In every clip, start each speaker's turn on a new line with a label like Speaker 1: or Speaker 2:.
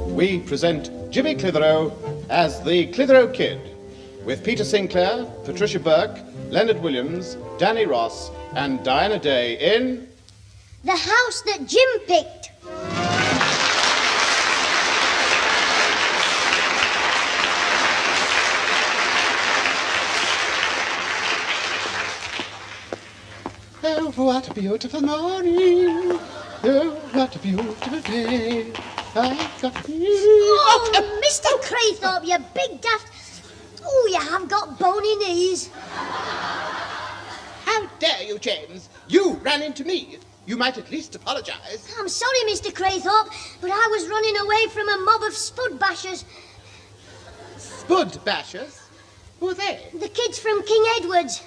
Speaker 1: We present Jimmy Clitheroe as the Clitheroe Kid, with Peter Sinclair, Patricia Burke, Leonard Williams, Danny Ross, and Diana Day in...
Speaker 2: The House That Jim Picked.
Speaker 1: Oh, what a beautiful morning. Oh, what a beautiful day. I've got...
Speaker 2: Oh, Mr. Craythorpe, you big daft... Oh, you have got bony knees.
Speaker 1: How dare you, James? You ran into me. You might at least apologise.
Speaker 2: I'm sorry, Mr. Craythorpe, but I was running away from a mob of spud bashers.
Speaker 1: Spud bashers? Who are they?
Speaker 2: The kids from King Edward's.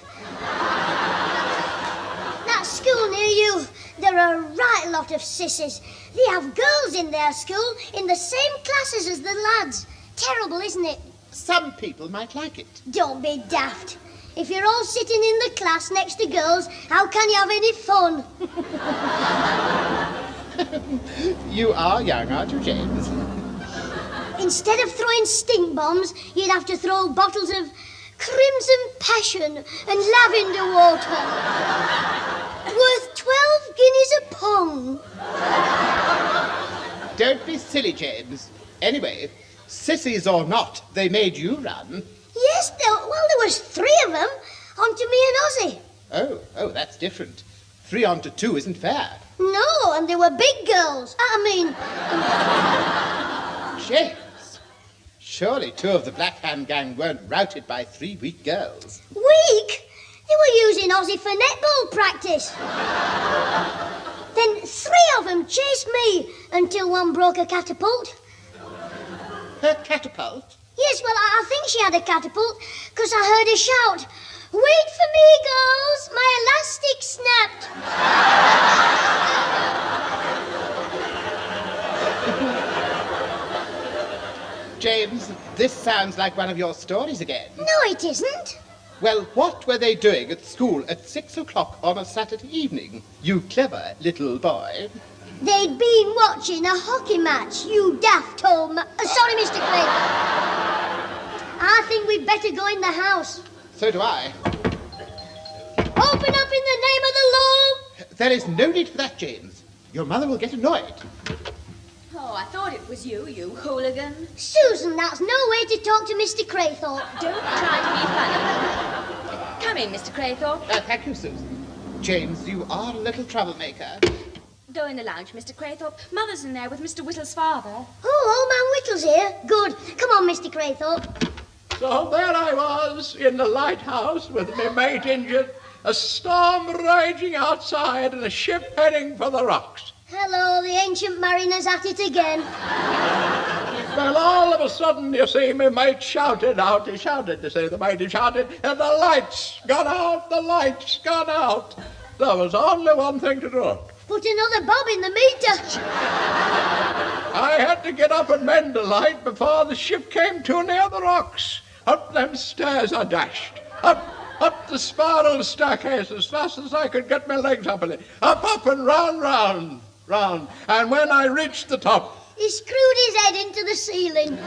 Speaker 2: That school near you, they're a right lot of sissies. They have girls in their school in the same classes as the lads. Terrible, isn't it?
Speaker 1: Some people might like it.
Speaker 2: Don't be daft. If you're all sitting in the class next to girls, how can you have any fun?
Speaker 1: You are young, aren't you, James?
Speaker 2: Instead of throwing stink bombs, you'd have to throw bottles of crimson passion and lavender water. Worth 12 guineas a pong.
Speaker 1: Don't be silly, James. Anyway, sissies or not, they made you run.
Speaker 2: Yes, there was 3 of them, onto me and Ozzy.
Speaker 1: Oh, that's different. 3 on to 2 isn't fair.
Speaker 2: No, and they were big girls.
Speaker 1: James, surely 2 of the Black Hand gang weren't routed by 3 weak girls.
Speaker 2: Weak? They were using Ozzy for netball practice. Then 3 of them chased me until one broke a catapult.
Speaker 1: Her catapult?
Speaker 2: Yes, well, I think she had a catapult, because I heard her shout, "Wait for me, girls, my elastic snapped."
Speaker 1: James, this sounds like one of your stories again.
Speaker 2: No, it isn't.
Speaker 1: Well, what were they doing at school at 6 o'clock on a Saturday evening, you clever little boy?
Speaker 2: They'd been watching a hockey match, you daft home. Sorry, Mr. Craig. I think we'd better go in the house.
Speaker 1: So do I.
Speaker 2: Open up in the name of the law.
Speaker 1: There is no need for that, James. Your mother will get annoyed.
Speaker 3: Oh, I thought it was you, you hooligan.
Speaker 2: Susan, that's no way to talk to Mr. Craythorpe.
Speaker 3: Don't try to be funny. Come in, Mr. Craythorpe.
Speaker 1: Thank you, Susan. James, you are a little troublemaker.
Speaker 3: Go in the lounge, Mr. Craythorpe. Mother's in there with Mr. Whittle's father.
Speaker 2: Oh, old man Whittle's here. Good. Come on, Mr. Craythorpe.
Speaker 4: So there I was in the lighthouse with my mate injured, a storm raging outside and a ship heading for the rocks.
Speaker 2: Hello, the ancient mariner's at it again.
Speaker 4: Well, all of a sudden, you see, my mate shouted out. He shouted, the mate, he shouted, and the lights gone out, the lights gone out. There was only one thing to do.
Speaker 2: Put another bob in the meter.
Speaker 4: I had to get up and mend the light before the ship came too near the rocks. Up them stairs I dashed. Up the spiral staircase as fast as I could get my legs up in it. Up and round. And when I reached the top...
Speaker 2: He screwed his head into the ceiling.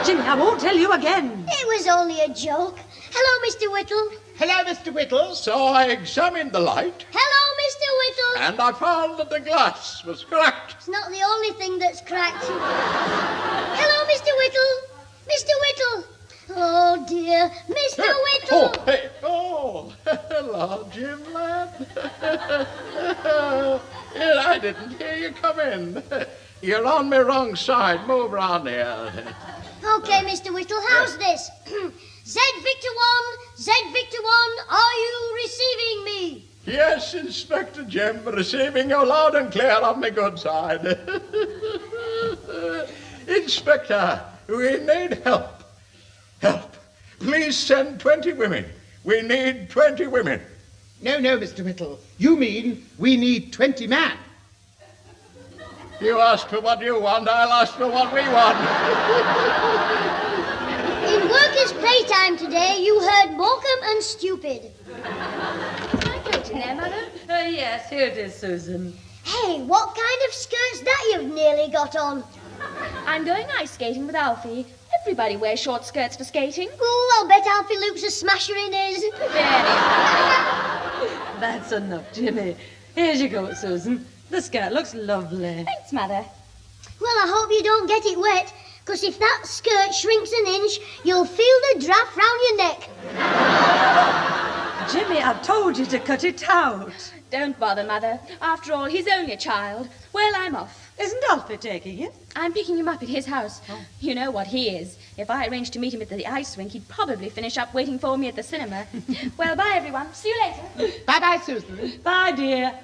Speaker 5: Jimmy, I won't tell you again.
Speaker 2: It was only a joke. Hello, Mr. Whittle.
Speaker 1: Hello, Mr. Whittle.
Speaker 4: So I examined the light.
Speaker 2: Hello, Mr. Whittle.
Speaker 4: And I found that the glass was cracked.
Speaker 2: It's not the only thing that's cracked. Hello, Mr. Whittle. Mr. Whittle. Oh, dear. Mr. Whittle.
Speaker 4: Oh, hello, Jim, lad. I didn't hear you come in. You're on my wrong side. Move round here.
Speaker 2: Okay, Mr. Whittle, how's this? Z Victor 1, are you receiving me?
Speaker 4: Yes, Inspector Jim, receiving you loud and clear on my good side. Inspector, we need help. Help. Please send 20 women. We need 20 women.
Speaker 1: No, Mr. Whittle. You mean we need 20 men.
Speaker 4: You ask for what you want, I'll ask for what we want.
Speaker 2: In workers' playtime, time today, you heard Morecambe and Stupid.
Speaker 3: My coat in there, Mother?
Speaker 5: Yes, here it is, Susan.
Speaker 2: Hey, what kind of skirt's that you've nearly got on?
Speaker 3: I'm going ice skating with Alfie. Everybody wears short skirts for skating.
Speaker 2: Oh, I'll bet Alfie Luke's a smasher in his.
Speaker 5: That's enough, Jimmy. Here's your coat, Susan. The skirt looks lovely.
Speaker 3: Thanks, Mother.
Speaker 2: Well, I hope you don't get it wet, because if that skirt shrinks an inch, you'll feel the draft round your neck.
Speaker 5: Jimmy, I've told you to cut it out.
Speaker 3: Don't bother, Mother. After all, he's only a child. Well, I'm off.
Speaker 5: Isn't Alfie taking it?
Speaker 3: I'm picking him up at his house. Oh. You know what he is. If I arranged to meet him at the ice rink, he'd probably finish up waiting for me at the cinema. Well, bye, everyone. See you later.
Speaker 6: Bye-bye, Susan.
Speaker 5: Bye, dear.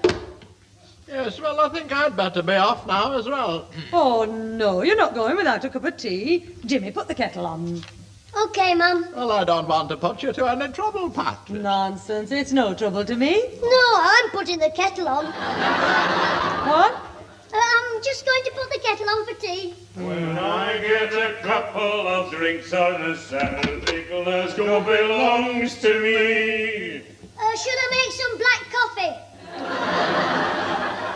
Speaker 4: Yes, well, I think I'd better be off now as well.
Speaker 5: Oh, no, you're not going without a cup of tea. Jimmy, put the kettle on.
Speaker 2: OK, Mum.
Speaker 4: Well, I don't want to put you to any trouble, Pat.
Speaker 5: Nonsense, it's no trouble to me.
Speaker 2: No, I'm putting the kettle on.
Speaker 5: What?
Speaker 2: I'm just going to put the kettle on for tea.
Speaker 7: When I get a couple of drinks on a Saturday, Glasgow belongs to me.
Speaker 2: Should I make some black coffee?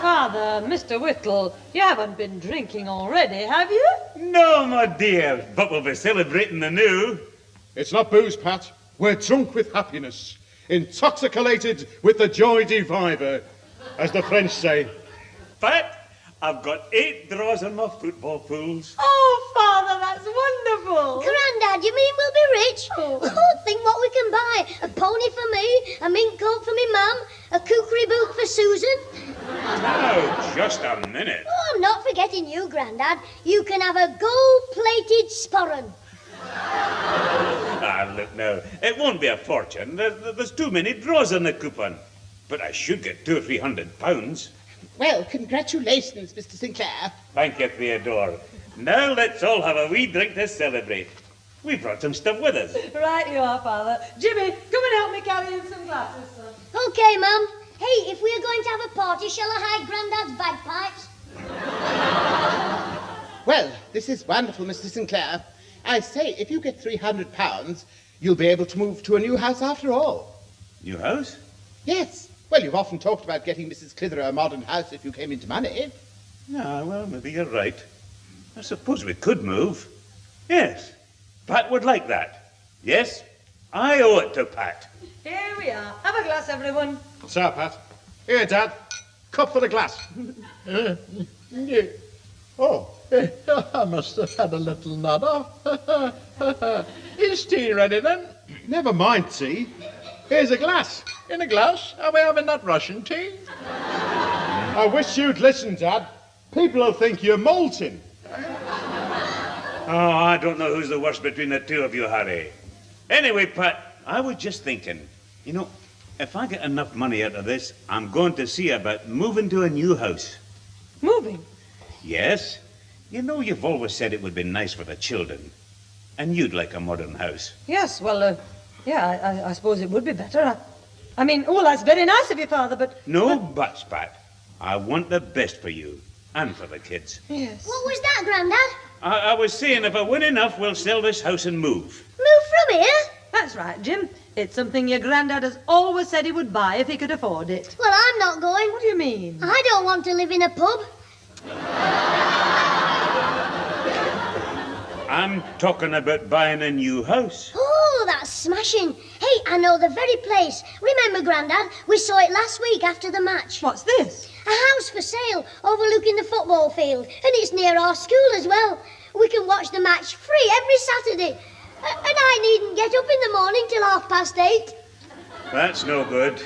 Speaker 5: Father, Mr. Whittle, you haven't been drinking already, have you?
Speaker 7: No, my dear, but we'll be celebrating the new.
Speaker 1: It's not booze, Pat. We're drunk with happiness, intoxicated with the joy diviva, as the French say.
Speaker 7: Pat, I've got 8 draws on my football pools.
Speaker 5: Oh, Father, that's wonderful.
Speaker 2: Grandad, you mean we'll be rich? Oh, think what we can buy. A pony for me, a mink coat for me mum, a kookery boot for Susan.
Speaker 7: Now, just a minute.
Speaker 2: Oh, I'm not forgetting you, Grandad. You can have a gold-plated sporran.
Speaker 7: Ah, look now, it won't be a fortune. There's too many draws on the coupon. But I should get £200 or £300.
Speaker 6: Well, congratulations, Mr. Sinclair.
Speaker 7: Thank you, Theodore. Now let's all have a wee drink to celebrate. We brought some stuff with us.
Speaker 5: Right you are, Father. Jimmy, come and help me carry in some glasses, son.
Speaker 2: OK, Mum. Hey, if we are going to have a party, shall I hide Grandad's bagpipes?
Speaker 6: Well, this is wonderful, Mr. Sinclair. I say, if you get £300, you'll be able to move to a new house after all.
Speaker 7: New house?
Speaker 6: Yes. Well, you've often talked about getting Mrs. Clitheroe a modern house if you came into money.
Speaker 7: Ah, well, maybe you're right. I suppose we could move. Yes, Pat would like that. Yes, I owe it to Pat.
Speaker 5: Here we are. Have a glass, everyone.
Speaker 1: Sir, Pat. Here, Dad. Cup for the glass.
Speaker 4: Yeah. Oh, I must have had a little nod off. Is tea ready then?
Speaker 1: Never mind tea. Here's a glass.
Speaker 4: In a glass? Are we having that Russian tea?
Speaker 1: I wish you'd listen, Dad. People will think you're molting.
Speaker 7: Oh, I don't know who's the worst between the two of you, Harry. Anyway, Pat, I was just thinking, you know, if I get enough money out of this, I'm going to see about moving to a new house.
Speaker 5: Moving?
Speaker 7: Yes. You know, you've always said it would be nice for the children. And you'd like a modern house.
Speaker 5: Yes, well, yeah, I suppose it would be better. I mean, oh, that's very nice of you, Father, but...
Speaker 7: No buts, Pat. I want the best for you. And for the kids.
Speaker 5: Yes.
Speaker 2: What was that, Grandad?
Speaker 7: I was saying if I win enough, we'll sell this house and move.
Speaker 2: Move from here?
Speaker 5: That's right, Jim. It's something your Grandad has always said he would buy if he could afford it.
Speaker 2: Well, I'm not going.
Speaker 5: What do you mean?
Speaker 2: I don't want to live in a pub.
Speaker 7: I'm talking about buying a new house.
Speaker 2: Oh, that's smashing. Hey, I know the very place. Remember, Grandad, we saw it last week after the match.
Speaker 5: What's this?
Speaker 2: A house for sale overlooking the football field, and it's near our school as well. We can watch the match free every Saturday. And I needn't get up in the morning till 8:30.
Speaker 7: That's no good.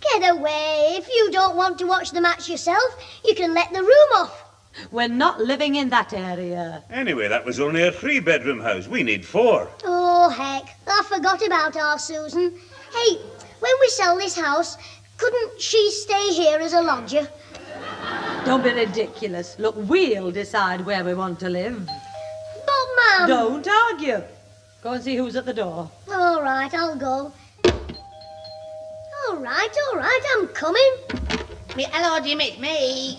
Speaker 2: Get away. If you don't want to watch the match yourself, you can let the room off.
Speaker 5: We're not living in that area.
Speaker 7: Anyway, that was only a 3-bedroom house. We need 4.
Speaker 2: Oh, heck. I forgot about our Susan. Hey, when we sell this house, couldn't she stay here as a lodger?
Speaker 5: Don't be ridiculous. Look, we'll decide where we want to live.
Speaker 2: But, Mum...
Speaker 5: Don't argue. Go and see who's at the door.
Speaker 2: All right, I'll go. All right, I'm coming.
Speaker 6: Hello, Jim, it's me.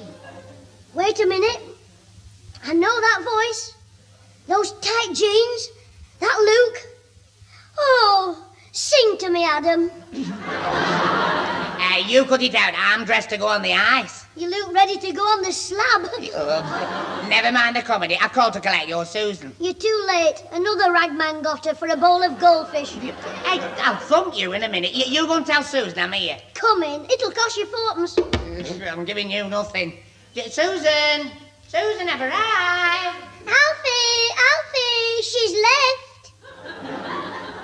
Speaker 2: Wait a minute. I know that voice. Those tight jeans. That look. Adam.
Speaker 8: You cut it out. I'm dressed to go on the ice.
Speaker 2: You look ready to go on the slab.
Speaker 8: Never mind the comedy. I called to collect your Susan.
Speaker 2: You're too late. Another ragman got her for a bowl of goldfish.
Speaker 8: Hey, I'll thump you in a minute. You go and tell Susan I'm here.
Speaker 2: Come in. It'll cost you fourpence.
Speaker 8: I'm giving you nothing. Susan! Susan, have arrived.
Speaker 2: Alfie, she's left.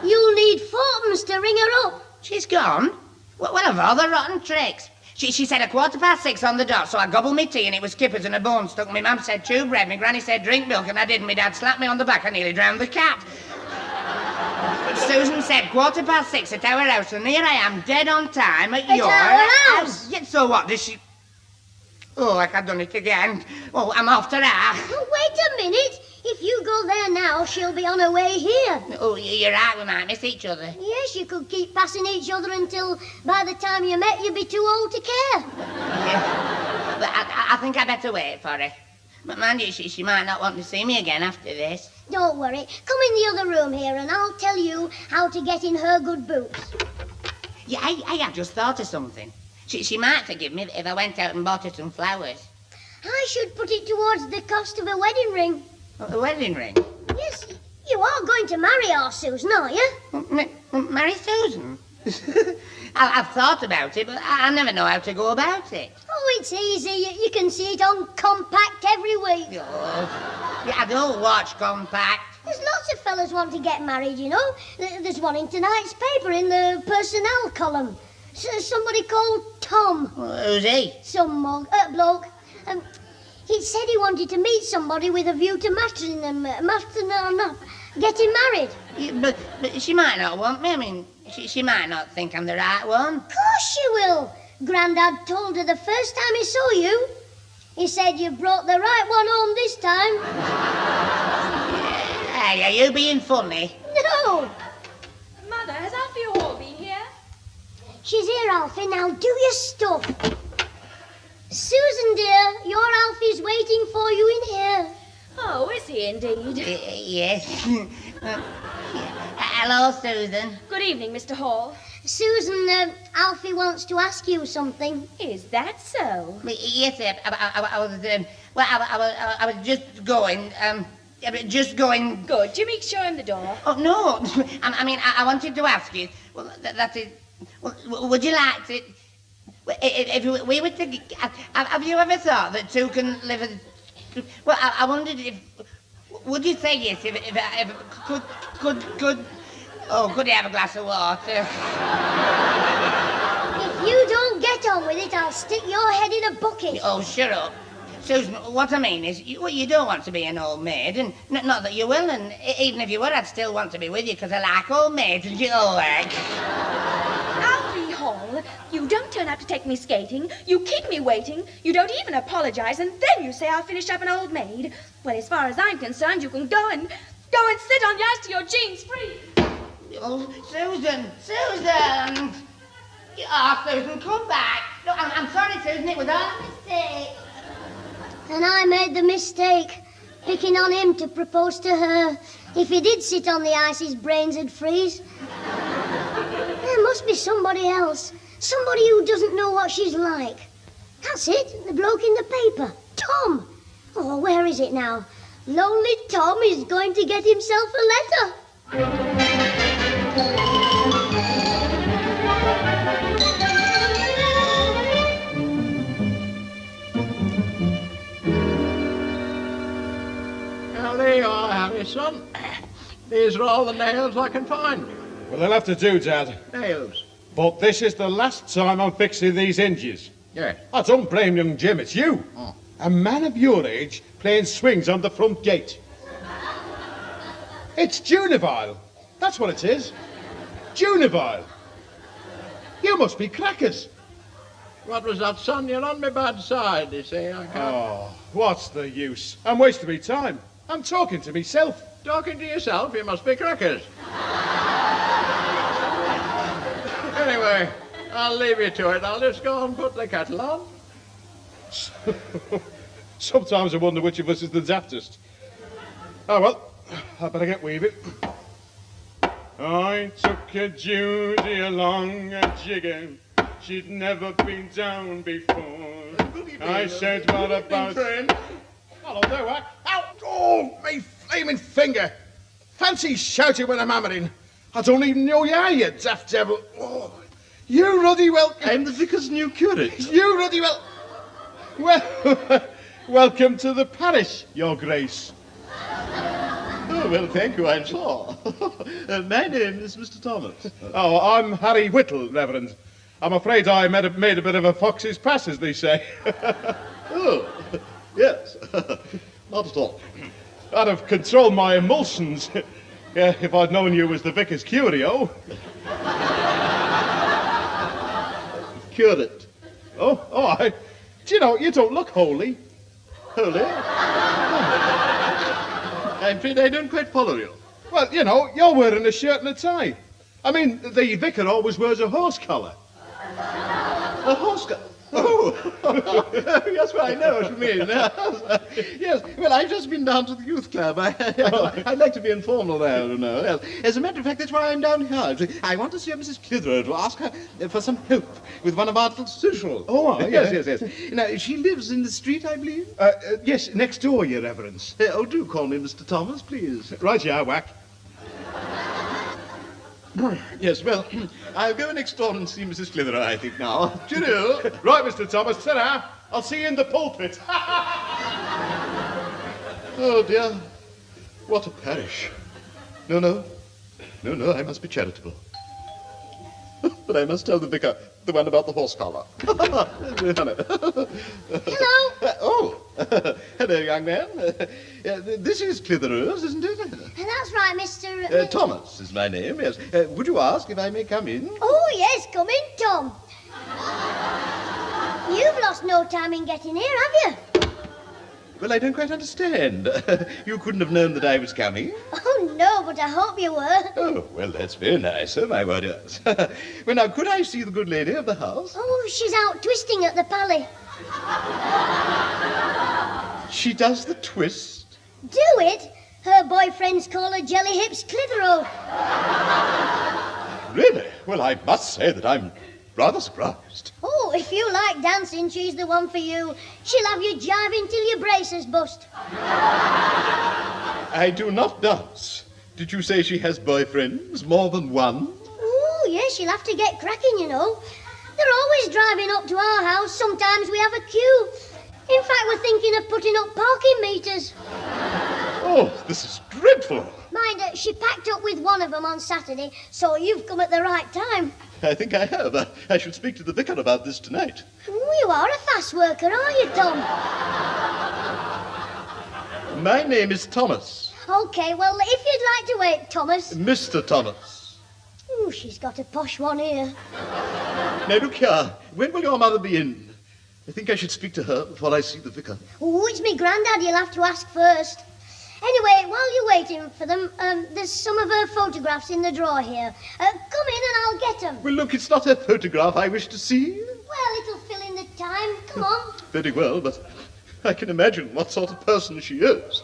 Speaker 2: You'll need fourpence to ring her up.
Speaker 8: She's gone? What of all the rotten tricks? She said 6:15 on the dot, so I gobbled me tea and it was kippers and a bone stuck. My mum said 2 bread, my granny said drink milk, and I didn't. My dad slapped me on the back, I nearly drowned the cat. Susan said 6:15 at our house, and here I am, dead on time at your
Speaker 2: house.
Speaker 8: Yeah, so what, does she... Oh, like I've done it again. Oh, I'm off to her.
Speaker 2: Oh, wait a minute. If you go there now, she'll be on her way here.
Speaker 8: Oh, you're right, we might miss each other.
Speaker 2: Yes, you could keep passing each other until by the time you met, you'd be too old to care.
Speaker 8: Yeah. But I think I better wait for her. But mind you, she might not want to see me again after this.
Speaker 2: Don't worry. Come in the other room here and I'll tell you how to get in her good boots.
Speaker 8: Yeah, I have just thought of something. She might forgive me if I went out and bought her some flowers.
Speaker 2: I should put it towards the cost of a wedding ring.
Speaker 8: A wedding ring?
Speaker 2: Yes, you are going to marry our Susan, are you?
Speaker 8: Marry Susan? I've thought about it, but I never know how to go about it.
Speaker 2: Oh, it's easy. You can see it on Compact every week.
Speaker 8: Oh, yeah, I don't watch Compact.
Speaker 2: There's lots of fellas want to get married, you know. There's one in tonight's paper in the personnel column. Somebody called Tom.
Speaker 8: Who's he?
Speaker 2: Some bloke. He said he wanted to meet somebody with a view to getting married.
Speaker 8: Yeah, but she might not want me. I mean, she might not think I'm the right one.
Speaker 2: Of course she will. Grandad told her the first time he saw you. He said you brought the right one home this time.
Speaker 8: Hey, are you being funny?
Speaker 2: No.
Speaker 3: Mother, has Alfie Hall been here?
Speaker 2: She's here, Alfie. Now do your stuff. Susan, dear, your Alfie's waiting for you in here.
Speaker 3: Oh, is he indeed?
Speaker 8: Yes. Hello, Susan.
Speaker 3: Good evening, Mr. Hall.
Speaker 2: Susan, Alfie wants to ask you something.
Speaker 3: Is that so?
Speaker 8: Yes, sir. I was just going.
Speaker 3: Good. Jimmy, show him the door.
Speaker 8: Oh no! I wanted to ask you. Well, that is. Well, would you like to? If we were to, have you ever thought that 2 can live? Well, I wondered if. Would you say yes if could? Oh, could you have a glass of water?
Speaker 2: If you don't get on with it, I'll stick your head in a bucket.
Speaker 8: Oh, shut up. Susan, what I mean is, you don't want to be an old maid, and not that you will, and even if you were, I'd still want to be with you, because I like old maids, and you know, like.
Speaker 3: Alfie Hall, you don't turn up to take me skating, you keep me waiting, you don't even apologize, and then you say I'll finish up an old maid. Well, as far as I'm concerned, you can go and sit on the ice till your jeans free.
Speaker 8: Oh, Susan! Oh, Susan, come back. No, I'm sorry, Susan, it was all a mistake.
Speaker 2: And I made the mistake, picking on him to propose to her. If he did sit on the ice, his brains would freeze. There must be somebody else. Somebody who doesn't know what she's like. That's it, the bloke in the paper. Tom. Oh, where is it now? Lonely Tom is going to get himself a letter.
Speaker 4: Now, there you are, Harrison. These are all the nails I can find.
Speaker 1: Well, they'll have to do, Dad.
Speaker 4: Nails?
Speaker 1: But this is the last time I'm fixing these hinges.
Speaker 4: Yeah.
Speaker 1: I don't blame young Jim, it's you.
Speaker 4: Oh.
Speaker 1: A man of your age playing swings on the front gate. It's Junivile. That's what it is. Junivile. You must be crackers.
Speaker 4: What was that, son? You're on my bad side, you see. I can't...
Speaker 1: Oh, what's the use? I'm wasting my time. I'm talking to myself.
Speaker 4: Talking to yourself, you must be crackers. Anyway, I'll leave you to it. I'll just go and put the kettle on.
Speaker 1: Sometimes I wonder which of us is the daftest. Oh, well, I better get weaving. I took a Judy along a jigging. She'd never been down before. I said, what about...
Speaker 6: friend?
Speaker 1: Hello there, Wack.
Speaker 6: Ow! Oh, me flaming finger! Fancy shouting when I'm hammering. I don't even know you are, you daft devil. Oh, you ruddy welcome.
Speaker 9: I'm the vicar's new curate.
Speaker 6: You ruddy
Speaker 1: Well, welcome to the parish, Your Grace.
Speaker 9: Oh, well, thank you, I'm sure. My name is Mr. Thomas.
Speaker 1: Oh, I'm Harry Whittle, Reverend. I'm afraid I made a bit of a fox's pass, as they say.
Speaker 9: Oh, yes. Not at all.
Speaker 1: I'd have controlled my emulsions if I'd known you was the vicar's curio.
Speaker 9: Curate.
Speaker 1: Do you know, you don't look holy.
Speaker 9: Holy? I'm afraid I don't quite follow you.
Speaker 1: Well, you know, you're wearing a shirt and a tie. I mean, the vicar always wears a horse collar.
Speaker 9: A horse collar? Oh, yes, well, I know what you mean. Yes, well, I've just been down to the youth club. I'd like to be informal there, you know. Yes. As a matter of fact, that's why I'm down here. I want to see Mrs. Clitheroe to ask her for some help with one of our little socials.
Speaker 1: Oh,
Speaker 9: yes. Now, she lives in the street, I believe?
Speaker 1: Yes, next door, Your Reverence.
Speaker 9: Do call me Mr. Thomas, please.
Speaker 1: Right, yeah, Whack.
Speaker 9: Yes, well, I'll go next door and see Mrs. Clitheroe, I think, now. Cheerio.
Speaker 1: Right, Mr. Thomas, ta-ra. I'll see you in the pulpit.
Speaker 9: Oh, dear. What a parish. No, I must be charitable. But I must tell the vicar the one about the horse collar.
Speaker 2: Hello.
Speaker 9: Oh, hello, young man. This is Clitheroe's, isn't it?
Speaker 2: That's right, Mr.
Speaker 9: Thomas is my name, yes. Would you ask if I may come in?
Speaker 2: Oh, yes, come in, Tom. You've lost no time in getting here, have you?
Speaker 9: Well, I don't quite understand. You couldn't have known that I was coming?
Speaker 2: Oh, no, but I hope you were.
Speaker 9: Oh, well, that's very nice, oh, my word, yes. Well, now, could I see the good lady of the house?
Speaker 2: Oh, she's out twisting at the pally.
Speaker 9: She does the twist?
Speaker 2: Do it? Her boyfriends call her Jelly Hips Clitheroe.
Speaker 9: Really? Well, I must say that I'm rather surprised.
Speaker 2: Oh, if you like dancing, she's the one for you. She'll have you jiving till your braces bust.
Speaker 9: I do not dance. Did you say she has boyfriends? More than one?
Speaker 2: Oh, yes, she'll have to get cracking, you know. They're always driving up to our house. Sometimes we have a queue. In fact, we're thinking of putting up parking meters.
Speaker 9: Oh, this is dreadful.
Speaker 2: Mind, she packed up with one of them on Saturday, so you've come at the right time.
Speaker 9: I think I have. I should speak to the vicar about this tonight.
Speaker 2: Oh, you are a fast worker, are you, Tom?
Speaker 9: My name is Thomas.
Speaker 2: OK, well, if you'd like to wait, Thomas.
Speaker 9: Mr. Thomas.
Speaker 2: Oh, she's got a posh one here.
Speaker 9: Now, look here. When will your mother be in? I think I should speak to her before I see the vicar.
Speaker 2: Oh, it's me Grandad you'll have to ask first. Anyway, while you're waiting for them, there's some of her photographs in the drawer here. Come in and I'll get them.
Speaker 9: Well, look, it's not her photograph I wish to see.
Speaker 2: Well, it'll fill in the time. Come on.
Speaker 9: Very well, but I can imagine what sort of person she is.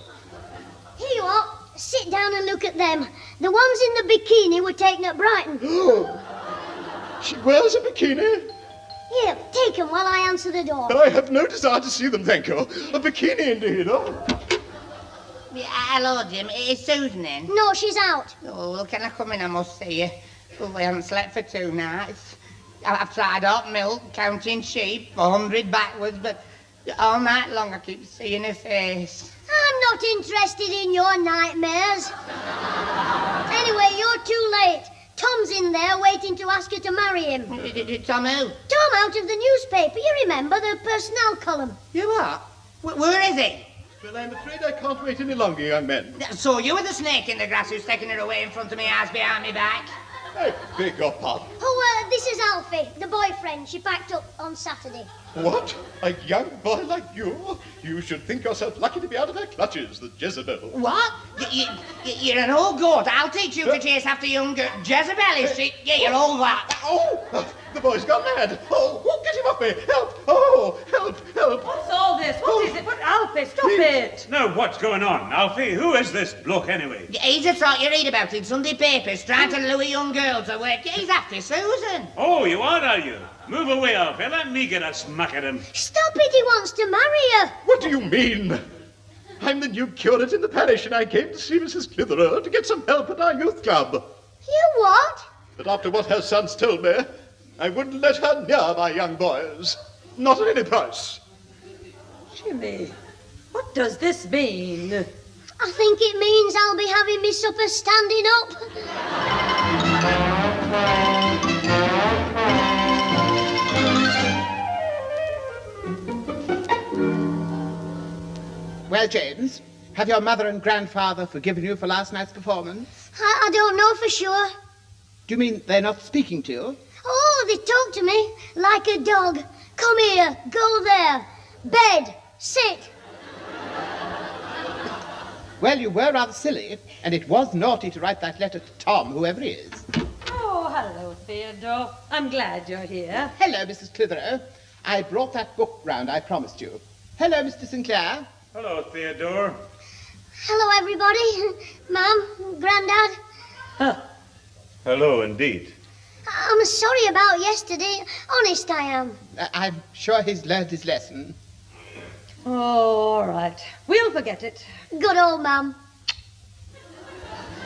Speaker 2: Here you are. Sit down and look at them. The ones in the bikini were taken at Brighton.
Speaker 9: She wears a bikini?
Speaker 2: Here, take them while I answer the door.
Speaker 9: I have no desire to see them, thank you. A bikini, indeed. Oh.
Speaker 8: Hello, Jim. Is Susan in?
Speaker 2: No, she's out.
Speaker 8: Oh, well, can I come in? I must see you. Well, we haven't slept for 2 nights. I've tried hot milk, counting sheep, 100 backwards, but all night long I keep seeing her face.
Speaker 2: I'm not interested in your nightmares. Anyway, you're too late. Tom's in there waiting to ask you to marry him.
Speaker 8: Tom who?
Speaker 2: Tom out of the newspaper. You remember the personnel column.
Speaker 8: You what? Where is he?
Speaker 9: Well, I'm afraid I can't wait any longer, young man.
Speaker 8: So you were the snake in the grass who's taking her away in front of me, eyes behind me back?
Speaker 9: I beg your pardon.
Speaker 2: Oh, this is Alfie, the boyfriend she packed up on Saturday.
Speaker 9: What? A young boy like you? You should think yourself lucky to be out of her clutches, the Jezebel.
Speaker 8: What? You're an old goat. I'll teach you to chase after young Jezebel, is she? Yeah, you're all that.
Speaker 9: Oh, the boy's gone mad. Oh, get him off me. Help. Oh, help.
Speaker 5: What's all this? What is it? What, Alfie, stop it.
Speaker 7: Now, what's going on? Alfie, who is this bloke anyway?
Speaker 8: He's a sort you read about in Sunday papers, trying to lure young girls away. He's after Susan.
Speaker 7: Oh, you are you? Move away, Alfie. Let me get a smack at him.
Speaker 2: Stop it, he wants to marry her.
Speaker 9: What do you mean? I'm the new curate in the parish, and I came to see Mrs. Clitheroe to get some help at our youth club.
Speaker 2: You what?
Speaker 9: But after what her sons told me, I wouldn't let her near my young boys. Not at any price.
Speaker 5: Jimmy, what does this mean?
Speaker 2: I think it means I'll be having me supper standing up.
Speaker 1: Well, James, have your mother and grandfather forgiven you for last night's performance?
Speaker 2: I don't know for sure.
Speaker 1: Do you mean they're not speaking to you?
Speaker 2: Oh, they talk to me like a dog. Come here, go there. Bed, sit.
Speaker 1: Well, you were rather silly, and it was naughty to write that letter to Tom, whoever he is.
Speaker 5: Oh, hello, Theodore. I'm glad you're here.
Speaker 1: Hello, Mrs. Clitheroe. I brought that book round I promised you. Hello, Mr. Sinclair.
Speaker 7: Hello, Theodore.
Speaker 2: Hello, everybody. Mum, Grandad.
Speaker 5: Huh.
Speaker 7: Hello, indeed.
Speaker 2: I'm sorry about yesterday. Honest, I am.
Speaker 1: I'm sure he's learned his lesson.
Speaker 5: Oh, all right. We'll forget it.
Speaker 2: Good old Mum.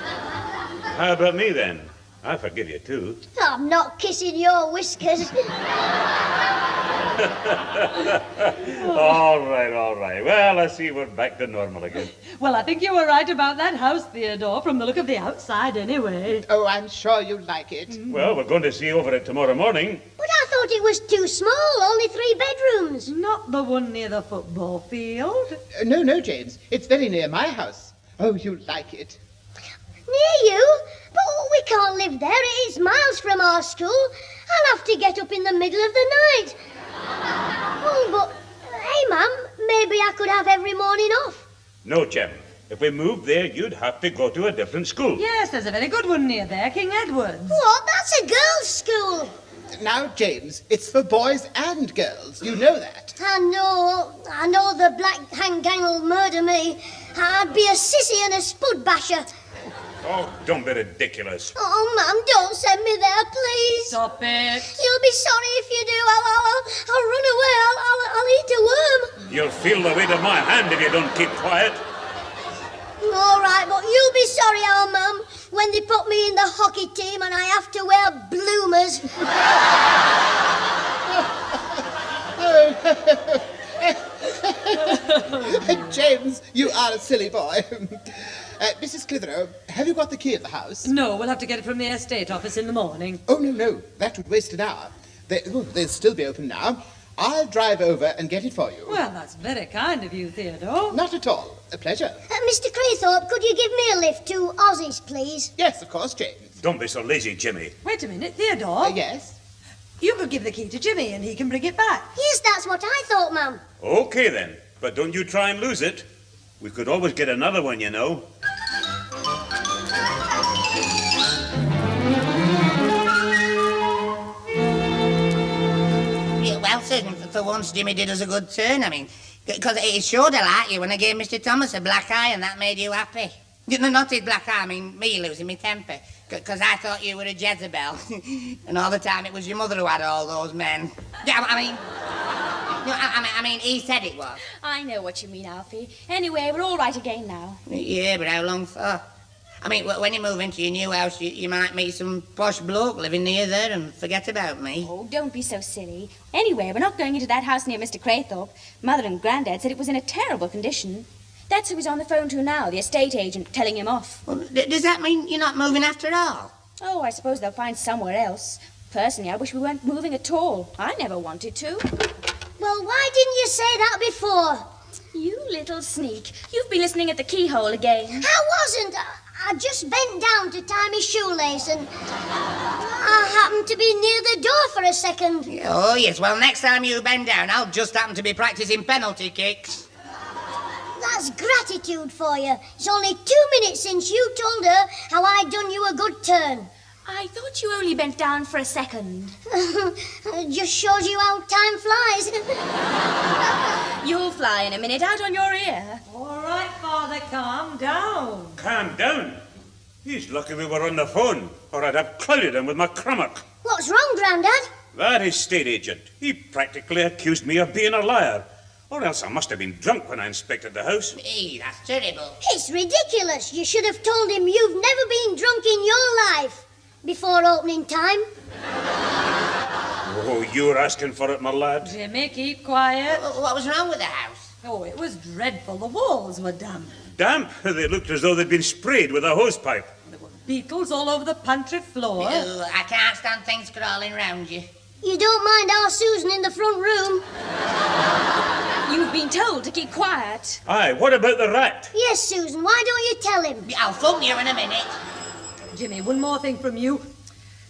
Speaker 7: How about me, then? I forgive you, too.
Speaker 2: I'm not kissing your whiskers.
Speaker 7: All right. Well, I see we're back to normal again.
Speaker 5: Well, I think you were right about that house, Theodore, from the look of the outside, anyway.
Speaker 1: Oh, I'm sure you'll like it.
Speaker 7: Well, we're going to see over it tomorrow morning.
Speaker 2: But I thought it was too small, only 3 bedrooms.
Speaker 5: Not the one near the football field.
Speaker 1: No, James. It's very near my house. Oh, you'll like it.
Speaker 2: Near you? But we can't live there. It's miles from our school. I'll have to get up in the middle of the night. Oh, but, hey, Mum, maybe I could have every morning off.
Speaker 7: No, Jem. If we moved there, you'd have to go to a different school.
Speaker 5: Yes, there's a very good one near there, King Edward's.
Speaker 2: What? That's a girls' school.
Speaker 1: Now, James, it's for boys and girls. You know that.
Speaker 2: I know the black hang gang will murder me. I'd be a sissy and a spud basher.
Speaker 7: Oh, don't be ridiculous.
Speaker 2: Oh, Mum, don't send me there, please.
Speaker 5: Stop it.
Speaker 2: You'll be sorry if you do. I'll run away. I'll eat a worm.
Speaker 7: You'll feel the weight of my hand if you don't keep quiet.
Speaker 2: All right, but you'll be sorry, old Mum, when they put me in the hockey team and I have to wear bloomers.
Speaker 1: James, you are a silly boy. Mrs. Clitheroe, have you got the key of the house?
Speaker 5: No, we'll have to get it from the estate office in the morning.
Speaker 1: Oh, no. That would waste an hour. They'll still be open now. I'll drive over and get it for you.
Speaker 5: Well, that's very kind of you, Theodore.
Speaker 1: Not at all. A pleasure.
Speaker 2: Mr. Cleethorpe, could you give me a lift to Ozzy's, please?
Speaker 1: Yes, of course, James.
Speaker 7: Don't be so lazy, Jimmy.
Speaker 5: Wait a minute, Theodore.
Speaker 1: Yes?
Speaker 5: You could give the key to Jimmy and he can bring it back.
Speaker 2: Yes, that's what I thought, Mum.
Speaker 7: Okay, then. But don't you try and lose it. We could always get another one, you know.
Speaker 8: Yeah, well, Susan, for once Jimmy did us a good turn, I mean. Because it showed I liked you when I gave Mr. Thomas a black eye and that made you happy. No, not his black eye, I mean me losing my temper. Because I thought you were a Jezebel. And all the time it was your mother who had all those men. Yeah, I mean, he said it was.
Speaker 3: I know what you mean, Alfie. Anyway, we're all right again now.
Speaker 8: Yeah, but how long for? I mean, when you move into your new house, you might meet some posh bloke living near there and forget about me.
Speaker 3: Oh, don't be so silly. Anyway, we're not going into that house near Mr. Craythorpe. Mother and Grandad said it was in a terrible condition. That's who he's on the phone to now, the estate agent, telling him off.
Speaker 8: Well, does that mean you're not moving after all?
Speaker 3: Oh, I suppose they'll find somewhere else. Personally, I wish we weren't moving at all. I never wanted to.
Speaker 2: Well, why didn't you say that before?
Speaker 3: You little sneak. You've been listening at the keyhole again.
Speaker 2: I wasn't. I just bent down to tie my shoelace and I happened to be near the door for a second.
Speaker 8: Oh, yes, well, next time you bend down, I'll just happen to be practising penalty kicks.
Speaker 2: That's gratitude for you. It's only 2 minutes since you told her how I'd done you a good turn.
Speaker 3: I thought you only bent down for a second.
Speaker 2: It just shows you how time flies.
Speaker 3: You'll fly in a minute, out on your ear.
Speaker 5: All right, Father, calm down.
Speaker 7: Calm down. He's lucky we were on the phone, or I'd have clouded him with my crummock.
Speaker 2: What's wrong, Grandad?
Speaker 7: That estate agent. He practically accused me of being a liar. Or else I must have been drunk when I inspected the house.
Speaker 8: Hey, that's terrible.
Speaker 2: It's ridiculous. You should have told him you've never been drunk in your life before opening time.
Speaker 7: Oh, you're asking for it, my lad.
Speaker 5: Jimmy, keep quiet.
Speaker 8: What was wrong with the house?
Speaker 5: Oh, it was dreadful. The walls were damp.
Speaker 7: Damp? They looked as though they'd been sprayed with a hosepipe.
Speaker 5: There were beetles all over the pantry floor.
Speaker 8: Oh, I can't stand things crawling round you.
Speaker 2: You don't mind our Susan in the front room?
Speaker 3: You've been told to keep quiet.
Speaker 7: Aye, what about the rat?
Speaker 2: Yes, Susan, why don't you tell him?
Speaker 8: I'll phone you in a minute.
Speaker 5: Jimmy, one more thing from you.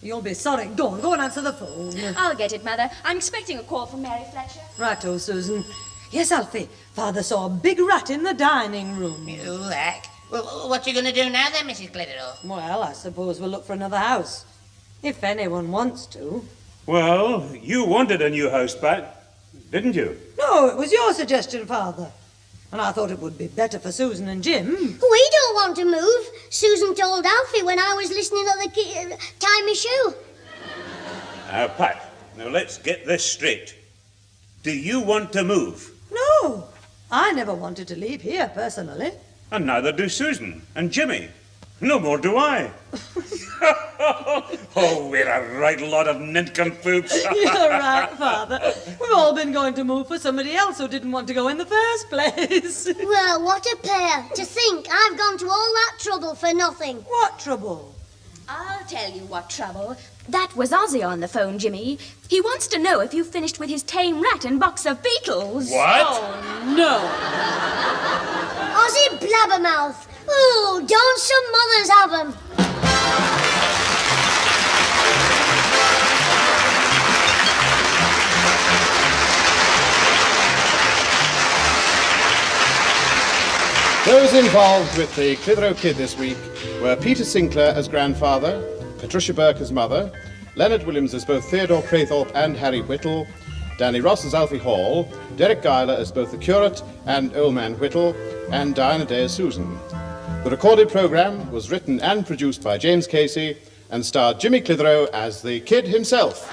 Speaker 5: You'll be sorry. Go and answer the phone.
Speaker 3: I'll get it, Mother. I'm expecting a call from Mary Fletcher.
Speaker 5: Righto, Susan. Yes, Alfie. Father saw a big rat in the dining room.
Speaker 8: You heck. Well, what you going to do now then, Mrs. Clitheroe?
Speaker 5: Well, I suppose we'll look for another house. If anyone wants to.
Speaker 7: Well, you wanted a new house back, didn't you?
Speaker 5: No, it was your suggestion, Father. And I thought it would be better for Susan and Jim.
Speaker 2: We don't want to move. Susan told Alfie when I was listening at the tie my shoe.
Speaker 7: Now, Pat, now let's get this straight. Do you want to move?
Speaker 5: No, I never wanted to leave here, personally.
Speaker 7: And neither do Susan and Jimmy. No more do I. Oh, we're a right lot of nincompoops.
Speaker 5: You're right, Father. We've all been going to move for somebody else who didn't want to go in the first place.
Speaker 2: Well, what a pair. To think I've gone to all that trouble for nothing.
Speaker 5: What trouble?
Speaker 3: I'll tell you what trouble. That was Ozzy on the phone, Jimmy. He wants to know if you finished with his tame rat and box of beetles.
Speaker 7: What?
Speaker 5: Oh, no.
Speaker 2: Ozzy Blabbermouth. Ooh, don't some mothers have 'em?
Speaker 1: Those involved with the Clitheroe Kid this week were Peter Sinclair as grandfather, Patricia Burke as mother, Leonard Williams as both Theodore Craythorpe and Harry Whittle, Danny Ross as Alfie Hall, Derek Guyler as both the curate and Old Man Whittle, and Diana Day as Susan. The recorded programme was written and produced by James Casey and starred Jimmy Clitheroe as the Kid himself.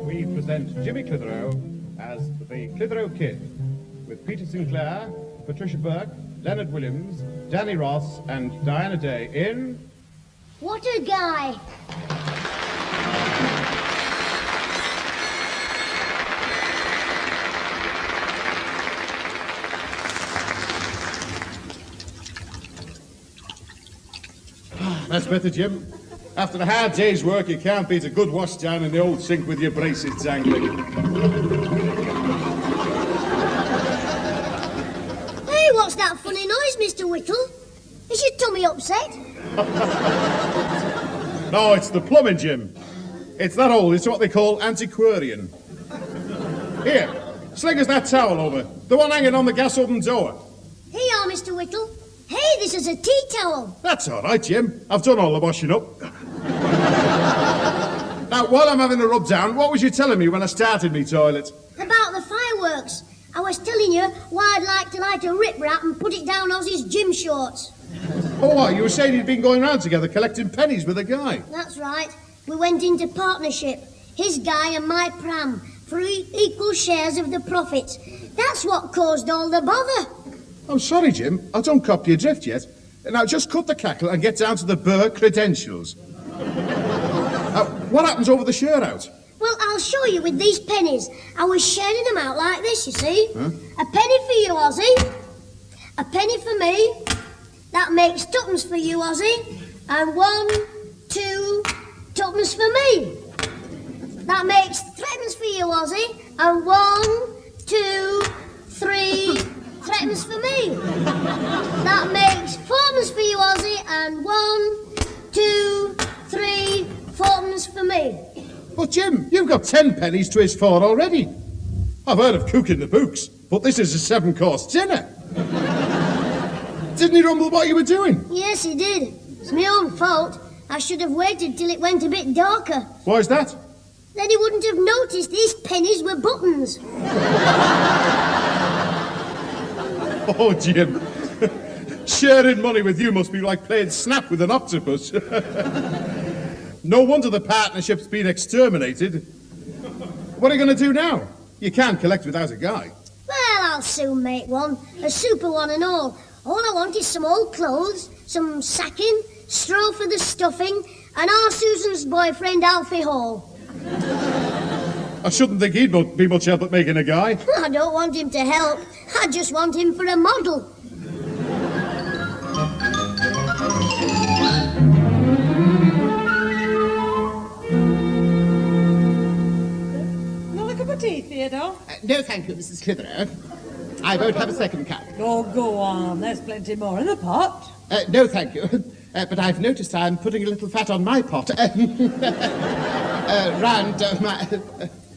Speaker 1: We present Jimmy Clitheroe as the Clitheroe Kid, with Peter Sinclair, Patricia Burke, Leonard Williams, Danny Ross, and Diana Day in...
Speaker 2: What a guy.
Speaker 6: That's better, Jim. After a hard day's work, you can't beat a good wash down in the old sink with your braces dangling.
Speaker 2: Hey, what's that funny noise, Mr. Whittle? Is your tummy upset?
Speaker 6: No, it's the plumbing, Jim. It's that old. It's what they call antiquarian. Here, sling us that towel over. The one hanging on the gas oven door.
Speaker 2: Here you are, Mr. Whittle. Hey, this is a tea towel.
Speaker 6: That's all right, Jim. I've done all the washing up. Now, while I'm having a rub down, what was you telling me when I started me toilet?
Speaker 2: About the fireworks. I was telling you why I'd like to light a rip-rap and put it down Ozzy's gym shorts.
Speaker 6: Oh, what? You were saying you'd been going round together collecting pennies with a guy.
Speaker 2: That's right. We went into partnership. His guy and my pram for equal shares of the profits. That's what caused all the bother.
Speaker 6: I'm sorry, Jim. I don't copy your drift yet. Now, just cut the cackle and get down to the Burke credentials. What happens over the shirt out?
Speaker 2: Well, I'll show you with these pennies. I was sharing them out like this, you see. Huh? A penny for you, Ozzy. A penny for me. That makes tuppence for you, Ozzy. And 1, 2, tuppence for me. That makes threepence for you, Ozzy. And 1, 2, 3, threepence for me. That makes fourpence for you, Ozzy. And 1, 2, 3, fourpence for me.
Speaker 6: But Jim, you've got 10 pennies to his 4 already. I've heard of cook in the books, but this is a 7-course dinner. Didn't he rumble what you were doing?
Speaker 2: Yes, he did. It's my own fault. I should have waited till it went a bit darker.
Speaker 6: Why's that?
Speaker 2: Then he wouldn't have noticed these pennies were buttons.
Speaker 6: Oh, Jim. Sharing money with you must be like playing snap with an octopus. No wonder the partnership's been exterminated. What are you going to do now? You can't collect without a guy.
Speaker 2: Well, I'll soon make one. A super one and all. All I want is some old clothes, some sacking, straw for the stuffing, and our Susan's boyfriend, Alfie Hall.
Speaker 6: I shouldn't think he'd be much help at making a guy.
Speaker 2: I don't want him to help. I just want him for a model.
Speaker 5: Another cup of tea, Theodore?
Speaker 10: No, thank you, Mrs. Clitheroe. I won't have a second cup.
Speaker 5: Oh, go on. There's plenty more in the pot.
Speaker 10: No, thank you. But I've noticed I'm putting a little fat on my pot.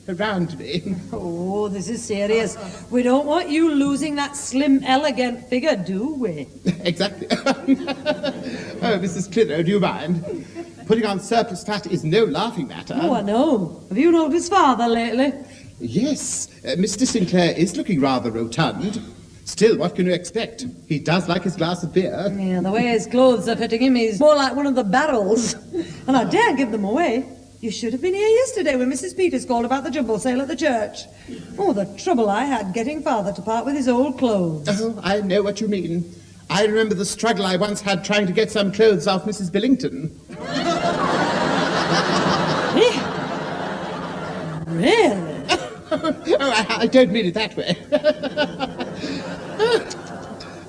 Speaker 10: Round me.
Speaker 5: Oh, this is serious. We don't want you losing that slim, elegant figure, do we?
Speaker 10: Exactly. Oh, Mrs. Clitheroe, do you mind? Putting on surplus fat is no laughing matter.
Speaker 5: Oh, I know. Have you noticed father lately?
Speaker 10: Yes, Mr. Sinclair is looking rather rotund. Still, what can you expect? He does like his glass of beer.
Speaker 5: Yeah, the way his clothes are fitting him, he's more like one of the barrels. And I daren't give them away. You should have been here yesterday when Mrs. Peters called about the jumble sale at the church. Oh, the trouble I had getting father to part with his old clothes.
Speaker 10: Oh, I know what you mean. I remember the struggle I once had trying to get some clothes off Mrs. Billington.
Speaker 5: Really?
Speaker 10: Oh, I don't mean it that way.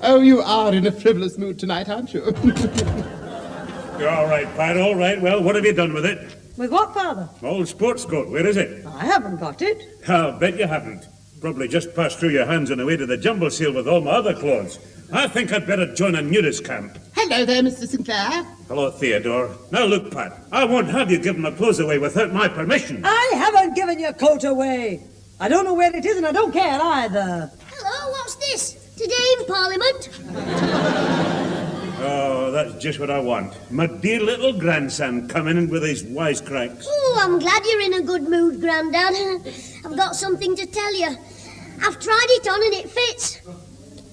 Speaker 10: Oh, you are in a frivolous mood tonight, aren't you?
Speaker 7: You're all right, Pat, all right. Well, what have you done with it?
Speaker 5: With what, father?
Speaker 7: Old sports coat, where is it?
Speaker 5: I haven't got it.
Speaker 7: I'll bet you haven't. Probably just passed through your hands on the way to the jumble sale with all my other clothes. I think I'd better join a nudist camp.
Speaker 10: Hello there, Mr. Sinclair.
Speaker 7: Hello, Theodore. Now look, Pat, I won't have you give my clothes away without my permission.
Speaker 5: I haven't given your coat away. I don't know where it is and I don't care either.
Speaker 2: Hello, what's this? Today in Parliament?
Speaker 7: Oh, that's just what I want. My dear little grandson coming in with his wisecracks.
Speaker 2: Oh, I'm glad you're in a good mood, Grandad. I've got something to tell you. I've tried it on and it fits.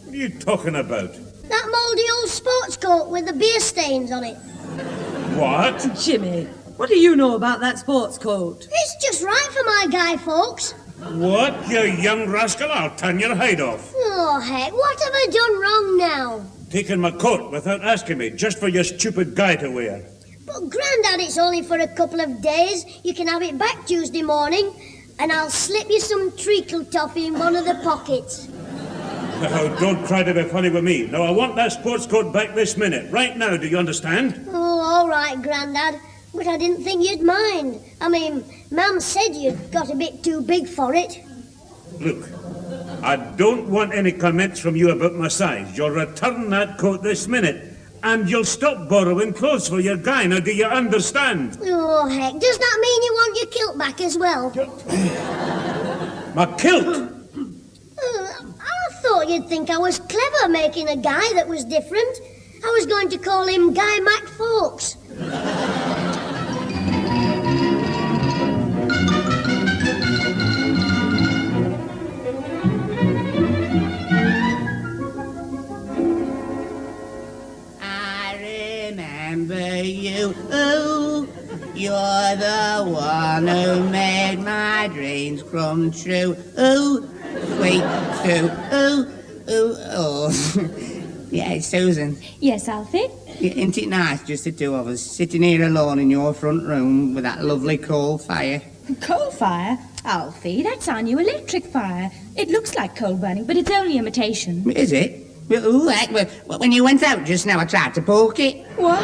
Speaker 7: What are you talking about?
Speaker 2: That mouldy old sports coat with the beer stains on it.
Speaker 7: What?
Speaker 5: Jimmy, what do you know about that sports coat?
Speaker 2: It's just right for my guy, folks.
Speaker 7: What, you young rascal? I'll turn your hide off.
Speaker 2: Oh, heck, what have I done wrong now?
Speaker 7: Taking my coat without asking me, just for your stupid guy to wear.
Speaker 2: But, Grandad, it's only for a couple of days. You can have it back Tuesday morning, and I'll slip you some treacle toffee in one of the pockets.
Speaker 7: Now, don't try to be funny with me. Now, I want that sports coat back this minute. Right now, do you understand?
Speaker 2: Oh, all right, Grandad. But I didn't think you'd mind. I mean, Mum said you'd got a bit too big for it.
Speaker 7: Look, I don't want any comments from you about my size. You'll return that coat this minute, and you'll stop borrowing clothes for your guy. Now, do you understand?
Speaker 2: Oh, heck, does that mean you want your kilt back as well?
Speaker 7: My kilt?
Speaker 2: I thought you'd think I was clever making a guy that was different. I was going to call him Guy Mac Fawkes.
Speaker 8: You, ooh, you're the one who made my dreams come true. Ooh, sweet Sue, ooh, ooh, oh. Yeah, it's Susan.
Speaker 3: Yes, Alfie?
Speaker 8: Isn't it nice just the two of us sitting here alone in your front room with that lovely coal fire?
Speaker 3: Coal fire? Alfie, that's our new electric fire. It looks like coal burning, but it's only imitation.
Speaker 8: Is it? Well, heck, well, when you went out just now, I tried to poke it.
Speaker 3: What?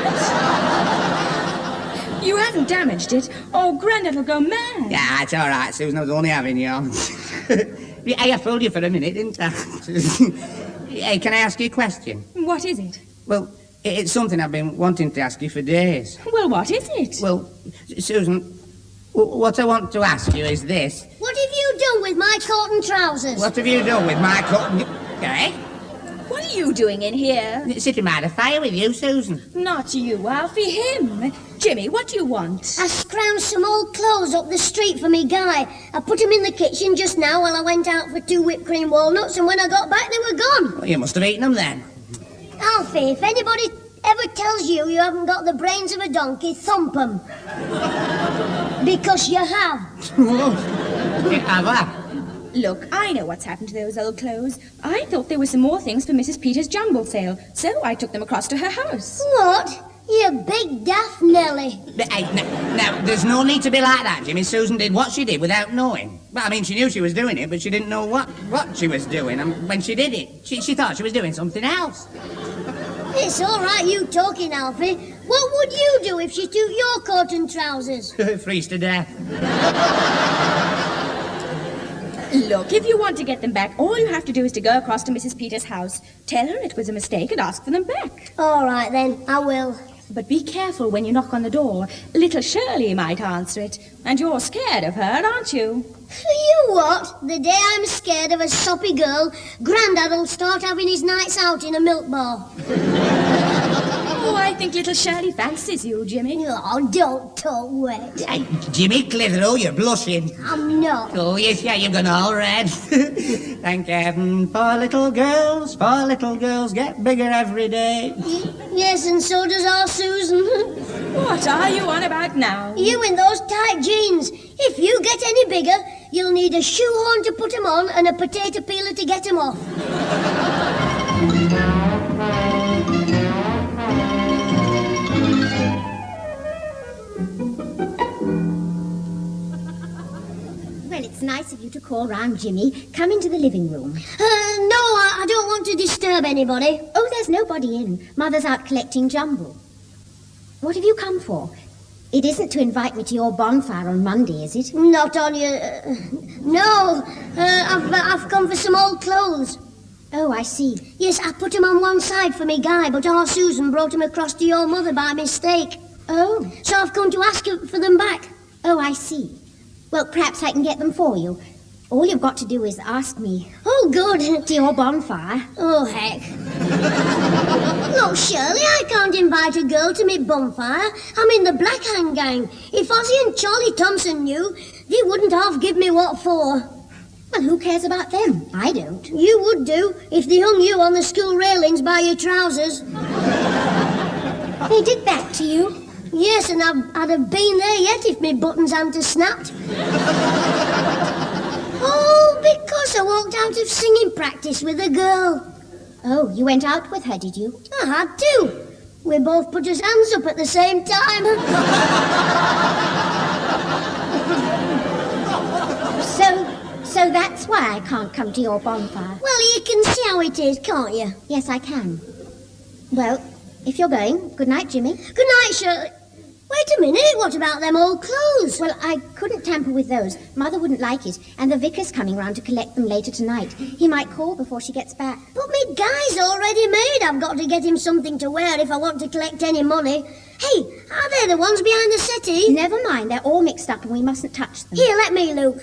Speaker 3: You haven't damaged it. Oh, Grandad will go mad.
Speaker 8: Yeah, it's all right, Susan. I was only having you on. Hey, I fooled you for a minute, didn't I? Hey, can I ask you a question?
Speaker 3: What is it?
Speaker 8: Well, it's something I've been wanting to ask you for days.
Speaker 3: Well, what is it?
Speaker 8: Well, Susan, what I want to ask you is this.
Speaker 2: What have you done with my cotton trousers?
Speaker 8: What have you done with my cotton... Eh?
Speaker 3: What are you doing in here?
Speaker 8: Sitting by the fire with you, Susan.
Speaker 3: Not you, Alfie, him. Jimmy, what do you want?
Speaker 2: I scrounged some old clothes up the street for me guy. I put them in the kitchen just now while I went out for 2 whipped cream walnuts, and when I got back, they were gone.
Speaker 8: Well, you must have eaten them then.
Speaker 2: Alfie, if anybody ever tells you you haven't got the brains of a donkey, thump 'em. Because you have.
Speaker 8: Have I?
Speaker 3: Look, I know what's happened to those old clothes. I thought there were some more things for Mrs. Peters' jumble sale, so I took them across to her house.
Speaker 2: What? You big daft Nelly.
Speaker 8: Hey, now, there's no need to be like that, Jimmy. Susan did what she did without knowing. Well, I mean, she knew she was doing it, but she didn't know what she was doing. And when she did it, she thought she was doing something else.
Speaker 2: It's all right, you talking, Alfie. What would you do if she took your cotton trousers?
Speaker 8: Freeze to death.
Speaker 3: Look, if you want to get them back, all you have to do is to go across to Mrs. Peters' house. Tell her it was a mistake and ask for them back.
Speaker 2: All right, then, I will.
Speaker 3: But be careful when you knock on the door. Little Shirley might answer it. And you're scared of her, aren't you?
Speaker 2: You what? The day I'm scared of a soppy girl, Grandad will start having his nights out in a milk bar.
Speaker 3: Oh, I think little Shirley fancies you, Jimmy.
Speaker 2: Oh, don't talk wet.
Speaker 8: Hey, Jimmy Clitheroe, you're blushing.
Speaker 2: I'm not.
Speaker 8: Oh, yes, yeah, you've gone all red. Thank heaven for little girls get bigger every day.
Speaker 2: Yes, and so does our Susan.
Speaker 3: What are you on about now?
Speaker 2: You in those tight jeans. If you get any bigger, you'll need a shoehorn to put 'em on and a potato peeler to get 'em off.
Speaker 11: Well, it's nice of you to call round, Jimmy. Come into the living room.
Speaker 2: No, I don't want to disturb anybody.
Speaker 11: Oh, there's nobody in. Mother's out collecting jumble. What have you come for? It isn't to invite me to your bonfire on Monday, is it?
Speaker 2: Not on you. No, I've come for some old clothes.
Speaker 11: Oh, I see.
Speaker 2: Yes, I put 'em on one side for me guy, but our Susan brought 'em across to your mother by mistake.
Speaker 11: Oh.
Speaker 2: So I've come to ask you for them back.
Speaker 11: Oh, I see. Well, perhaps I can get them for you. All you've got to do is ask me.
Speaker 2: Oh, good.
Speaker 11: To your bonfire.
Speaker 2: Oh, heck. Look, Shirley, I can't invite a girl to me bonfire. I'm in the Black Hand Gang. If Ozzie and Charlie Thompson knew, they wouldn't half give me what for.
Speaker 11: Well, who cares about them? I don't.
Speaker 2: You would do if they hung you on the school railings by your trousers.
Speaker 11: They did that to you?
Speaker 2: Yes, and I'd have been there yet if my buttons hadn't snapped. Oh, because I walked out of singing practice with a girl.
Speaker 11: Oh, you went out with her, did you?
Speaker 2: I had to. We both put our hands up at the same time.
Speaker 11: So that's why I can't come to your bonfire.
Speaker 2: Well, you can see how it is, can't you?
Speaker 11: Yes, I can. Well, if you're going, good night, Jimmy.
Speaker 2: Good night, Shirley. Wait a minute, what about them old clothes?
Speaker 11: Well, I couldn't tamper with those. Mother wouldn't like it, and the vicar's coming round to collect them later tonight. He might call before she gets back.
Speaker 2: But me guy's already made. I've got to get him something to wear if I want to collect any money. Hey, are they the ones behind the settee?
Speaker 11: Never mind, they're all mixed up and we mustn't touch them.
Speaker 2: Here, let me look.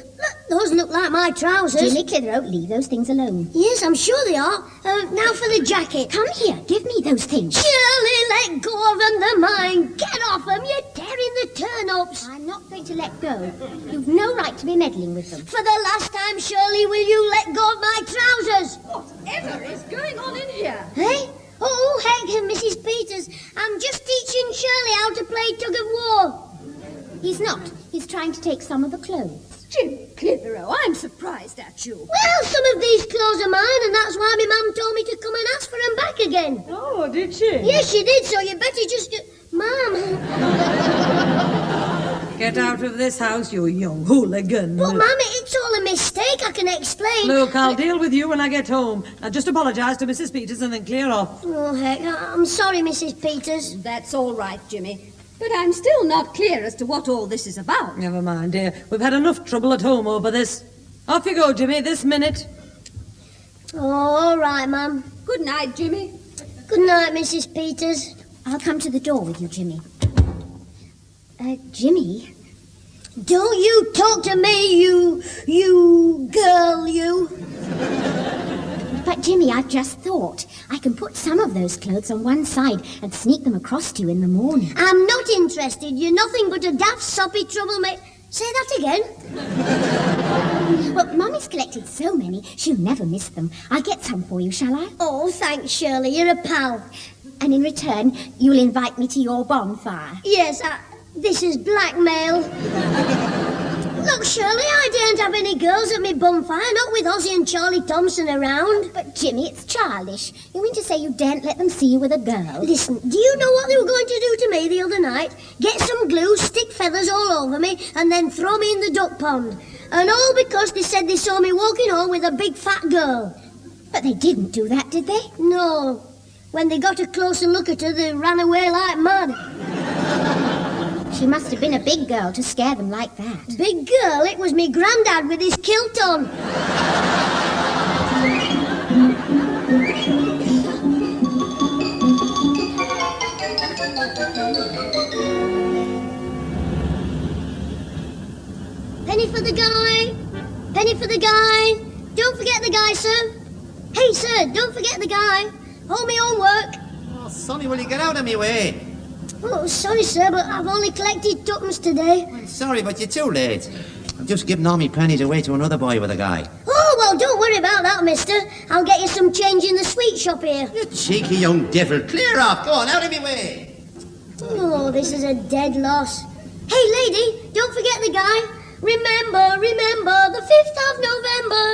Speaker 2: Those look like my trousers.
Speaker 11: Jimmy Clitheroe, leave those things alone.
Speaker 2: Yes, I'm sure they are. Now for the jacket.
Speaker 11: Come here, give me those things.
Speaker 2: Shirley, let go of them, they're mine. Get off them, you're tearing the turnips.
Speaker 11: I'm not going to let go. You've no right to be meddling with them.
Speaker 2: For the last time, Shirley, will you let go of my trousers?
Speaker 5: Whatever is going on in here?
Speaker 2: Hey? Oh, heck, Mrs. Peters, I'm just teaching Shirley how to play tug-of-war.
Speaker 11: He's not. He's trying to take some of the clothes.
Speaker 5: Jimmy Clitheroe, I'm surprised at you.
Speaker 2: Well, some of these clothes are mine, and that's why my mum told me to come and ask for them back again.
Speaker 5: Oh, did she?
Speaker 2: Yes, she did, so you better just... Mum.
Speaker 5: Get out of this house, you young hooligan.
Speaker 2: But, Mammy, it's all a mistake. I can explain.
Speaker 5: Look, I'll deal with you when I get home. Now, just apologise to Mrs. Peters and then clear off.
Speaker 2: Oh, heck, I'm sorry, Mrs. Peters.
Speaker 12: That's all right, Jimmy. But I'm still not clear as to what all this is about.
Speaker 5: Never mind, dear. We've had enough trouble at home over this. Off you go, Jimmy, this minute.
Speaker 2: Oh, all right, Mum.
Speaker 12: Good night, Jimmy.
Speaker 2: Good night, Mrs. Peters.
Speaker 11: I'll come to the door with you, Jimmy. Jimmy?
Speaker 2: Don't you talk to me, you girl, you.
Speaker 11: But, Jimmy, I've just thought. I can put some of those clothes on one side and sneak them across to you in the morning.
Speaker 2: I'm not interested. You're nothing but a daft, soppy troublemaker. Say that again.
Speaker 11: Well, Mummy's collected so many, she'll never miss them. I'll get some for you, shall I?
Speaker 2: Oh, thanks, Shirley. You're a pal.
Speaker 11: And in return, you'll invite me to your bonfire.
Speaker 2: Yes, this is blackmail. Look, Shirley, I daren't have any girls at me bonfire, not with Ozzie and Charlie Thompson around.
Speaker 11: But, Jimmy, it's childish. You mean to say you daren't let them see you with a girl?
Speaker 2: Listen, do you know what they were going to do to me the other night? Get some glue, stick feathers all over me, and then throw me in the duck pond. And all because they said they saw me walking home with a big fat girl.
Speaker 11: But they didn't do that, did they?
Speaker 2: No. When they got a closer look at her, they ran away like mad.
Speaker 11: She must have been a big girl to scare them like that.
Speaker 2: Big girl? It was me Grandad with his kilt on. Penny for the guy. Penny for the guy. Don't forget the guy, sir. Hey, sir, don't forget the guy. Hold me homework.
Speaker 13: Oh, Sonny, will you get out of me way?
Speaker 2: Oh, sorry, sir, but I've only collected tuppence today.
Speaker 13: I'm sorry, but you're too late. I've just given all my pennies away to another boy with a guy.
Speaker 2: Oh, well, don't worry about that, mister. I'll get you some change in the sweet shop here.
Speaker 13: You cheeky young devil. Clear off. Go on, out of me way.
Speaker 2: Oh, this is a dead loss. Hey, lady, don't forget the guy. Remember, the 5th of November.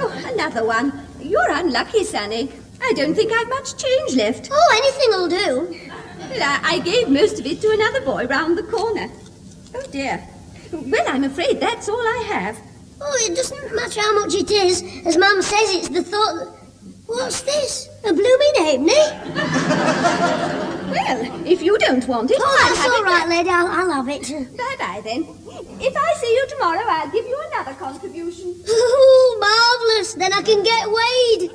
Speaker 12: Oh, another one. You're unlucky, Sonny. I don't think I've much change left.
Speaker 2: Oh, anything'll do.
Speaker 12: Well, I gave most of it to another boy round the corner. Oh, dear. Well, I'm afraid that's all I have.
Speaker 2: Oh, it doesn't matter how much it is. As Mum says, it's the thought that... What's this? A blooming halfpenny?
Speaker 12: Well, if you don't want it,
Speaker 2: Oh,
Speaker 12: I'll
Speaker 2: that's
Speaker 12: have
Speaker 2: all
Speaker 12: it
Speaker 2: right, lady. I'll have it.
Speaker 12: Bye-bye, then. If I see you tomorrow, I'll give you another contribution.
Speaker 2: Ooh, marvellous. Then I can get weighed.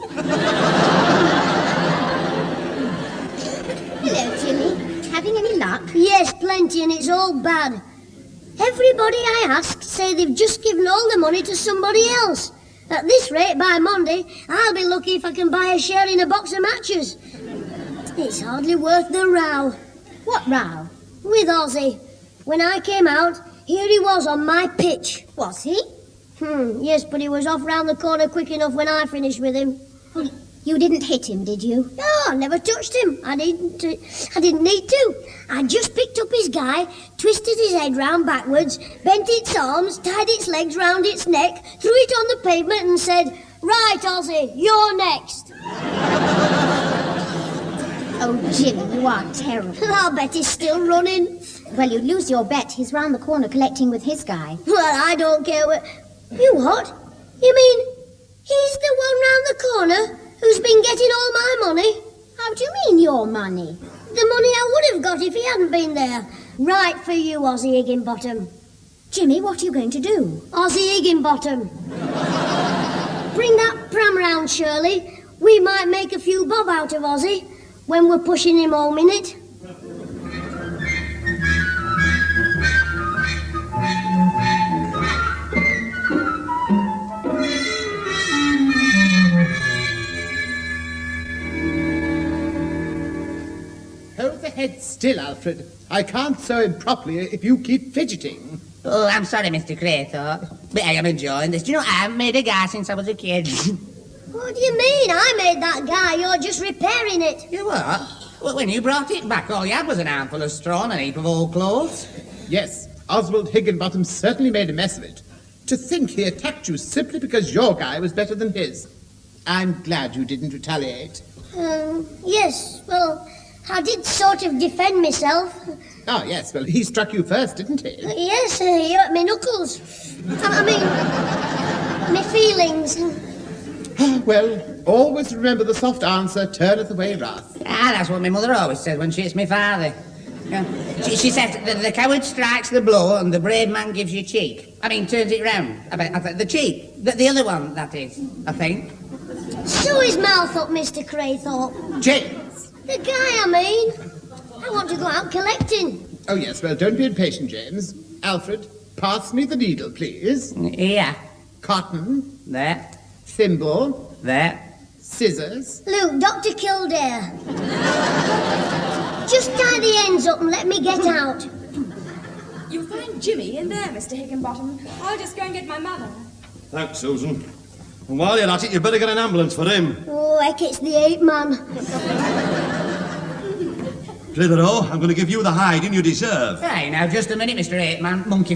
Speaker 11: Hello, Jimmy. Having any luck?
Speaker 2: Yes, plenty, and it's all bad. Everybody I asked say they've just given all the money to somebody else. At this rate, by Monday, I'll be lucky if I can buy a share in a box of matches. It's hardly worth the row.
Speaker 11: What row?
Speaker 2: With Ozzie. When I came out, here he was on my pitch.
Speaker 11: Was he?
Speaker 2: Yes, but he was off round the corner quick enough when I finished with him.
Speaker 11: Well, you didn't hit him, did you?
Speaker 2: No, I never touched him. I didn't need to. I just picked up his guy, twisted his head round backwards, bent its arms, tied its legs round its neck, threw it on the pavement and said, "Right, Ozzie, you're next."
Speaker 11: Oh, Jimmy, you are terrible.
Speaker 2: I'll bet he's still running.
Speaker 11: Well, you'd lose your bet. He's round the corner collecting with his guy.
Speaker 2: Well, I don't care what... You what? You mean he's the one round the corner who's been getting all my money?
Speaker 11: How do you mean your money?
Speaker 2: The money I would have got if he hadn't been there. Right for you, Ozzie Higginbottom.
Speaker 11: Jimmy, what are you going to do?
Speaker 2: Ozzie Higginbottom. Bring that pram round, Shirley. We might make a few bob out of Ozzie when we're pushing him home in it.
Speaker 10: Hold the head still, Alfred. I can't sew him properly if you keep fidgeting.
Speaker 8: Oh, I'm sorry, Mr. Clitheroe, but I am enjoying this. Do you know, I haven't made a guy since I was a kid.
Speaker 2: What do you mean? I made that guy. You're just repairing it.
Speaker 8: You what? Well, when you brought it back, all you had was an armful of straw and a heap of old clothes.
Speaker 10: Yes, Oswald Higginbottom certainly made a mess of it. To think he attacked you simply because your guy was better than his. I'm glad you didn't retaliate.
Speaker 2: Yes, well, I did sort of defend myself.
Speaker 10: Oh, yes, well, he struck you first, didn't he?
Speaker 2: Yes, he hurt me knuckles. I mean, my feelings.
Speaker 10: Well, always remember the soft answer turneth away wrath.
Speaker 8: Ah, that's what my mother always says when she hits my father. She says the coward strikes the blow and the brave man gives you cheek. I mean, turns it round. The cheek. The other one, that is, I think.
Speaker 2: Sew his mouth up, Mr. Craythorpe.
Speaker 10: James!
Speaker 2: The guy, I mean. I want to go out collecting.
Speaker 10: Oh, yes, well, don't be impatient, James. Alfred, pass me the needle, please.
Speaker 8: Here.
Speaker 10: Cotton.
Speaker 8: There.
Speaker 10: Thimble.
Speaker 8: There.
Speaker 10: Scissors.
Speaker 2: Luke, Dr. Kildare. Just tie the ends up and let me get out.
Speaker 3: You'll find Jimmy in there, Mr. Higginbottom. I'll just go and get my mother.
Speaker 14: Thanks, Susan. And while you're at it, you better get an ambulance for him.
Speaker 2: Oh, heck, it's the 8 man.
Speaker 14: Clitheroe, I'm going to give you the hiding you deserve.
Speaker 8: Hey, now, just a minute, Mr. 8-man. Monkey...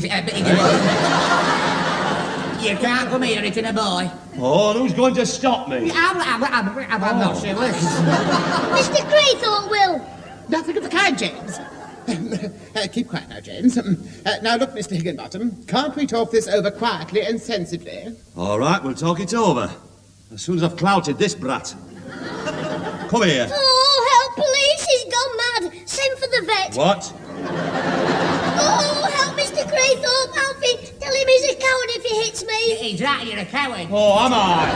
Speaker 8: You can't come here hitting a boy.
Speaker 14: Oh, and who's going to stop me?
Speaker 8: I'm not sure.
Speaker 2: Mr. Craythorpe will.
Speaker 10: Nothing of the kind, James. Keep quiet now, James. Now, look, Mr. Higginbottom, can't we talk this over quietly and sensibly?
Speaker 14: All right, we'll talk it over. As soon as I've clouted this brat. Come here.
Speaker 2: Oh, help, police, he's gone mad. Send for the vet.
Speaker 14: What?
Speaker 2: Oh, help, Mr. Craythorpe, Alfie. Tell him he's a coward if he hits me.
Speaker 8: He's right, you're a coward.
Speaker 14: Oh, am I?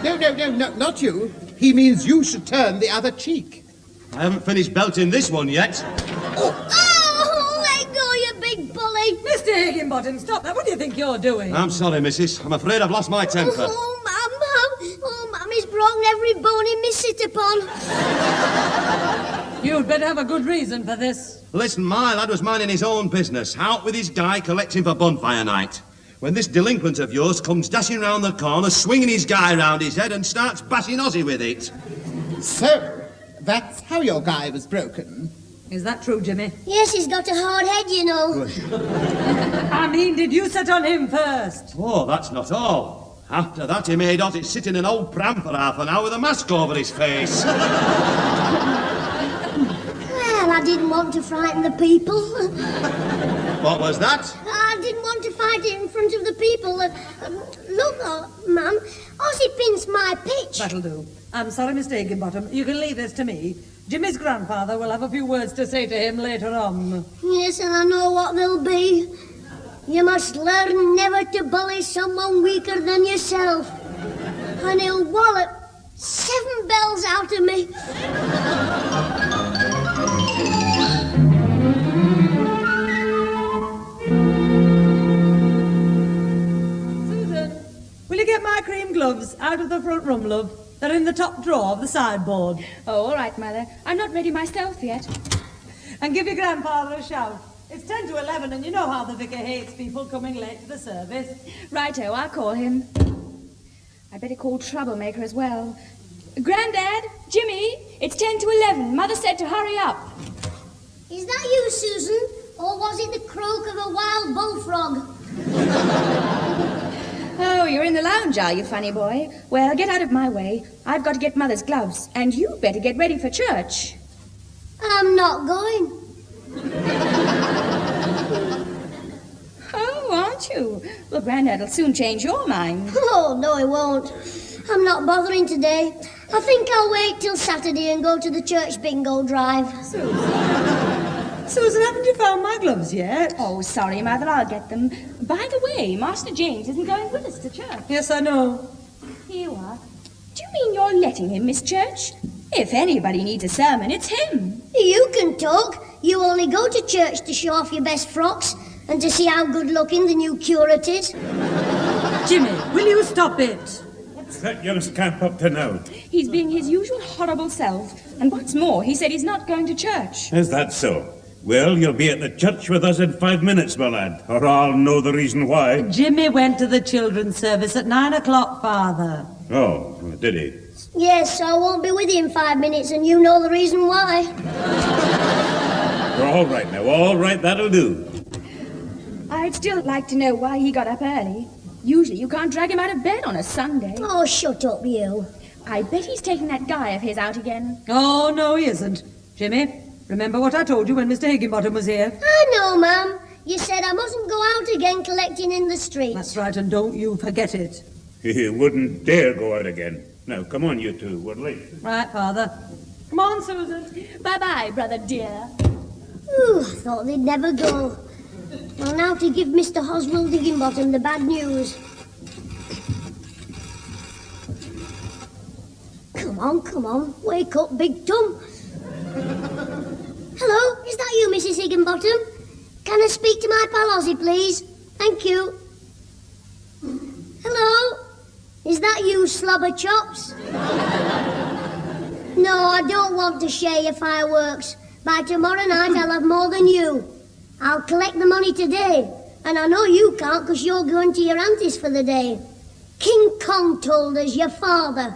Speaker 10: No, not you. He means you should turn the other cheek.
Speaker 14: I haven't finished belting this one yet.
Speaker 2: Oh, let go, you big bully.
Speaker 5: Mr. Higginbottom, stop that. What do you think you're doing?
Speaker 14: I'm sorry, missus. I'm afraid I've lost my temper.
Speaker 2: Oh, Mum, he's broken every bone he may sit upon.
Speaker 5: You'd better have a good reason for this.
Speaker 14: Listen, my lad was minding his own business, out with his guy collecting for bonfire night, when this delinquent of yours comes dashing round the corner, swinging his guy round his head and starts bashing Ozzy with it.
Speaker 10: So, that's how your guy was broken.
Speaker 5: Is that true, Jimmy?
Speaker 2: Yes, he's got a hard head, you know.
Speaker 5: I mean, did you set on him first?
Speaker 14: Oh, that's not all. After that, he made Ozzy sit in an old pram for half an hour with a mask over his face.
Speaker 2: Well, I didn't want to frighten the people.
Speaker 14: What was that?
Speaker 2: I didn't want to fight it in front of the people. Look, Mum, Ozzy pinched my pitch.
Speaker 5: That'll do. I'm sorry, Mr. Higginbottom. You can leave this to me. Jimmy's grandfather will have a few words to say to him later on.
Speaker 2: Yes, and I know what they'll be. You must learn never to bully someone weaker than yourself. And he'll wallop 7 bells out of me.
Speaker 5: Susan, will you get my cream gloves out of the front room, love? They're in the top drawer of the sideboard.
Speaker 3: Oh, all right, Mother. I'm not ready myself yet.
Speaker 5: And give your grandfather a shout. It's 10 to 11, and you know how the vicar hates people coming late to the service.
Speaker 3: Righto, I'll call him. I'd better call Troublemaker as well. Grandad, Jimmy, it's 10 to 11. Mother said to hurry up.
Speaker 2: Is that you, Susan? Or was it the croak of a wild bullfrog?
Speaker 3: Oh, you're in the lounge, are you, funny boy? Well, get out of my way. I've got to get Mother's gloves, and you better get ready for church.
Speaker 2: I'm not going.
Speaker 3: Oh, aren't you? Well, Grandad will soon change your mind.
Speaker 2: Oh, no, he won't. I'm not bothering today. I think I'll wait till Saturday and go to the church bingo drive.
Speaker 5: Susan, haven't you found my gloves yet?
Speaker 3: Oh, sorry, Mother, I'll get them. By the way, Master James isn't going with us to church.
Speaker 5: Yes, I know.
Speaker 3: Here you are. Do you mean you're letting him miss church? If anybody needs a sermon, it's him.
Speaker 2: You can talk. You only go to church to show off your best frocks and to see how good-looking the new curate is.
Speaker 5: Jimmy, will you stop it?
Speaker 7: What's that young scamp up to now?
Speaker 3: He's being his usual horrible self. And what's more, he said he's not going to church.
Speaker 7: Is that so? Well, you'll be at the church with us in 5 minutes, my lad, or I'll know the reason why.
Speaker 5: Jimmy went to the children's service at 9 o'clock, Father.
Speaker 7: Oh, did he?
Speaker 2: Yes, I won't be with you in 5 minutes, and you know the reason why.
Speaker 7: All right now, all right, that'll do.
Speaker 3: I'd still like to know why he got up early. Usually you can't drag him out of bed on a Sunday.
Speaker 2: Oh, shut up, you.
Speaker 3: I bet he's taking that guy of his out again.
Speaker 5: Oh, no, he isn't. Jimmy, remember what I told you when Mr. Higginbottom was here?
Speaker 2: I know, ma'am. You said I mustn't go out again collecting in the streets.
Speaker 5: That's right, and don't you forget it.
Speaker 7: He wouldn't dare go out again. Now, come on, you two. We're late.
Speaker 5: Right, Father. Come on, Susan.
Speaker 3: Bye-bye, brother dear.
Speaker 2: Ooh, I thought they'd never go. Well, now to give Mr. Oswald Higginbottom the bad news. Come on, wake up, Big Tom. Hello, is that you, Mrs. Higginbottom? Can I speak to my pal Ozzy, please? Thank you. Hello? Is that you, Slobber Chops? No, I don't want to share your fireworks. By tomorrow night, I'll have more than you. I'll collect the money today. And I know you can't because you're going to your auntie's for the day. King Kong told us, your father.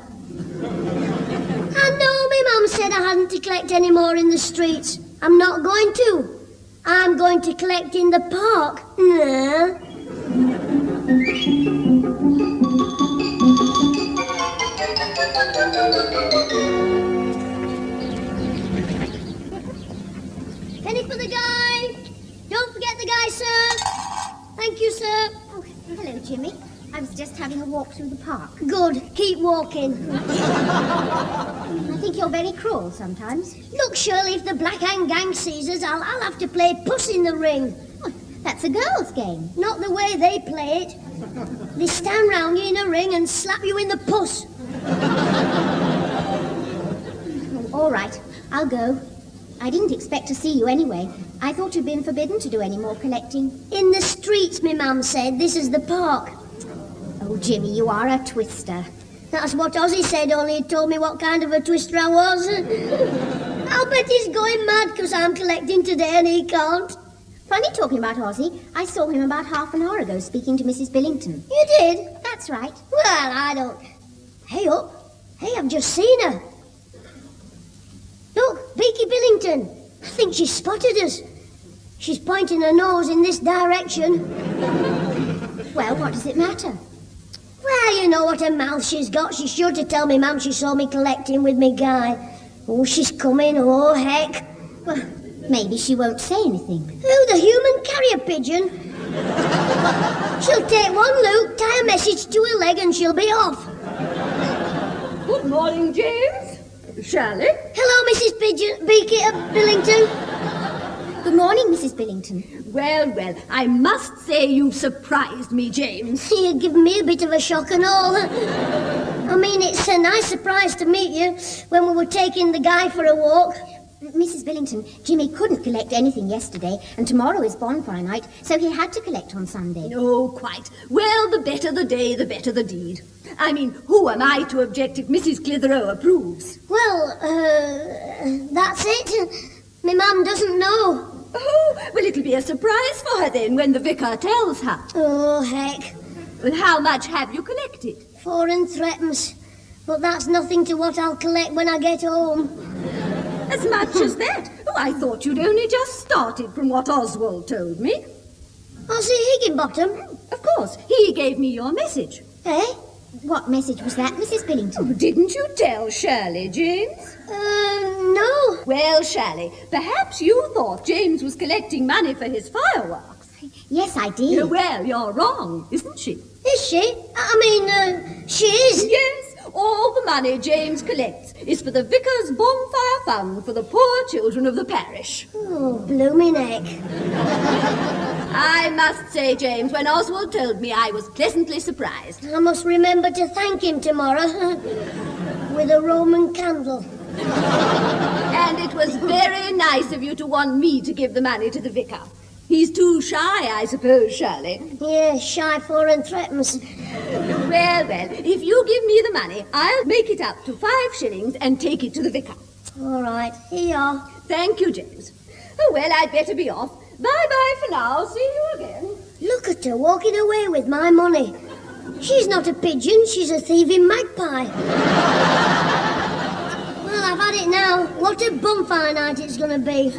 Speaker 2: I know my mum said I hadn't to collect any more in the streets. I'm not going to. I'm going to collect in the park. Nah. Penny for the guy. Don't forget the guy, sir. Thank you, sir.
Speaker 11: Oh, hello, Jimmy. I was just having a walk through the park.
Speaker 2: Good. Keep walking.
Speaker 11: I think you're very cruel sometimes.
Speaker 2: Look, Shirley, if the Black Hand Gang sees us, I'll have to play Puss in the Ring.
Speaker 11: Oh, that's a girl's game.
Speaker 2: Not the way they play it. They stand round you in a ring and slap you in the puss.
Speaker 11: All right, I'll go. I didn't expect to see you anyway. I thought you'd been forbidden to do any more collecting.
Speaker 2: In the streets, me mum said. This is the park.
Speaker 11: Oh, Jimmy, you are a twister.
Speaker 2: That's what Ozzy said, only he told me what kind of a twister I was. I'll bet he's going mad because I'm collecting today and he can't.
Speaker 11: Funny talking about Ozzy. I saw him about half an hour ago speaking to Mrs. Billington.
Speaker 2: You did?
Speaker 11: That's right.
Speaker 2: Well, I don't... Hey, up. Hey, I've just seen her. Look, Beaky Billington. I think she's spotted us. She's pointing her nose in this direction.
Speaker 11: Well, what does it matter?
Speaker 2: Well, you know what a mouth she's got. She's sure to tell me mum she saw me collecting with me guy. Oh, she's coming. Oh, heck.
Speaker 11: Well, maybe she won't say anything.
Speaker 2: Who, the human carrier pigeon? She'll take one look, tie a message to her leg, and she'll be off.
Speaker 12: Good morning, James. Shirley?
Speaker 2: Hello, Mrs. Beaky Billington.
Speaker 11: Good morning, Mrs. Billington.
Speaker 12: Well, I must say you've surprised me, James.
Speaker 2: You've given me a bit of a shock and all. I mean, it's a nice surprise to meet you when we were taking the guy for a walk.
Speaker 11: Mrs. Billington, Jimmy couldn't collect anything yesterday, and tomorrow is bonfire night, so he had to collect on Sunday.
Speaker 12: No, quite. Well, the better the day, the better the deed. I mean, who am I to object if Mrs. Clitheroe approves?
Speaker 2: Well, that's it. My mum doesn't know.
Speaker 12: Oh, well, it'll be a surprise for her then when the vicar tells her.
Speaker 2: Oh, heck.
Speaker 12: Well, how much have you collected?
Speaker 2: 4 and 3pence. But that's nothing to what I'll collect when I get home.
Speaker 12: As much as that? Oh, I thought you'd only just started from what Oswald told me.
Speaker 2: Ozzy Higginbottom?
Speaker 12: Of course, he gave me your message.
Speaker 2: Eh?
Speaker 11: What message was that, Mrs. Billington?
Speaker 12: Oh, didn't you tell Shirley, James?
Speaker 2: No.
Speaker 12: Well, Shirley, perhaps you thought James was collecting money for his fireworks.
Speaker 11: Yes, I did.
Speaker 12: Well, you're wrong, isn't she?
Speaker 2: Is she? I mean, she is.
Speaker 12: Yes, all the money James collects is for the vicar's bonfire fund for the poor children of the parish.
Speaker 2: Oh, blooming heck.
Speaker 12: I must say, James, when Oswald told me, I was pleasantly surprised.
Speaker 2: I must remember to thank him tomorrow with a Roman candle.
Speaker 12: And it was very nice of you to want me to give the money to the vicar. He's too shy, I suppose, Shirley.
Speaker 2: Yeah, shy 4 and 3pence.
Speaker 12: Well, if you give me the money, I'll make it up to 5 shillings and take it to the vicar.
Speaker 2: All right, here you are.
Speaker 12: Thank you, James. Oh, well, I'd better be off. Bye-bye for now. See you again.
Speaker 2: Look at her walking away with my money. She's not a pigeon, she's a thieving magpie. Well, I've had it now. What a bonfire night it's going to be.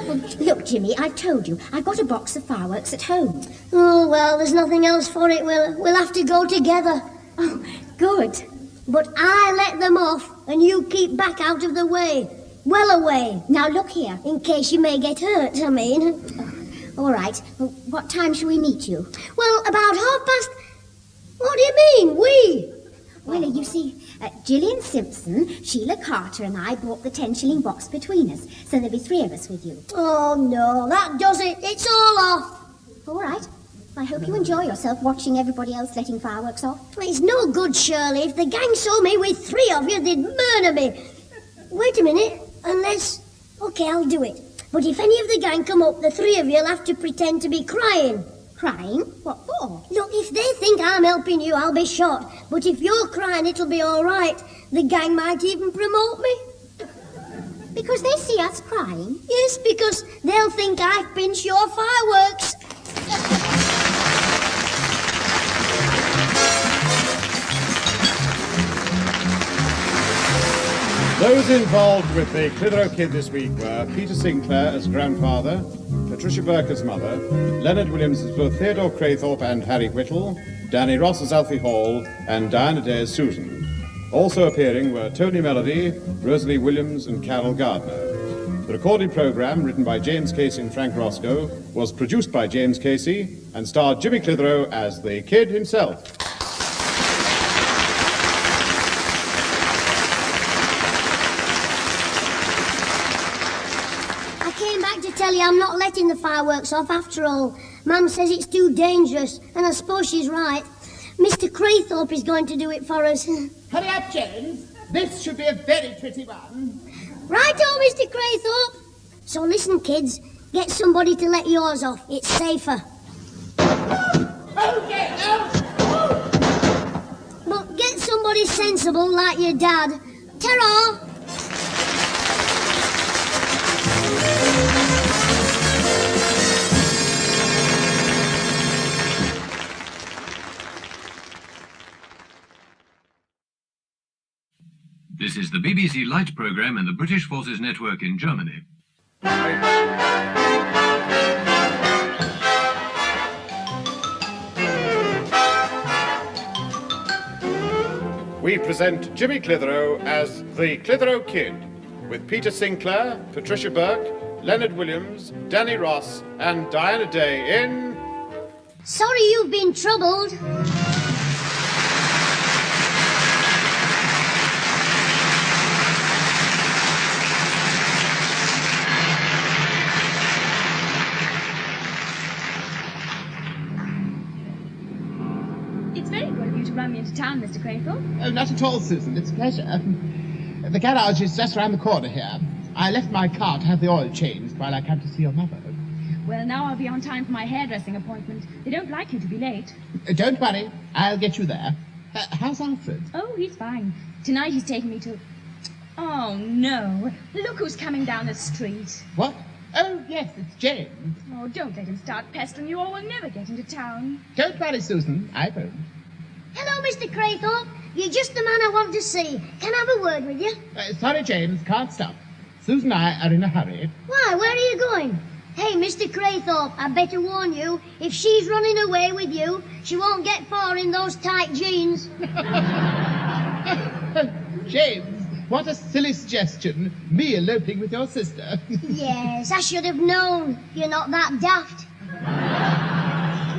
Speaker 11: Look, Jimmy, I told you, I've got a box of fireworks at home.
Speaker 2: Oh, well, there's nothing else for it. We'll have to go together.
Speaker 11: Oh, good.
Speaker 2: But I let them off. and you keep back out of the way. Well away.
Speaker 11: Now look here.
Speaker 2: In case you may get hurt, I mean.
Speaker 11: All right. What time shall we meet you?
Speaker 2: Well, about past... What do you mean, we?
Speaker 11: Well, you see, Gillian Simpson, Sheila Carter and I bought the 10-shilling box between us, so there'll be 3 of us with you.
Speaker 2: Oh, no, that does it. It's all off.
Speaker 11: All right. I hope you enjoy yourself watching everybody else letting fireworks off.
Speaker 2: It's no good, Shirley. If the gang saw me with 3 of you, they'd murder me. Wait a minute. Unless... OK, I'll do it. But if any of the gang come up, the 3 of you'll have to pretend to be crying.
Speaker 11: Crying? What for?
Speaker 2: Look, if they think I'm helping you, I'll be shot. But if you're crying, it'll be all right. The gang might even promote me.
Speaker 11: Because they see us crying?
Speaker 2: Yes, because they'll think I've pinched your fireworks.
Speaker 1: Those involved with the Clitheroe Kid this week were Peter Sinclair as grandfather, Patricia Burke as mother, Leonard Williams as both Theodore Craythorpe and Harry Whittle, Danny Ross as Alfie Hall, and Diana Day as Susan. Also appearing were Tony Melody, Rosalie Williams, and Carol Gardner. The recorded programme, written by James Casey and Frank Roscoe, was produced by James Casey and starred Jimmy Clitheroe as the Kid himself.
Speaker 2: Tell you I'm not letting the fireworks off after all. Mum says it's too dangerous, and I suppose she's right. Mr. Craythorpe is going to do it for us.
Speaker 10: Hurry up, James. This should be a very pretty one.
Speaker 2: Righto, Mr. Craythorpe. So listen, kids. Get somebody to let yours off. It's safer.
Speaker 10: Oh, yeah, oh.
Speaker 2: But get somebody sensible like your dad. Ta-ra!
Speaker 15: This is the BBC Light programme and the British Forces Network in Germany.
Speaker 1: We present Jimmy Clitheroe as the Clitheroe Kid, with Peter Sinclair, Patricia Burke, Leonard Williams, Danny Ross, and Diana Day in...
Speaker 2: Sorry you've been troubled.
Speaker 3: Run me into town, Mr. Craythorpe.
Speaker 10: Oh, not at all, Susan. It's a pleasure. The garage is just round the corner here. I left my car to have the oil changed while I came to see your mother.
Speaker 3: Well, now I'll be on time for my hairdressing appointment. They don't like you to be late.
Speaker 10: Don't worry. I'll get you there. How's Alfred?
Speaker 3: Oh, he's fine. Tonight he's taking me to... Oh, no. Look who's coming down the street.
Speaker 10: What? Oh, yes, it's James.
Speaker 3: Oh, don't let him start pestering you or we'll never get into town.
Speaker 10: Don't worry, Susan. I won't.
Speaker 2: Hello, Mr. Craythorpe. You're just the man I want to see. Can I have a word with you?
Speaker 10: Sorry, James. Can't stop. Susan and I are in a hurry.
Speaker 2: Why? Where are you going? Hey, Mr. Craythorpe, I better warn you, if she's running away with you, she won't get far in those tight jeans.
Speaker 10: James, what a silly suggestion. Me eloping with your sister.
Speaker 2: Yes, I should have known. You're not that daft.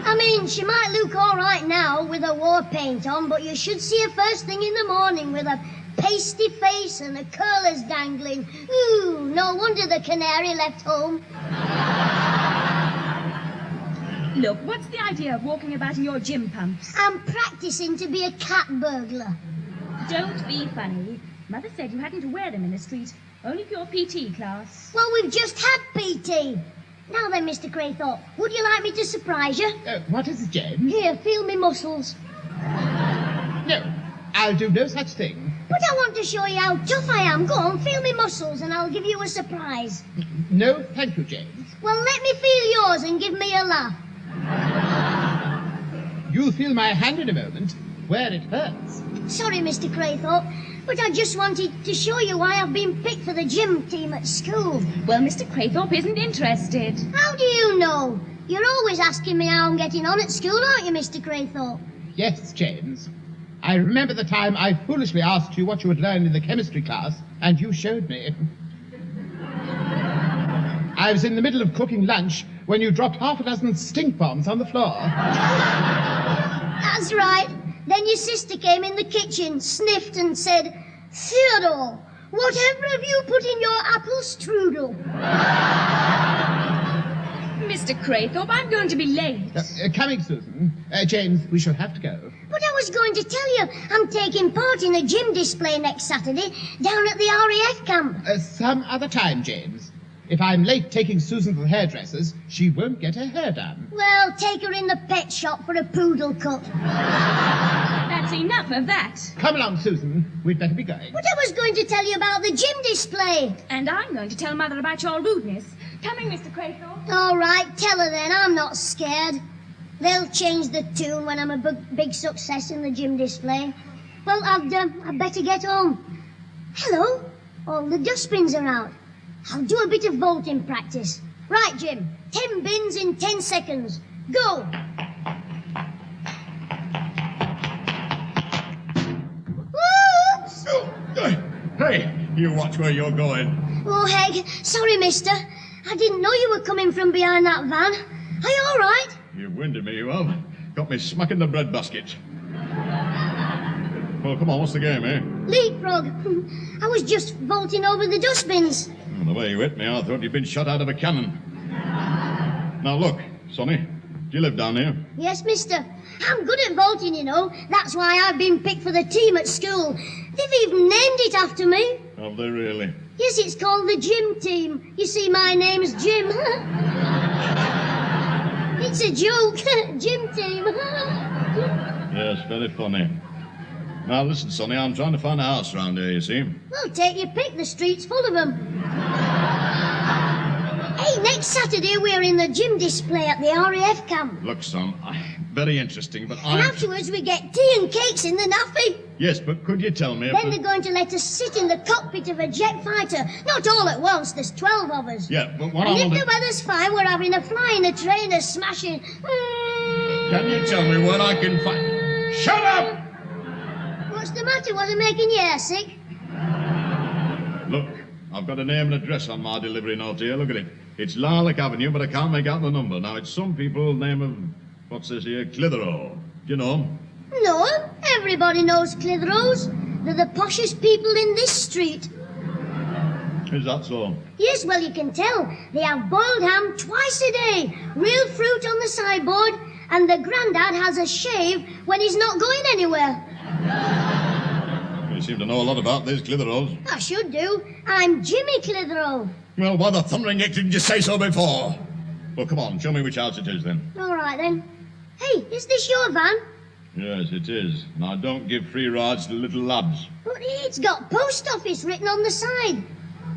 Speaker 2: I mean, she might look all right now with her war paint on, but you should see her first thing in the morning with a pasty face and her curlers dangling. Ooh, no wonder the canary left home.
Speaker 3: Look, what's the idea of walking about in your gym pumps?
Speaker 2: I'm practicing to be a cat burglar.
Speaker 3: Don't be funny. Mother said you hadn't to wear them in the street, only for your PT class.
Speaker 2: Well, we've just had PT. Now then, Mr. Craythorpe, would you like me to surprise you?
Speaker 10: What is it, James?
Speaker 2: Here, feel me muscles.
Speaker 10: No, I'll do no such thing.
Speaker 2: But I want to show you how tough I am. Go on, feel me muscles and I'll give you a surprise.
Speaker 10: No, thank you, James.
Speaker 2: Well, let me feel yours and give me a laugh.
Speaker 10: You'll feel my hand in a moment, where it hurts.
Speaker 2: Sorry, Mr. Craythorpe, but I just wanted to show you why I've been picked for the gym team at school.
Speaker 3: Well, Mr. Craythorpe isn't interested.
Speaker 2: How do you know? You're always asking me how I'm getting on at school, aren't you, Mr. Craythorpe?
Speaker 10: Yes, James. I remember the time I foolishly asked you what you had learned in the chemistry class, and you showed me. I was in the middle of cooking lunch when you dropped half a dozen stink bombs on the floor.
Speaker 2: That's right. Then your sister came in the kitchen, sniffed and said, Theodore, whatever have you put in your apple strudel?
Speaker 3: Mr. Craythorpe, I'm going to be late.
Speaker 10: Coming, Susan. James, we shall have to go.
Speaker 2: But I was going to tell you, I'm taking part in a gym display next Saturday down at the RAF camp.
Speaker 10: Some other time, James. If I'm late taking Susan to the hairdresser's, she won't get her hair done.
Speaker 2: Well, take her in the pet shop for a poodle cut.
Speaker 3: That's enough of that.
Speaker 10: Come along, Susan. We'd better be going.
Speaker 2: But I was going to tell you about the gym display.
Speaker 3: And I'm going to tell Mother about your rudeness. Coming, Mr. Craythorpe.
Speaker 2: All right, tell her then. I'm not scared. They'll change the tune when I'm a big success in the gym display. Well, I'd better get home. Hello. All the dustbins are out. I'll do a bit of vaulting practice. Right, Jim. 10 bins in 10 seconds. Go.
Speaker 6: Hey, you watch where you're going.
Speaker 2: Oh, Heg. Sorry, mister. I didn't know you were coming from behind that van. Are you all right?
Speaker 6: You've winded me, you have. Got me smack in the breadbasket. Well, come on, what's the game, eh?
Speaker 2: Leapfrog. I was just vaulting over the dustbins.
Speaker 6: Well, the way you hit me, I thought you'd been shot out of a cannon. Now, look, Sonny, do you live down here?
Speaker 2: Yes, mister. I'm good at vaulting, you know. That's why I've been picked for the team at school. They've even named it after me.
Speaker 6: Have they really?
Speaker 2: Yes, it's called the gym team. You see, my name's Jim. It's a joke. Gym team.
Speaker 6: Yes, very funny. Now, listen, Sonny, I'm trying to find a house around here, you see.
Speaker 2: Well, take your pick. The street's full of them. Hey, next Saturday we're in the gym display at the RAF camp.
Speaker 6: Look, son, very interesting, but
Speaker 2: And afterwards we get tea and cakes in the naffy.
Speaker 6: Yes, but could you tell me...
Speaker 2: Then they're going to let us sit in the cockpit of a jet fighter. Not all at once, there's 12 of us.
Speaker 6: Yeah, but what
Speaker 2: And
Speaker 6: I
Speaker 2: if
Speaker 6: want
Speaker 2: the weather's fine, we're having a fly in a train, a smashing...
Speaker 6: Can you tell me where I can find... Shut up!
Speaker 2: What's the matter? Was I making you airsick?
Speaker 6: Look, I've got a name and address on my delivery note here. Look at it. It's Lilac Avenue, but I can't make out the number. Now, it's some people's name of... What's this here? Clitheroe. Do you know 'em?
Speaker 2: No, everybody knows Clitheroes. They're the poshest people in this street.
Speaker 6: Is that so?
Speaker 2: Yes, well, you can tell. They have boiled ham twice a day, real fruit on the sideboard, and the Grandad has a shave when he's not going anywhere.
Speaker 6: You seem to know a lot about these Clitheroes.
Speaker 2: I should do. I'm Jimmy Clitheroe.
Speaker 6: Well, why the thundering heck didn't you say so before? Well, come on, show me which house it is, then.
Speaker 2: All right, then. Hey, is this your van?
Speaker 6: Yes, it is. And I don't give free rides to little lads.
Speaker 2: But it's got post office written on the side.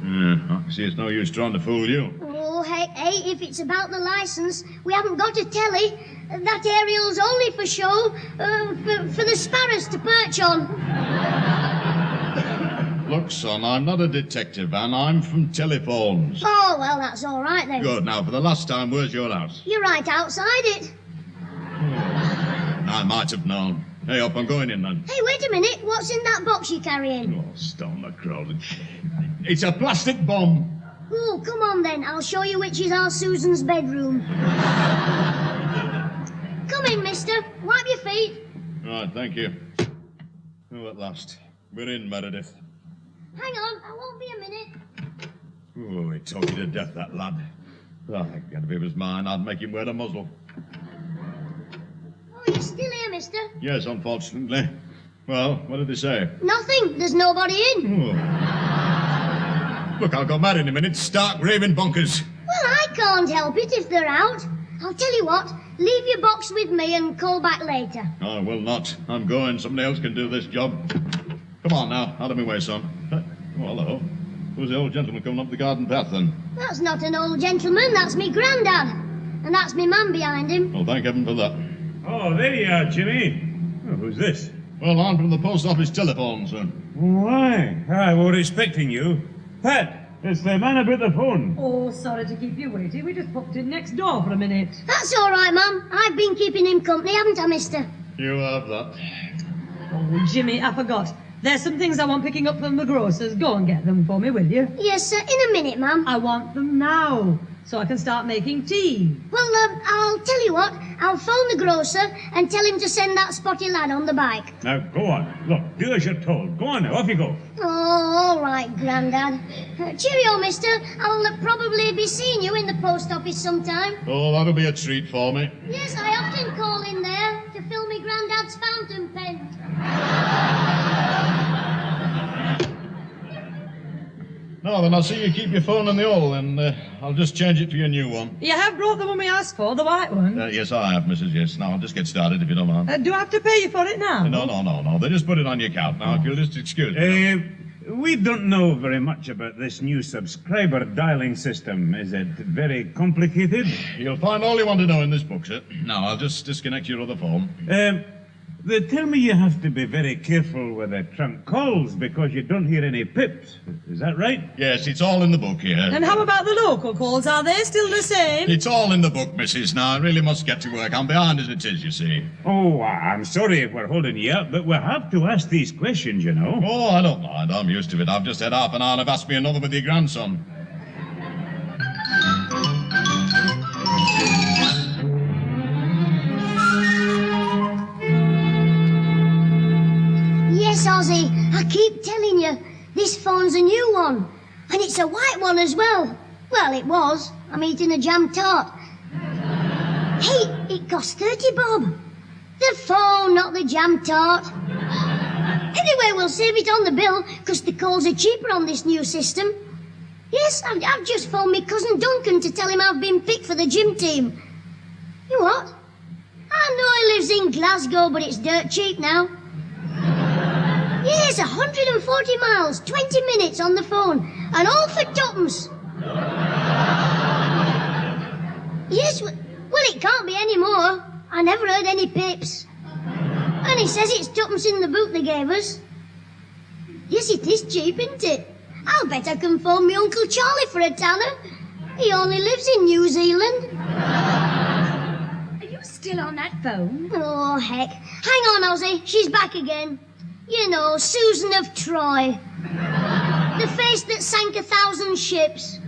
Speaker 6: Yeah, I see it's no use trying to fool you.
Speaker 2: Oh, hey, if it's about the licence, we haven't got a telly. That aerial's only for show, for the sparrows to perch on.
Speaker 6: Look, son, I'm not a detective, and I'm from telephones.
Speaker 2: Oh, well, that's all right, then.
Speaker 6: Good. Now, for the last time, where's your house?
Speaker 2: You're right outside it.
Speaker 6: I might have known. Hey, up, I'm going in, then.
Speaker 2: Hey, wait a minute. What's in that box you're carrying?
Speaker 6: Oh, stone the crow. It's a plastic bomb.
Speaker 2: Oh, come on, then. I'll show you which is our Susan's bedroom. Come in, mister. Wipe your feet.
Speaker 6: Right, thank you. Oh, at last. We're in, Meredith.
Speaker 2: Hang on. I won't be a minute.
Speaker 6: Oh, he talked you to death, that lad. Oh, if it was mine, I'd make him wear a muzzle.
Speaker 2: Oh, you're still here, mister?
Speaker 6: Yes, unfortunately. Well, what did they say?
Speaker 2: Nothing. There's nobody in.
Speaker 6: Oh. Look, I'll go mad in a minute. Stark raving bonkers.
Speaker 2: Well, I can't help it if they're out. I'll tell you what. Leave your box with me and call back later.
Speaker 6: I will not. I'm going. Somebody else can do this job. Come on now. Out of my way, son. Oh, hello. Who's the old gentleman coming up the garden path, then?
Speaker 2: That's not an old gentleman. That's me Grandad. And that's me mum behind him.
Speaker 6: Well, thank heaven for that.
Speaker 7: Oh, there you are, Jimmy. Oh, who's this?
Speaker 6: Well, I'm from the post office telephone, sir.
Speaker 7: Why? I was expecting you. Pat, it's the man about the phone.
Speaker 5: Oh, sorry to keep you waiting. We just popped in next door for a minute.
Speaker 2: That's all right, Mum. I've been keeping him company, haven't I, mister?
Speaker 6: You have that.
Speaker 5: Oh, Jimmy, I forgot. There's some things I want picking up from the grocer's. Go and get them for me, will you?
Speaker 2: Yes, sir. In a minute, ma'am.
Speaker 5: I want them now, so I can start making tea.
Speaker 2: Well, I'll tell you what. I'll phone the grocer and tell him to send that spotty lad on the bike.
Speaker 7: Now, go on. Look, do as you're told. Go on now, off you go.
Speaker 2: Oh, all right, Grandad. Cheerio, mister. I'll probably be seeing you in the post office sometime.
Speaker 6: Oh, that'll be a treat for me.
Speaker 2: Yes, I often call in there to fill me Grandad's fountain pen.
Speaker 6: No, then I'll see you keep your phone in the hole, and I'll just change it for your new one.
Speaker 5: You have brought the one we asked for, the white one?
Speaker 6: Yes, I have, Mrs. Yes. Now, I'll just get started if you don't mind.
Speaker 5: Do I have to pay you for it now?
Speaker 6: No. They just put it on your account. Now, if you'll just excuse me.
Speaker 7: We don't know very much about this new subscriber dialing system. Is it very complicated?
Speaker 6: You'll find all you want to know in this book, sir. Now, I'll just disconnect your other phone.
Speaker 7: They tell me you have to be very careful with the trunk calls because you don't hear any pips. Is that right?
Speaker 6: Yes, it's all in the book here.
Speaker 5: And how about the local calls? Are they still the same?
Speaker 6: It's all in the book, Mrs. Now, I really must get to work. I'm behind as it is, you see.
Speaker 7: Oh, I'm sorry if we're holding you up, but we have to ask these questions, you know.
Speaker 6: Oh, I don't mind. I'm used to it. I've just had half an hour and I've asked me another with your grandson.
Speaker 2: Yes, Ozzy, I keep telling you, this phone's a new one. And it's a white one as well. Well, it was. I'm eating a jam tart. Hey, it cost 30 bob. The phone, not the jam tart. Anyway, we'll save it on the bill, because the calls are cheaper on this new system. Yes, I've just phoned my cousin Duncan to tell him I've been picked for the gym team. You what? I know he lives in Glasgow, but it's dirt cheap now. Yes, 140 miles, 20 minutes on the phone, and all for tuppence. Yes, well, it can't be any more. I never heard any pips. And he says it's tuppence in the boot they gave us. Yes, it is cheap, isn't it? I'll bet I can phone my Uncle Charlie for a tanner. He only lives in New Zealand.
Speaker 3: Are you still on that phone?
Speaker 2: Oh, heck. Hang on, Ozzy. She's back again. You know, Susan of Troy. The face that sank 1,000 ships.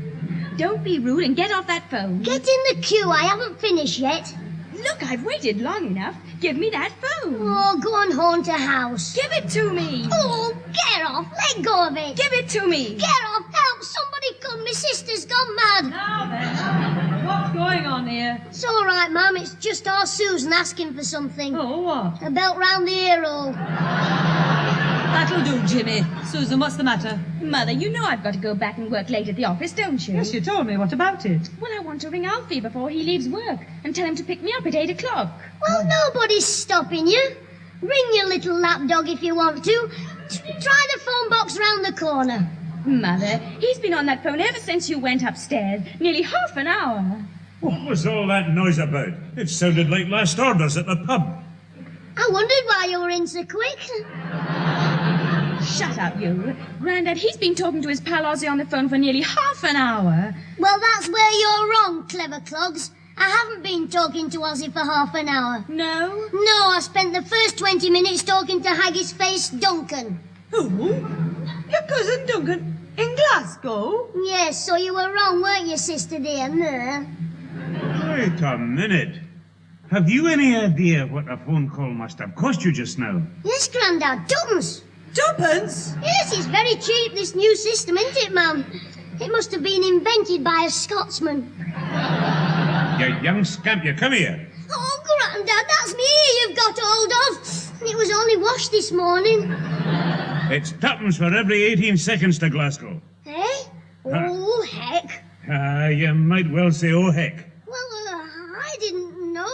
Speaker 3: Don't be rude and get off that phone.
Speaker 2: Get in the queue. I haven't finished yet.
Speaker 3: Look, I've waited long enough. Give me that phone.
Speaker 2: Oh, go and haunt a house.
Speaker 3: Give it to me.
Speaker 2: Oh, get off. Let go of it.
Speaker 3: Give it to me.
Speaker 2: Get off. Help. Somebody come. My sister's gone mad.
Speaker 5: Now then, what's going on here?
Speaker 2: It's all right, Mum. It's just our Susan asking for something.
Speaker 5: Oh, what?
Speaker 2: A belt round the ear hole.
Speaker 5: That'll do, Jimmy. Susan, what's the matter?
Speaker 3: Mother, you know I've got to go back and work late at the office, don't you?
Speaker 5: Yes, you told me. What about it?
Speaker 3: Well, I want to ring Alfie before he leaves work and tell him to pick me up at 8 o'clock.
Speaker 2: Well, nobody's stopping you. Ring your little lapdog if you want to. Try the phone box round the corner.
Speaker 3: Mother, he's been on that phone ever since you went upstairs. Nearly half an hour.
Speaker 7: What was all that noise about? It sounded like last orders at the pub.
Speaker 2: I wondered why you were in so quick.
Speaker 3: Shut up, you. Grandad, he's been talking to his pal Ozzy on the phone for nearly half an hour.
Speaker 2: Well, that's where you're wrong, clever clogs. I haven't been talking to Ozzy for half an hour.
Speaker 3: No?
Speaker 2: No, I spent the first 20 minutes talking to Haggis-Face Duncan.
Speaker 5: Who? Your cousin Duncan in Glasgow?
Speaker 2: Yes, so you were wrong, weren't you, sister dear? No.
Speaker 7: Wait a minute. Have you any idea what a phone call must have cost you just now?
Speaker 2: Yes, Grandad, tuppence.
Speaker 5: Tuppence?
Speaker 2: Yes, it's very cheap, this new system, isn't it, Mum? It must have been invented by a Scotsman.
Speaker 7: You young scamp, you come here.
Speaker 2: Oh, Grandad, that's me you've got hold of. It was only washed this morning.
Speaker 7: It's tuppence for every 18 seconds to Glasgow.
Speaker 2: Eh? Oh, heck.
Speaker 7: You might well say, oh, heck.
Speaker 2: Well, I didn't know,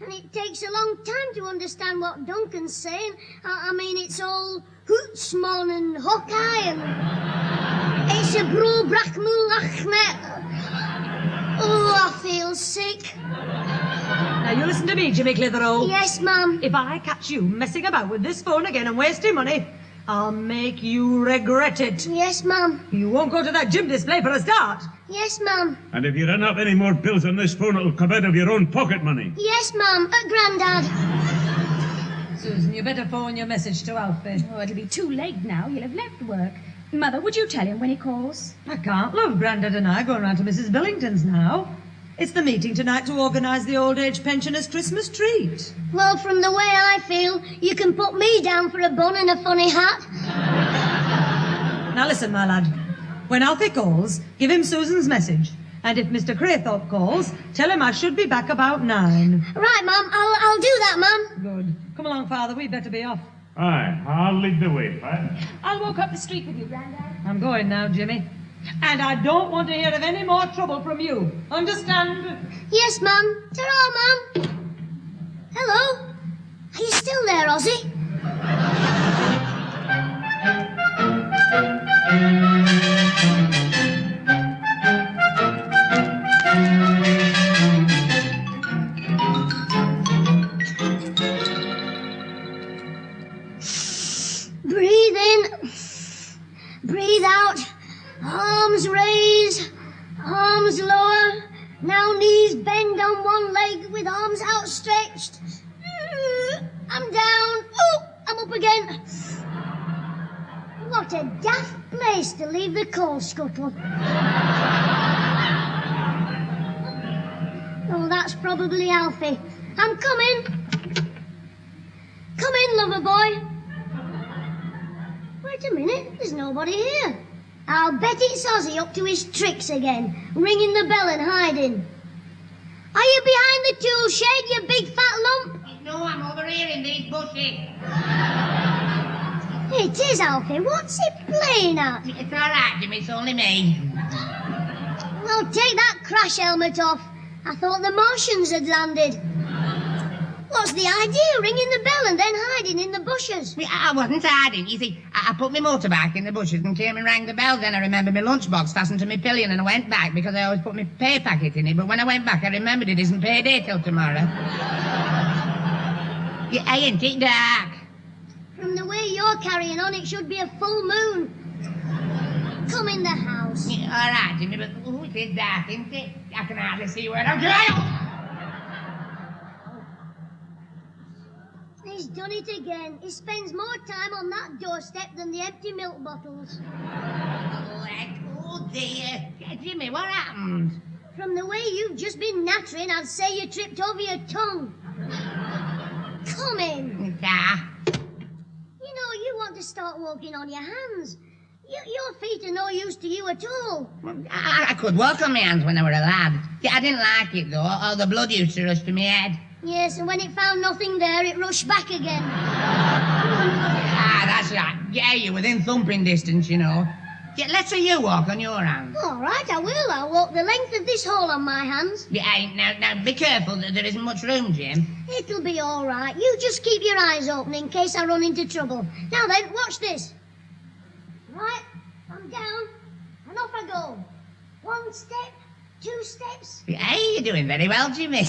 Speaker 2: and it takes a long time to understand what Duncan's saying. I mean, it's all hootsmon and Hawkeye, and it's a bro brachmulachnet. Oh, I feel sick.
Speaker 5: Now, you listen to me, Jimmy Clitheroe.
Speaker 2: Yes, Mum.
Speaker 5: If I catch you messing about with this phone again and wasting money, I'll make you regret it.
Speaker 2: Yes, Mum.
Speaker 5: You won't go to that gym display for a start.
Speaker 2: Yes, Mum.
Speaker 7: And if you run up any more bills on this phone, it'll come out of your own pocket money.
Speaker 2: Yes, Mum. Grandad.
Speaker 5: Susan, you better phone your message to Alfie.
Speaker 3: Oh, it'll be too late now. You'll have left work. Mother, would you tell him when he calls?
Speaker 5: I can't, love. Grandad and I are going round to Mrs. Billington's now. It's the meeting tonight to organise the old age pensioners' Christmas treat.
Speaker 2: Well, from the way I feel, you can put me down for a bun and a funny hat.
Speaker 5: Now listen, my lad. When Alfie calls, give him Susan's message. And if Mr. Craythorpe calls, tell him I should be back about 9.
Speaker 2: Right, Mum. I'll do that, Mum.
Speaker 5: Good. Come along, Father. We'd better be off.
Speaker 16: Aye, I'll lead the way, Pat.
Speaker 3: I'll walk up the street with you, Grandad.
Speaker 5: I'm going now, Jimmy. And I don't want to hear of any more trouble from you. Understand?
Speaker 2: Yes, Mum. Ta-ra, Mum. Hello? Are you still there, Ozzy? Breathe in. Breathe out. Arms raised. Arms lower. Now knees bend on one leg with arms outstretched. I'm down. Oh, I'm up again. What a daft place to leave the coal scuttle. Oh, that's probably Alfie. I'm coming. Come in, lover boy. Wait a minute, there's nobody here. I'll bet it's Ozzy up to his tricks again, ringing the bell and hiding. Are you behind the tool shed, you big fat lump?
Speaker 8: No, I'm over here in these bushes.
Speaker 2: It is, Alfie. What's he playing at?
Speaker 8: It's all right, Jimmy. It's only me.
Speaker 2: Well, take that crash helmet off. I thought the Martians had landed. What's the idea, ringing the bell and then hiding in the bushes?
Speaker 8: I wasn't hiding. You see, I put my motorbike in the bushes and came and rang the bell. Then I remembered my lunchbox fastened to my pillion and I went back because I always put my pay packet in it. But when I went back, I remembered it isn't payday till tomorrow. Yeah, ain't it dark?
Speaker 2: From the way you're carrying on, it should be a full moon. Come in the house.
Speaker 8: Yeah, all right, Jimmy, but it is dark, isn't it? I can hardly see where I'm going.
Speaker 2: He's done it again. He spends more time on that doorstep than the empty milk bottles.
Speaker 8: Oh, dear. Jimmy, what happened?
Speaker 2: From the way you've just been nattering, I'd say you tripped over your tongue. Come in.
Speaker 8: Yeah.
Speaker 2: You know, you want to start walking on your hands. Your feet are no use to you at all.
Speaker 8: I could walk on my hands when I were a lad. Yeah, I didn't like it, though. All the blood used to rush to my head.
Speaker 2: Yes, and when it found nothing there, it rushed back again.
Speaker 8: Ah, that's right. Yeah, you're within thumping distance, you know. Yeah, let's say you walk on your hands.
Speaker 2: All right, I will. I'll walk the length of this hall on my hands.
Speaker 8: Yeah, now be careful that there isn't much room, Jim.
Speaker 2: It'll be all right. You just keep your eyes open in case I run into trouble. Now then, watch this. Right, I'm down, and off I go. 1 step, 2 steps.
Speaker 8: Hey, you're doing very well, Jimmy.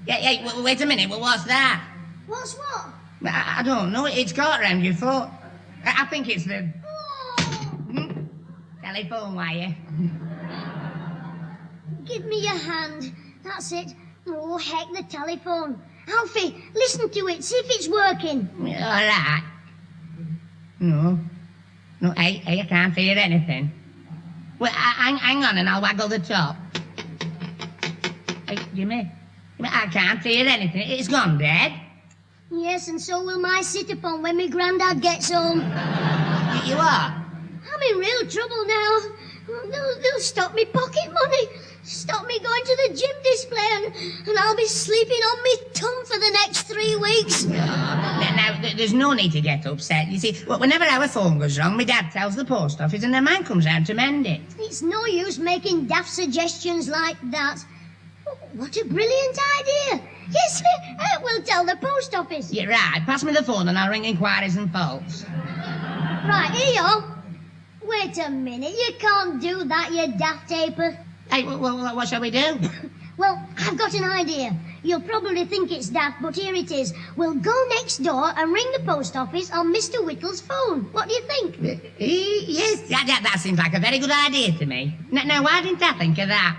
Speaker 8: Yeah, wait a minute. Well, what's that?
Speaker 2: What's what?
Speaker 8: I don't know. It's caught around your foot. I think it's the... telephone wire.
Speaker 2: Give me your hand. That's it. Oh, heck, the telephone. Alfie, listen to it. See if it's working.
Speaker 8: All right. No, I can't hear anything. Well, hang on and I'll waggle the top. Hey, Jimmy, I can't hear anything. It's gone dead.
Speaker 2: Yes, and so will my sit-upon when my Grandad gets home.
Speaker 8: You are?
Speaker 2: I'm in real trouble now. They'll stop me pocket money, stop me going to the gym display, and I'll be sleeping on me tongue for the next 3 weeks.
Speaker 8: Now, there's no need to get upset. You see, whenever our phone goes wrong, my dad tells the post office and their man comes out to mend it.
Speaker 2: It's no use making daft suggestions like that. What a brilliant idea. Yes, we'll tell the post office.
Speaker 8: You're right. Pass me the phone and I'll ring inquiries and faults.
Speaker 2: Right, here you are. Wait a minute, you can't do that, you daft aper.
Speaker 8: Hey, what shall we do?
Speaker 2: Well, I've got an idea. You'll probably think it's daft, but here it is. We'll go next door and ring the post office on Mr. Whittle's phone. What do you think?
Speaker 8: Yes, that seems like a very good idea to me. Now, why didn't I think of that?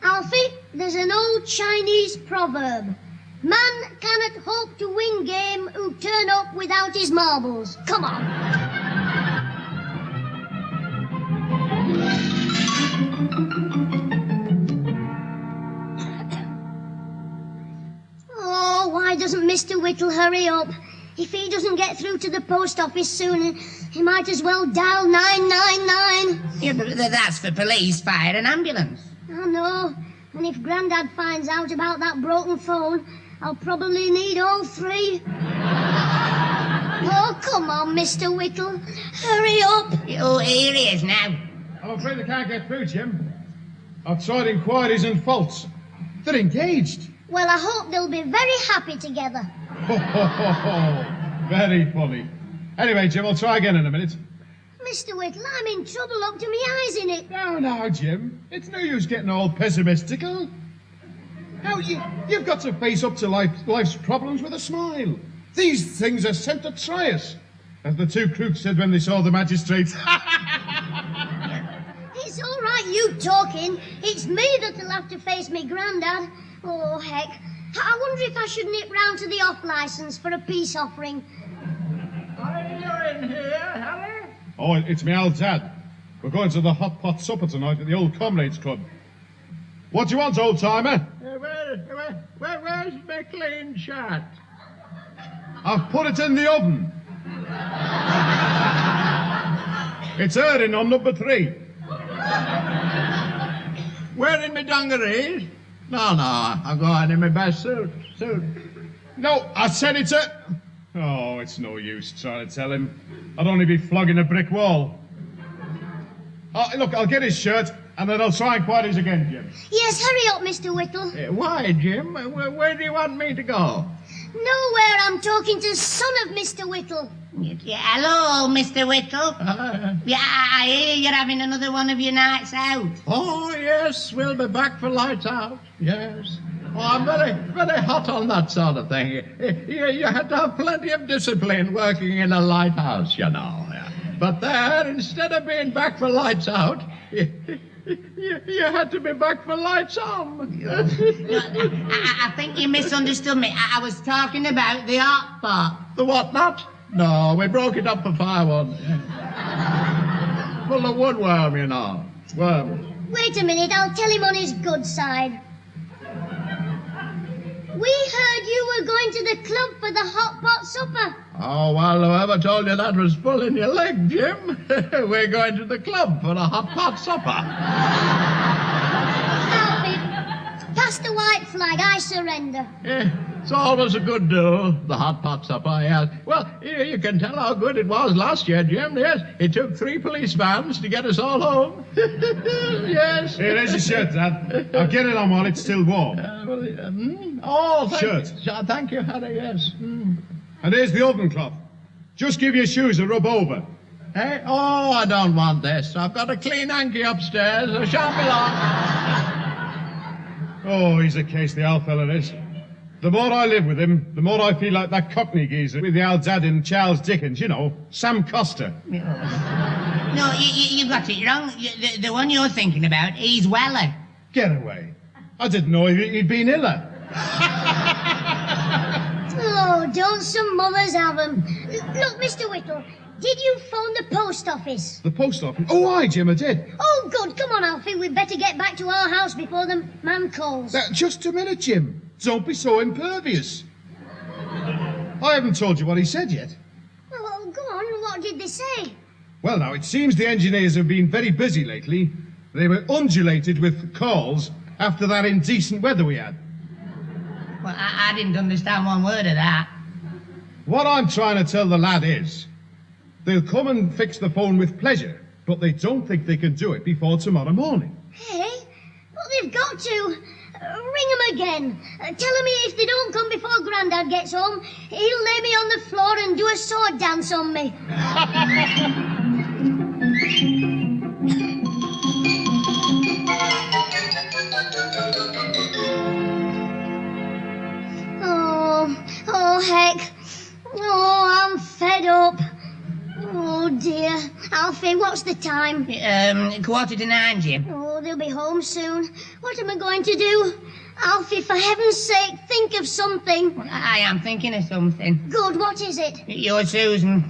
Speaker 2: Alfie, there's an old Chinese proverb. Man cannot hope to win game who turn up without his marbles. Come on. Oh, why doesn't Mr. Whittle hurry up? If he doesn't get through to the post office soon, he might as well dial 999.
Speaker 8: Yeah, but that's for police, fire and ambulance.
Speaker 2: I know. And if Grandad finds out about that broken phone, I'll probably need all three. Oh, come on, Mr. Whittle. Hurry up.
Speaker 8: Oh, here he is now.
Speaker 6: I'm afraid I can't get through, Jim. I've tried inquiries and faults. They're engaged.
Speaker 2: Well, I hope they'll be very happy together.
Speaker 6: Very funny. Anyway, Jim, I'll try again in a minute.
Speaker 2: Mr. Whittle, I'm in trouble up to my eyes in it.
Speaker 6: No, Jim. It's no use getting all pessimistical. Now, you've got to face up to life's problems with a smile. These things are sent to try us, as the two crooks said when they saw the magistrates.
Speaker 2: It's all right, you talking. It's me that'll have to face me Grandad. Oh, heck. I wonder if I should nip round to the off-licence for a peace offering.
Speaker 4: Are you in here, Harry?
Speaker 6: Oh, it's me old dad. We're going to the hot pot supper tonight at the old Comrades Club. What do you want, old-timer?
Speaker 4: Where's my clean shirt?
Speaker 6: I've put it in the oven. It's earning on number 3.
Speaker 4: Wearing my dungarees? No, I'm going in my best suit.
Speaker 6: No, I said it's a... Oh, it's no use trying to tell him. I'd only be flogging a brick wall. Look, I'll get his shirt, and then I'll try inquiries again, Jim.
Speaker 2: Yes, hurry up, Mr. Whittle.
Speaker 4: Why, Jim? Where do you want me to go?
Speaker 2: Nowhere. I'm talking to son of Mr. Whittle.
Speaker 8: Yeah, hello, Mr. Whittle. Yeah, I hear you're having another one of your nights out.
Speaker 4: Oh, yes, we'll be back for lights out. Yes. Oh, I'm very, very hot on that sort of thing. You had to have plenty of discipline working in a lighthouse, you know. But there, instead of being back for lights out, you had to be back for lights on.
Speaker 8: No, I think you misunderstood me. I was talking about the hot pot.
Speaker 4: The what not? No, we broke it up for firewood. Full of woodworm, you know. Worms.
Speaker 2: Wait a minute, I'll tell him on his good side. We heard you were going to the club for the hot pot supper.
Speaker 4: Oh, well, whoever told you that was pulling your leg, Jim? We're going to the club for a hot pot supper.
Speaker 2: Alfie, pass the white flag, I surrender.
Speaker 4: It's always a good do, the hot pot supper, yes. Well, you can tell how good it was last year, Jim, yes. It took 3 police vans to get us all home. Yes.
Speaker 6: Here is your shirt, Dad. I'll get it on while it's still warm.
Speaker 4: Thank you, Harry, yes.
Speaker 6: And here's the oven cloth. Just give your shoes a rub over.
Speaker 4: Hey? Oh, I don't want this. I've got a clean hanky upstairs. I shan't be long.
Speaker 6: Oh, he's a case, the old fella is. The more I live with him, the more I feel like that Cockney geezer with the old dad in Charles Dickens, you know, Sam Coster.
Speaker 8: No, you got it wrong. The one you're thinking about, he's Weller.
Speaker 6: Get away. I didn't know he'd been iller.
Speaker 2: Oh, don't some mothers have 'em. Look, Mr. Whittle, did you phone the post office?
Speaker 6: The post office? Oh, aye, Jim, I did.
Speaker 2: Oh, good. Come on, Alfie. We'd better get back to our house before the man calls.
Speaker 6: Just a minute, Jim. Don't be so impervious. I haven't told you what he said yet.
Speaker 2: Oh, go on. What did they say?
Speaker 6: Well, now, it seems the engineers have been very busy lately. They were undulated with calls after that indecent weather we had.
Speaker 8: Well, I didn't understand one word of that.
Speaker 6: What I'm trying to tell the lad is, they'll come and fix the phone with pleasure, but they don't think they can do it before tomorrow morning.
Speaker 2: Hey? Well, they've got to. Ring them again. Tell them if they don't come before Grandad gets home, he'll lay me on the floor and do a sword dance on me. Oh, heck. Oh, I'm fed up. Oh, dear. Alfie, what's the time?
Speaker 8: 9:15, Jim.
Speaker 2: Oh, Oh, they'll be home soon. What am I going to do? Alfie, for heaven's sake, think of something.
Speaker 8: Well, I am thinking of something.
Speaker 2: Good, what is it?
Speaker 8: You're Susan.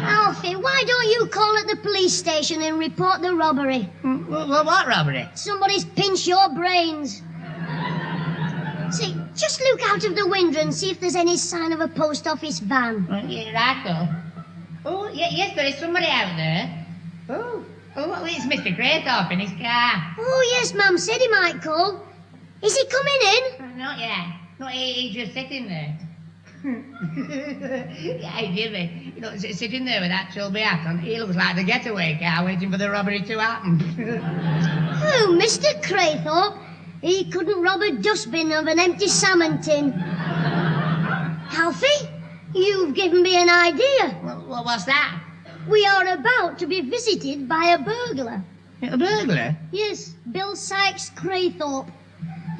Speaker 2: Alfie, why don't you call at the police station and report the robbery?
Speaker 8: Well, what robbery?
Speaker 2: Somebody's pinched your brains. See, just look out of the window and see if there's any sign of a post office van.
Speaker 8: Yeah, right, though. Oh, yes, there is somebody out there. Oh, it's Mr. Graythorpe in his car.
Speaker 2: Oh, yes, Mum said he might call. Is he coming in?
Speaker 8: Not yet. No, he's just sitting there. Yeah, Jimmy, sitting there with that Chilby hat on, he looks like the getaway car waiting for the robbery to happen.
Speaker 2: Oh, Mr. Craythorpe. He couldn't rob a dustbin of an empty salmon tin. Alfie, you've given me an idea.
Speaker 8: Well, what's that?
Speaker 2: We are about to be visited by a burglar.
Speaker 8: A burglar?
Speaker 2: Yes, Bill Sykes Craythorpe.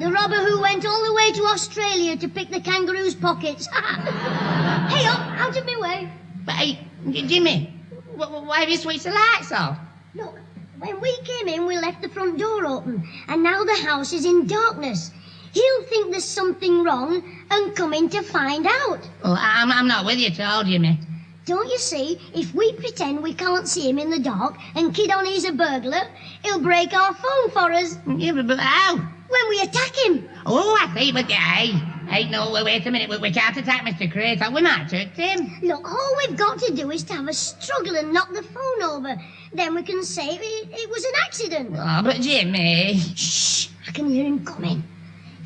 Speaker 2: The robber who went all the way to Australia to pick the kangaroo's pockets. Hey, up, out of my way.
Speaker 8: But, hey, Jimmy, why have you switched the lights off?
Speaker 2: Look, when we came in, we left the front door open, and now the house is in darkness. He'll think there's something wrong and come in to find out.
Speaker 8: Well, I'm not with you at all, Jimmy.
Speaker 2: Don't you see, if we pretend we can't see him in the dark and kid on he's a burglar, he'll break our phone for us.
Speaker 8: Yeah, but how?
Speaker 2: When we attack him.
Speaker 8: Oh, I see, but hey, no, wait a minute. We can't attack Mr. Craythorpe. We might hurt him.
Speaker 2: Look, all we've got to do is to have a struggle and knock the phone over. Then we can say it was an accident.
Speaker 8: Oh, but Jimmy...
Speaker 2: Shh, I can hear him coming.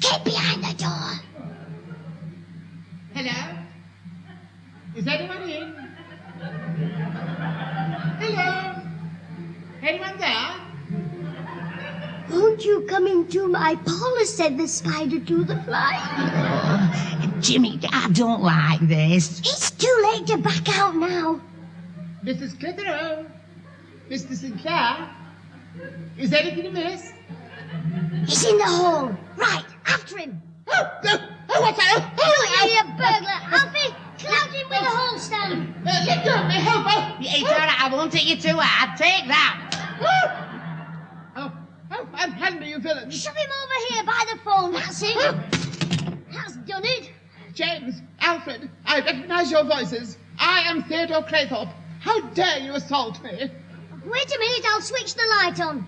Speaker 2: Get behind the door.
Speaker 10: Hello? Is anyone in? Hello? Anyone there?
Speaker 2: Won't you come into my parlour, said the spider to the fly.
Speaker 8: Oh, Jimmy, I don't like this.
Speaker 2: It's too late to back out now.
Speaker 10: Mrs. Clitheroe? Mr. Sinclair? Is anything amiss?
Speaker 2: He's in the hall. Right, after him.
Speaker 10: Oh, what's that?
Speaker 2: Oh, you burglar. Alfie, clout him with a hole stand.
Speaker 10: Let go of me, help!
Speaker 8: It's all right, I won't hit you too hard. Take that.
Speaker 10: Oh, unhand me, you villain.
Speaker 2: Shove him over here by the phone, that's it. That's done it.
Speaker 10: James, Alfred, I recognize your voices. I am Theodore Craythorpe. How dare you assault me?
Speaker 2: Wait a minute, I'll switch the light on.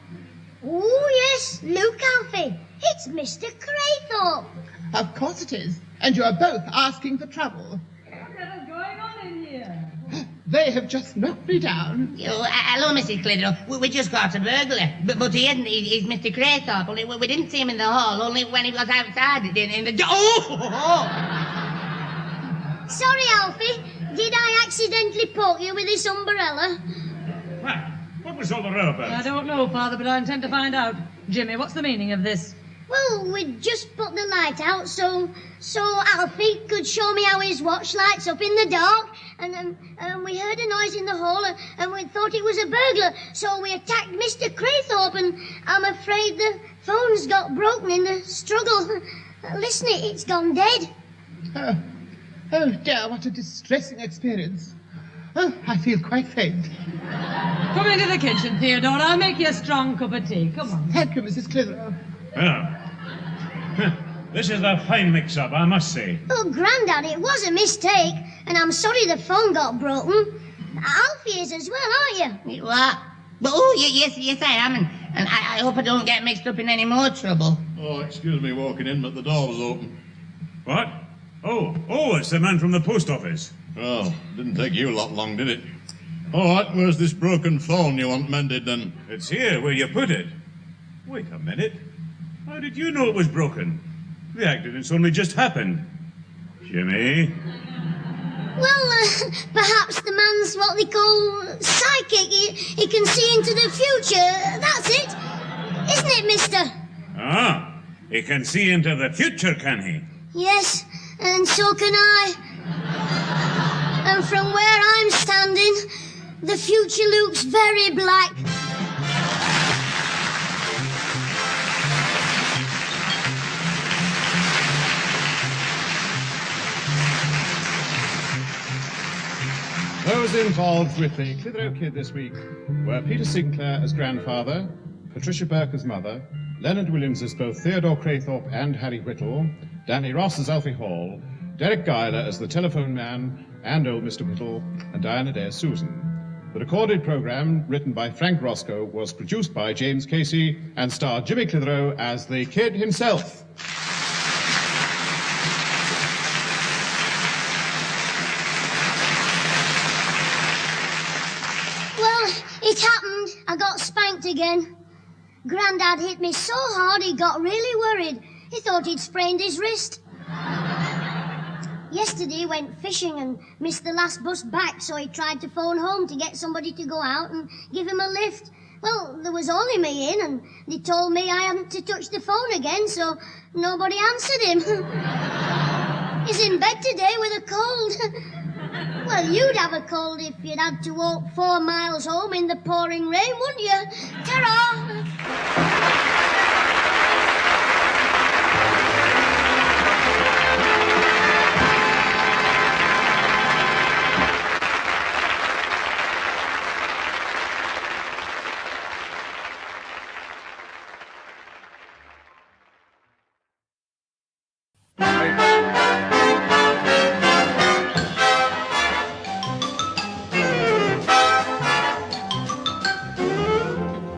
Speaker 2: Oh, yes, look, Alfie. It's Mr. Craythorpe.
Speaker 10: Of course it is. And you are both asking for trouble.
Speaker 5: What's going on in here?
Speaker 10: They have just knocked me down.
Speaker 8: Hello, Mrs. Clitheroe. We just got a burglar. But he isn't. He's Mr. Craythorpe. Only we didn't see him in the hall, only when he was outside in the door. Oh!
Speaker 2: Sorry, Alfie. Did I accidentally poke you with this umbrella?
Speaker 16: What was all the row about?
Speaker 5: I don't know, Father, but I intend to find out. Jimmy, what's the meaning of this?
Speaker 2: Well, we just put the light out so Alfie could show me how his watch lights up in the dark, and we heard a noise in the hall, and we thought it was a burglar, so we attacked Mr. Craythorpe, and I'm afraid the phone's got broken in the struggle. Listen, it's gone dead.
Speaker 10: Oh dear, what a distressing experience. Oh, I feel quite faint.
Speaker 5: Come into the kitchen, Theodore. I'll make you a strong cup of tea. Come on.
Speaker 10: Thank you, Mrs. Clitheroe.
Speaker 16: Well, this is a fine mix-up, I must say.
Speaker 2: Oh, Grandad, it was a mistake, and I'm sorry the phone got broken. Alfie is as well, aren't you?
Speaker 8: What? Oh, yes, I am, and I hope I don't get mixed up in any more trouble.
Speaker 6: Oh, excuse me walking in, but the door was open.
Speaker 16: What? Oh, it's the man from the post office.
Speaker 6: Oh, didn't take you a lot long, did it? All right, where's this broken phone you want mended, then?
Speaker 16: It's here, where you put it. Wait a minute. How did you know it was broken? The accident's only just happened. Jimmy?
Speaker 2: Well, perhaps the man's what they call psychic. He can see into the future. That's it. Isn't it, mister?
Speaker 16: Ah, he can see into the future, can he?
Speaker 2: Yes, and so can I. And from where I'm standing, the future looks very black.
Speaker 1: Those involved with the Clitheroe Kid this week were Peter Sinclair as grandfather, Patricia Burke as mother, Leonard Williams as both Theodore Craythorpe and Harry Whittle, Danny Ross as Alfie Hall, Derek Guyler as the telephone man and old Mr. Whittle, and Diana Day as Susan. The recorded programme, written by Frank Roscoe, was produced by James Casey and starred Jimmy Clitheroe as the kid himself.
Speaker 2: Well, it happened. I got spanked again. Grandad hit me so hard he got really worried. He thought he'd sprained his wrist. Yesterday he went fishing and missed the last bus back, so he tried to phone home to get somebody to go out and give him a lift. Well, there was only me in, and they told me I hadn't to touch the phone again, so nobody answered him. He's in bed today with a cold. Well, you'd have a cold if you'd had to walk 4 miles home in the pouring rain, wouldn't you? Ta-ra!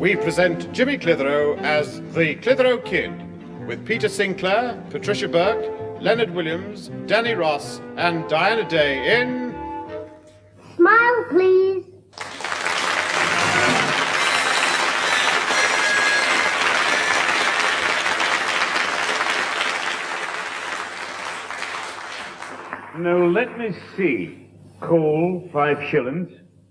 Speaker 1: We present Jimmy Clitheroe as the Clitheroe Kid, with Peter Sinclair, Patricia Burke, Leonard Williams, Danny Ross, and Diana Day in...
Speaker 2: Smile, please.
Speaker 7: Now, let me see. Coal, 5 shillings.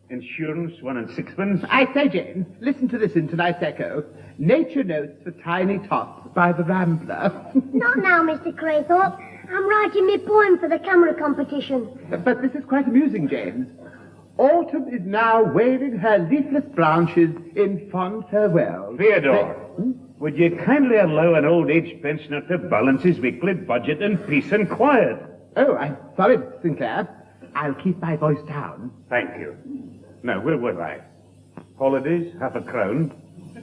Speaker 7: Insurance, 1 and 6pence.
Speaker 10: I say, James, listen to this in tonight's Echo. Nature Notes for Tiny Tots by the Rambler.
Speaker 2: Not now, Mr. Craythorpe. I'm writing my poem for the camera competition.
Speaker 10: But this is quite amusing, James. Autumn is now waving her leafless branches in fond farewell.
Speaker 7: Theodore, would you kindly allow an old age pensioner to balance his weekly budget in peace and quiet?
Speaker 10: Oh, I'm sorry, Mr. Sinclair. I'll keep my voice down.
Speaker 7: Thank you. Now, where was I? Holidays, £0.5 a crown.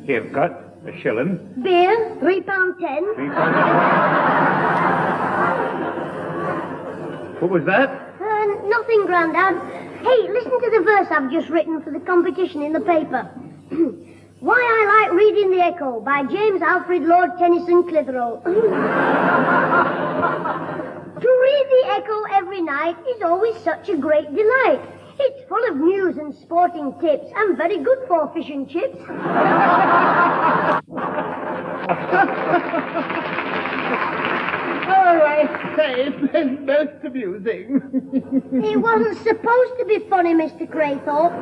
Speaker 7: Haircut, £1 shilling.
Speaker 2: Beer, £3.10.
Speaker 7: What was that?
Speaker 2: Nothing, Grandad. Hey, listen to the verse I've just written for the competition in the paper. Why I Like Reading the Echo by James Alfred Lord Tennyson Clitheroe. To read the Echo every night is always such a great delight. It's full of news and sporting tips, and very good for fish and chips.
Speaker 10: Oh, I say, it's most amusing.
Speaker 2: It wasn't supposed to be funny, Mr. Craythorpe.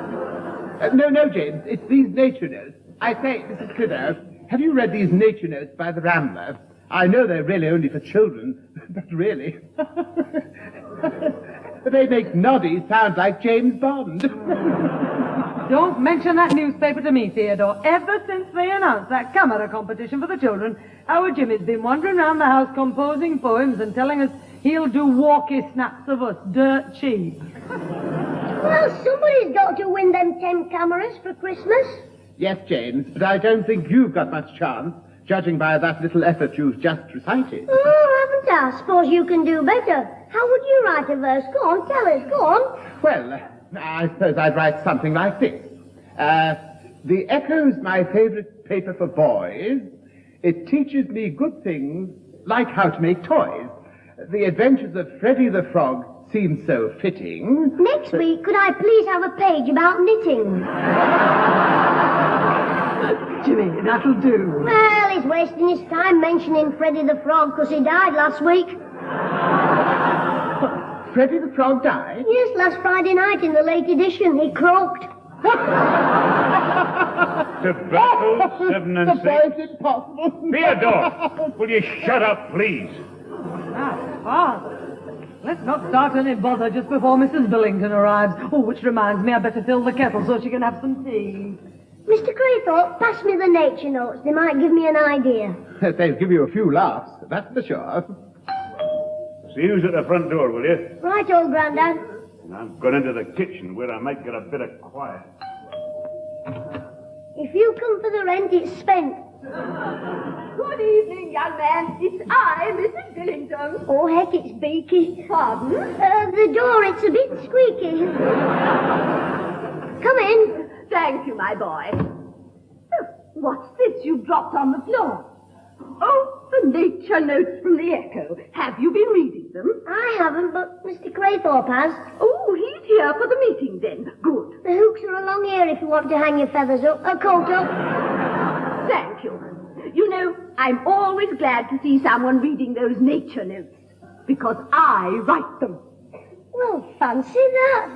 Speaker 10: No, James, it's these nature notes. I say, Mrs. Clitheroe, have you read these nature notes by the Rambler? I know they're really only for children, but really... They make Noddy sound like James Bond.
Speaker 5: Don't mention that newspaper to me, Theodore. Ever since they announced that camera competition for the children, our Jimmy's been wandering around the house composing poems and telling us he'll do walkie snaps of us dirt cheap.
Speaker 2: Well, somebody's got to win them 10 cameras for Christmas.
Speaker 10: Yes, James, but I don't think you've got much chance, judging by that little effort you've just recited.
Speaker 2: Oh, haven't I? Suppose you can do better. How would you write a verse? Go on, tell us, go on.
Speaker 10: Well, I suppose I'd write something like this. The Echo's my favourite paper for boys. It teaches me good things, like how to make toys. The adventures of Freddy the Frog seem so fitting.
Speaker 2: Next week, could I please have a page about knitting?
Speaker 5: Jimmy, that'll do.
Speaker 2: Well, he's wasting his time mentioning Freddy the Frog because he died last week.
Speaker 10: Freddy the Frog died?
Speaker 2: Yes, last Friday night in the late edition. He croaked.
Speaker 7: Tobacco, 7 and 6.
Speaker 10: It's impossible.
Speaker 7: Theodore, will you shut up, please?
Speaker 5: Father. Let's not start any bother just before Mrs. Billington arrives. Oh, which reminds me, I better fill the kettle so she can have some tea.
Speaker 2: Mr. Craythorpe, pass me the nature notes. They might give me an idea.
Speaker 10: They'll give you a few laughs, that's for sure.
Speaker 7: See who's at the front door, will you?
Speaker 2: Right, old Grandad.
Speaker 7: And I'm going into the kitchen where I might get a bit of quiet.
Speaker 2: If you come for the rent, it's spent.
Speaker 12: Good evening, young man. It's I, Mrs. Billington.
Speaker 2: Oh, heck, it's Beaky.
Speaker 12: Pardon?
Speaker 2: The door, it's a bit squeaky. Come in.
Speaker 12: Thank you, my boy. Oh, what's this you dropped on the floor? Oh, the nature notes from the Echo. Have you been reading them?
Speaker 2: I haven't, but Mr. Craythorpe has.
Speaker 12: Oh, he's here for the meeting then. Good.
Speaker 2: The hooks are along here if you want to hang your feathers up. A coat up.
Speaker 12: Thank you. You know, I'm always glad to see someone reading those nature notes, because I write them.
Speaker 2: Well, fancy that.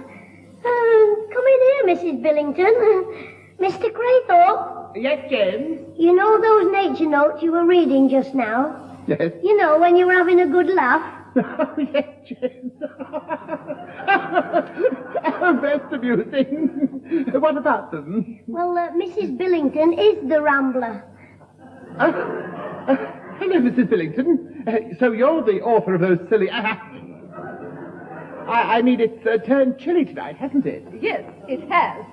Speaker 2: Come in here, Mrs. Billington. Mr. Craythorpe.
Speaker 10: Yes, James?
Speaker 2: You know those nature notes you were reading just now?
Speaker 10: Yes.
Speaker 2: You know, when you were having a good laugh?
Speaker 10: Oh, yes, James. Oh, most amusing. What about them?
Speaker 2: Well, Mrs. Billington is the Rambler.
Speaker 10: Hello, Mrs. Billington. So you're the author of those silly... I mean, it's turned chilly tonight, hasn't it?
Speaker 12: Yes, it has.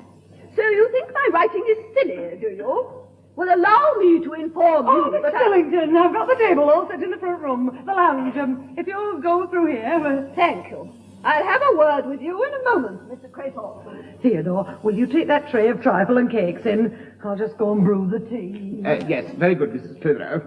Speaker 12: So you think my writing is silly, do you? Well, allow me to inform you
Speaker 5: Miss
Speaker 12: that
Speaker 5: Billington, I've got the table all set in the front room, the lounge. If you'll go through here...
Speaker 12: Thank you. I'll have a word with you in a moment, Mr. Craythorpe.
Speaker 5: Theodore, will you take that tray of trifle and cakes in? I'll just go and brew the tea.
Speaker 10: Yes, very good, Mrs. Clitheroe.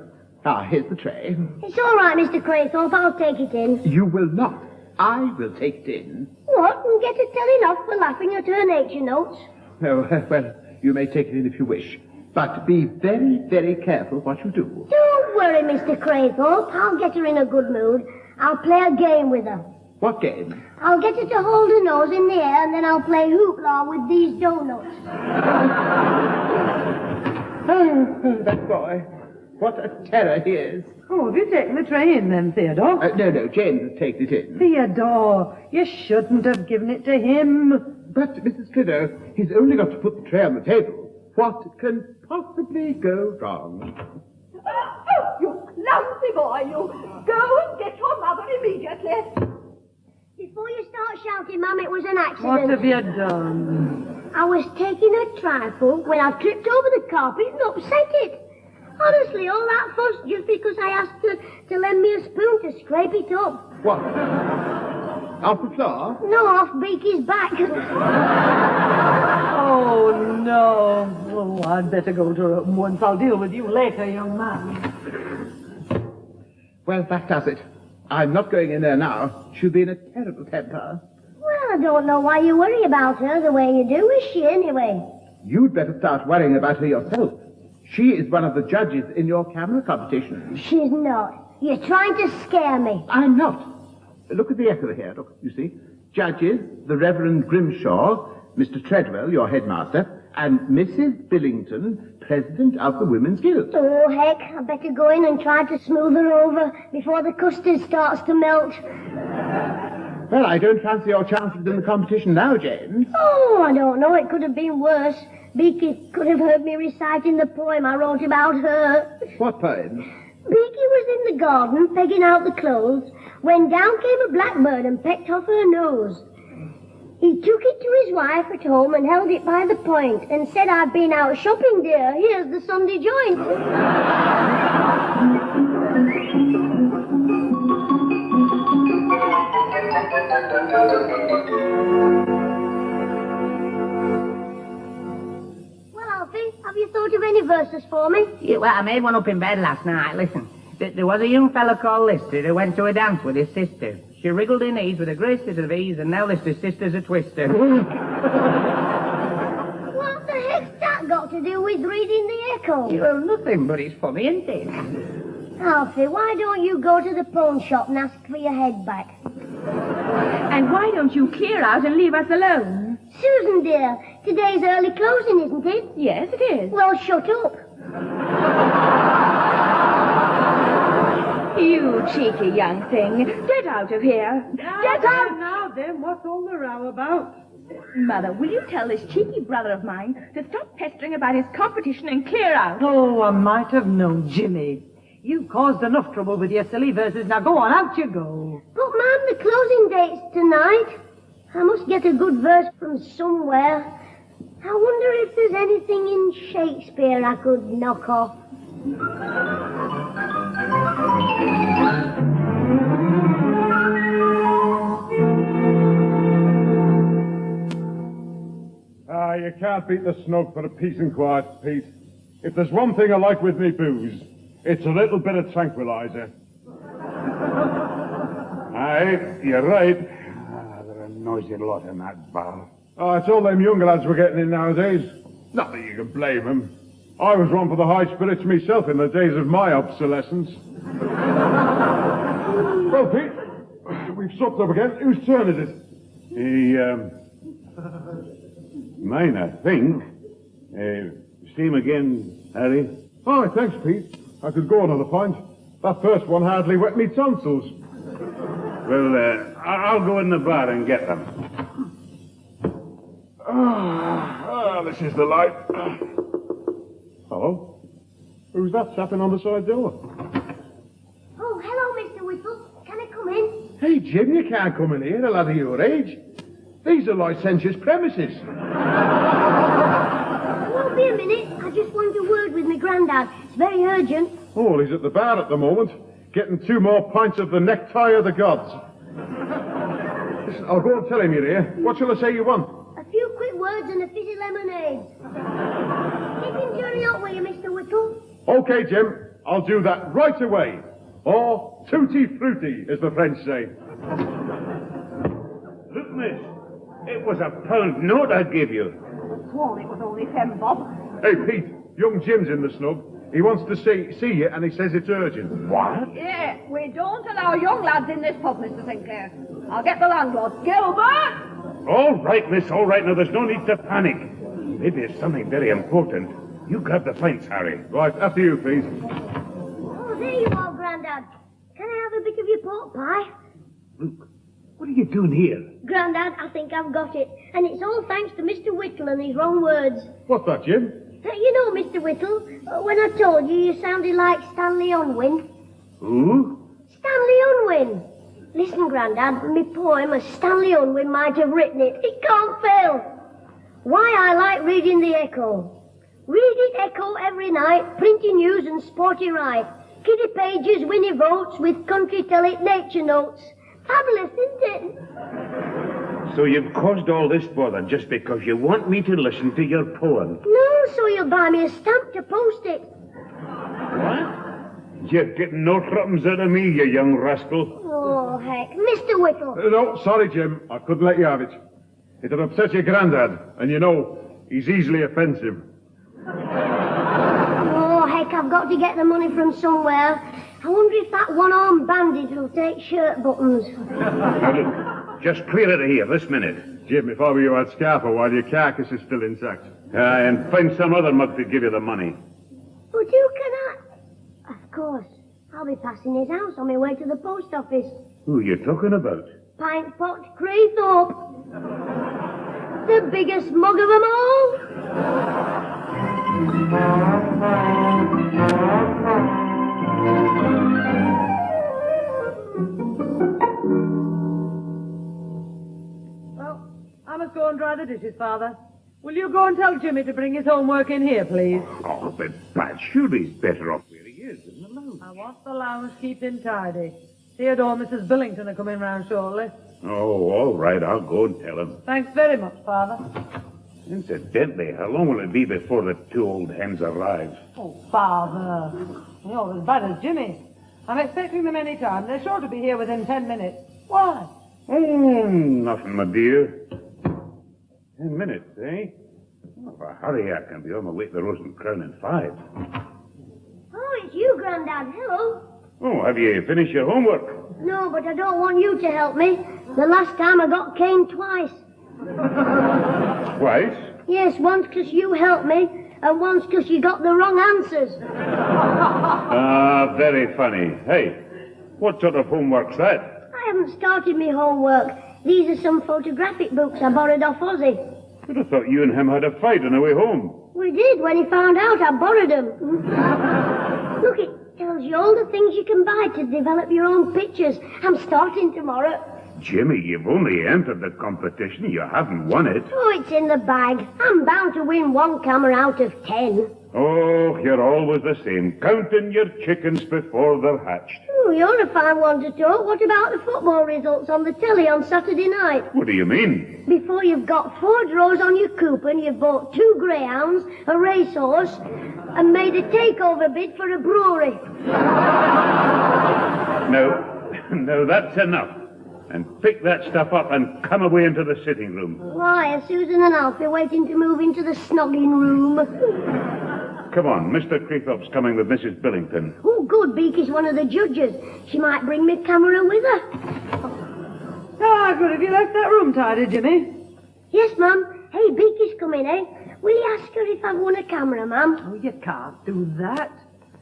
Speaker 10: Ah, here's the tray.
Speaker 2: It's all right, Mr. Craythorpe. I'll take it in.
Speaker 10: You will not. I will take it in.
Speaker 2: What? And get a telling off for laughing at her nature notes?
Speaker 10: Oh, well, you may take it in if you wish. But be very, very careful what you do.
Speaker 2: Don't worry, Mr. Craythorpe. I'll get her in a good mood. I'll play a game with her.
Speaker 10: What game?
Speaker 2: I'll get her to hold her nose in the air, and then I'll play hoopla with these donuts.
Speaker 10: Oh, that boy. What a terror he is.
Speaker 5: Oh, have you taken the tray in then, Theodore?
Speaker 10: No, James has taken it in.
Speaker 5: Theodore, you shouldn't have given it to him.
Speaker 10: But, Mrs. Clitheroe, he's only got to put the tray on the table. What can possibly go wrong?
Speaker 12: Oh, you clumsy boy, you. Go and get your mother immediately.
Speaker 2: Before you start shouting, Mum, it was an accident.
Speaker 5: What have you done?
Speaker 2: I was taking a trifle when I tripped over the carpet and upset it. Honestly, all that fuss just because I asked her to lend me a spoon to scrape it up.
Speaker 10: What? Off the floor?
Speaker 2: No, off Beaky's back.
Speaker 5: Oh, no. Oh, I'd better go to her at once. I'll deal with you later, young man.
Speaker 10: Well, that does it. I'm not going in there now. She'll be in a terrible temper.
Speaker 2: Well, I don't know why you worry about her the way you do. Is she, anyway?
Speaker 10: You'd better start worrying about her yourself. She is one of the judges in your camera competition.
Speaker 2: She's not. You're trying to scare me.
Speaker 10: I'm not. Look at the echo here. Look, you see? Judges, the Reverend Grimshaw, Mr. Treadwell, your headmaster, and Mrs. Billington, president of the Women's Guild.
Speaker 2: Oh, heck, I better go in and try to smooth her over before the custard starts to melt.
Speaker 10: Well, I don't fancy your chances in the competition now, James.
Speaker 2: Oh, I don't know. It could have been worse. Beaky could have heard me reciting the poem I wrote about her.
Speaker 10: What poem?
Speaker 2: Beaky was in the garden pegging out the clothes when down came a blackbird and pecked off her nose. He took it to his wife at home and held it by the point and said, "I've been out shopping, dear. Here's the Sunday joint." Well, Alfie, have you thought of any verses for me?
Speaker 8: Yeah, well, I made one up in bed last night. Listen, there was a young fellow called Lister who went to a dance with his sister. She wriggled her knees with a graces of ease, and now Lister's sister's a twister.
Speaker 2: What the heck's that got to do with reading the Echo?
Speaker 8: Well, nothing, but it's funny, isn't it?
Speaker 2: Alfie, why don't you go to the pawn shop and ask for your head back?
Speaker 3: And why don't you clear out and leave us alone?
Speaker 2: Susan, dear, today's early closing, isn't it?
Speaker 3: Yes, it is.
Speaker 2: Well, shut up.
Speaker 3: You cheeky young thing. Get out of here. Get out!
Speaker 5: Now then, what's all the row about?
Speaker 3: Mother, will you tell this cheeky brother of mine to stop pestering about his competition and clear out?
Speaker 5: Oh, I might have known, Jimmy. You caused enough trouble with your silly verses. Now go on, out you go.
Speaker 2: But, Ma'am, the closing date's tonight. I must get a good verse from somewhere. I wonder if there's anything in Shakespeare I could knock off.
Speaker 6: You can't beat the snug for a peace and quiet, Pete. If there's one thing I like with me booze, it's a little bit of tranquilizer.
Speaker 17: Aye, you're right. They're a noisy lot in that bar.
Speaker 6: Oh, it's all them younger lads we're getting in nowadays. Not that you can blame them. I was one for the high spirits myself in the days of my obsolescence. Well, Pete, we've stopped up again. Whose turn is it?
Speaker 17: Mine, I think. Steam again, Harry.
Speaker 6: Oh, thanks, Pete. I could go another pint. That first one hardly wet me tonsils.
Speaker 17: Well, I'll go in the bar and get them.
Speaker 6: This is the light. Hello? Who's that tapping on the side door?
Speaker 2: Oh, hello, Mr. Whittle. Can I come in?
Speaker 6: Hey, Jim, you can't come in here, a lad of your age. These are licentious premises.
Speaker 2: Won't be a minute. I just want a word with my Grandad. It's very urgent.
Speaker 6: Oh, he's at the bar at the moment, getting 2 more pints of the necktie of the gods. Listen, I'll go and tell him you're here. What shall I say you want?
Speaker 2: A few quick words and a fizzy lemonade. Keep him journey up with you, Mr. Whittle.
Speaker 6: Okay, Jim, I'll do that right away. Or tutti frutti, as the French say.
Speaker 17: Look, miss, it was a £1 note I gave you.
Speaker 12: I swore it was only 10 bob.
Speaker 6: Hey, Pete, young Jim's in the snug. He wants to see you, and he says it's urgent.
Speaker 17: What?
Speaker 12: Yeah, we don't allow young lads in this pub, Mr. Sinclair. I'll get the landlord. Gilbert!
Speaker 17: All right, miss, all right. Now, there's no need to panic. Maybe it's something very important. You grab the pints, Harry.
Speaker 6: Right, after you, Pete.
Speaker 2: Oh, there you are, Grandad. Can I have a bit of your pork pie?
Speaker 17: Luke, what are you doing here?
Speaker 2: Grandad, I think I've got it. And it's all thanks to Mr. Whittle and his wrong words.
Speaker 6: What's that, Jim?
Speaker 2: You know, Mr. Whittle, when I told you you sounded like Stanley Unwin.
Speaker 17: Who?
Speaker 2: Stanley Unwin. Listen, Grandad, my poem, as Stanley Unwin might have written it. It can't fail. Why I like reading the Echo. Read it, Echo, every night. Printy news and sporty right. Kiddie pages, Winnie votes with country tell it nature notes. Fabulous, isn't it?
Speaker 17: So you've caused all this bother just because you want me to listen to your poem?
Speaker 2: No, so you'll buy me a stamp to post it.
Speaker 17: What? You're getting no crumbs out of me, you young rascal.
Speaker 2: Oh, heck. Mr. Whittle.
Speaker 6: No, sorry, Jim. I couldn't let you have it. It'd upset your Grandad, and you know, he's easily offensive.
Speaker 2: Oh, heck, I've got to get the money from somewhere. I wonder if that one-armed bandit will take shirt buttons.
Speaker 17: Now, look, just clear out of here this minute.
Speaker 6: Jim, if I were you, I'd scarf her while your carcass is still intact.
Speaker 17: And find some other mug to give you the money.
Speaker 2: But who can I... Of course. I'll be passing his house on my way to the post office.
Speaker 17: Who are you talking about?
Speaker 2: Pint Pot Clitheroe. The biggest mug of them all.
Speaker 5: Well, I must go and dry the dishes, Father. Will you go and tell Jimmy to bring his homework in here, please?
Speaker 17: Oh, but Pat, surely he's better off where he is in the lounge.
Speaker 5: I want the lounge keeping tidy. Theodore and Mrs. Billington are coming round shortly.
Speaker 17: Oh, all right, I'll go and tell him.
Speaker 5: Thanks very much, Father.
Speaker 17: Incidentally, how long will it be before the 2 old hens arrive?
Speaker 5: Oh, Father. You're as bad as Jimmy. I'm expecting them any time. They're sure to be here within 10 minutes. Why?
Speaker 17: Oh, nothing, my dear. 10 minutes, eh? Well, if I hurry, I can be on my way to the Rose and Crown in 5.
Speaker 2: Oh, it's you, Grandad. Hello.
Speaker 17: Oh, have you finished your homework?
Speaker 2: No, but I don't want you to help me. The last time I got caned twice.
Speaker 17: Twice?
Speaker 2: Yes, once because you helped me, and once because you got the wrong answers.
Speaker 17: Ah, very funny. Hey, what sort of homework's that?
Speaker 2: I haven't started my homework. These are some photographic books I borrowed off Ozzy.
Speaker 17: I'd have thought you and him had a fight on the way home.
Speaker 2: We did when he found out I borrowed them. Look, it tells you all the things you can buy to develop your own pictures. I'm starting tomorrow.
Speaker 17: Jimmy, you've only entered the competition. You haven't won it.
Speaker 2: Oh, it's in the bag. I'm bound to win one camera out of 10.
Speaker 17: Oh, you're always the same, counting your chickens before they're hatched.
Speaker 2: Oh, you're a fine one to talk. What about the football results on the telly on Saturday night?
Speaker 17: What do you mean?
Speaker 2: Before you've got 4 draws on your coupon, you've bought 2 greyhounds, a racehorse, and made a takeover bid for a brewery.
Speaker 17: No, that's enough. And pick that stuff up and come away into the sitting room.
Speaker 2: Why, are Susan and Alfie waiting to move into the snogging room?
Speaker 17: Come on, Mr. Cleethorpe's coming with Mrs. Billington.
Speaker 2: Oh, good, Beaky's one of the judges. She might bring me camera with her.
Speaker 5: Ah, good. Have you left that room tidy, Jimmy?
Speaker 2: Yes, Mum. Hey, Beaky's coming, eh? Will you ask her if I've won a camera, Mum?
Speaker 5: Oh, you can't do that.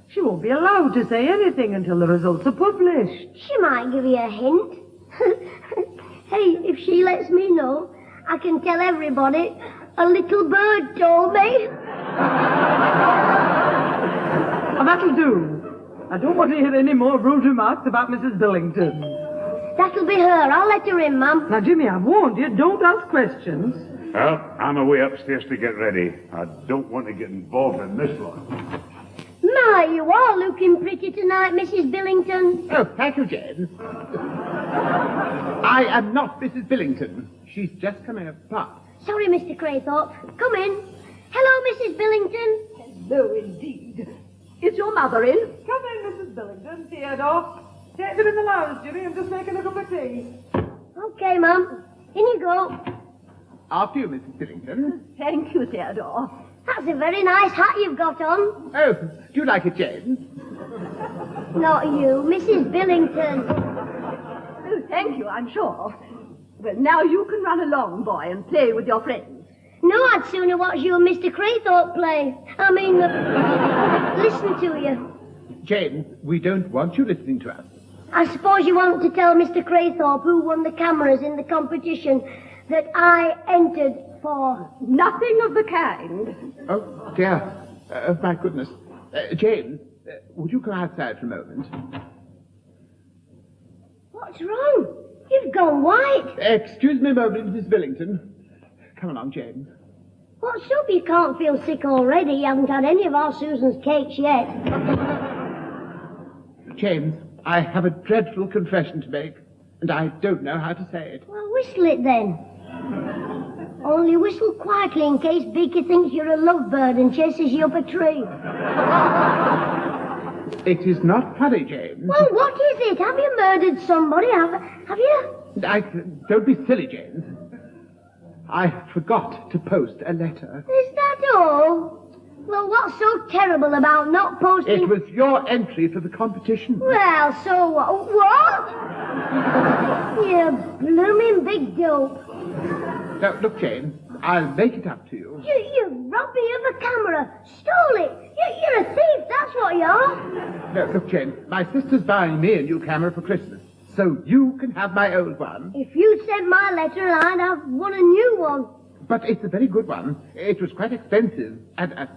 Speaker 5: She won't be allowed to say anything until the results are published.
Speaker 2: She might give you a hint. Hey, if she lets me know, I can tell everybody a little bird told me.
Speaker 5: Oh, that'll do. I don't want to hear any more rude remarks about Mrs. Billington.
Speaker 2: That'll be her. I'll let her in, Mum.
Speaker 5: Now, Jimmy, I've warned you, don't ask questions.
Speaker 17: Well, I'm away upstairs to get ready. I don't want to get involved in this lot.
Speaker 2: My, you are looking pretty tonight, Mrs. Billington.
Speaker 10: Oh, thank you, Jane. I am not Mrs. Billington. She's just coming apart.
Speaker 2: Sorry, Mr. Craythorpe. Come in. Hello, Mrs. Billington.
Speaker 12: Hello, indeed. Is your mother in?
Speaker 5: Come in, Mrs. Billington. Theodore. Take them in the lounge, Jimmy. I'm just making a cup of tea.
Speaker 2: Okay, Mum. In you go.
Speaker 10: After you, Mrs. Billington.
Speaker 12: Thank you, Theodore.
Speaker 2: That's a very nice hat you've got on.
Speaker 10: Oh, do you like it, Jane?
Speaker 2: Not you, Mrs. Billington.
Speaker 12: Oh, thank you, I'm sure. Well, now you can run along, boy, and play with your friends.
Speaker 2: No, I'd sooner watch you and Mr. Craythorpe play. Listen to you.
Speaker 10: Jane, we don't want you listening to us.
Speaker 2: I suppose you want to tell Mr. Craythorpe, who won the cameras in the competition, that I entered for...
Speaker 12: Nothing of the kind.
Speaker 10: Oh, dear. My goodness. Jane, would you come outside for a moment?
Speaker 2: What's wrong? You've gone white.
Speaker 10: Excuse me a moment, Mrs. Billington. Come along, Jane.
Speaker 2: What's up? You can't feel sick already. You haven't had any of our Susan's cakes yet.
Speaker 10: James, I have a dreadful confession to make, and I don't know how to say it.
Speaker 2: Well, whistle it then. Only whistle quietly in case Beaker thinks you're a lovebird and chases you up a tree.
Speaker 10: It is not funny, James.
Speaker 2: Well, what is it? Have you murdered somebody? Have you?
Speaker 10: Don't be silly, James. I forgot to post a letter.
Speaker 2: Is that all? Well, what's so terrible about not posting...
Speaker 10: It was your entry for the competition.
Speaker 2: Well, so what? What? You blooming big dope.
Speaker 10: Now, look, Jane, I'll make it up to you.
Speaker 2: You robbed me of a camera. Stole it. You're a thief, that's what you are.
Speaker 10: No, look, Jane, my sister's buying me a new camera for Christmas, so you can have my old one.
Speaker 2: If you'd sent my letter, I'd have won a new one.
Speaker 10: But it's a very good one. It was quite expensive, and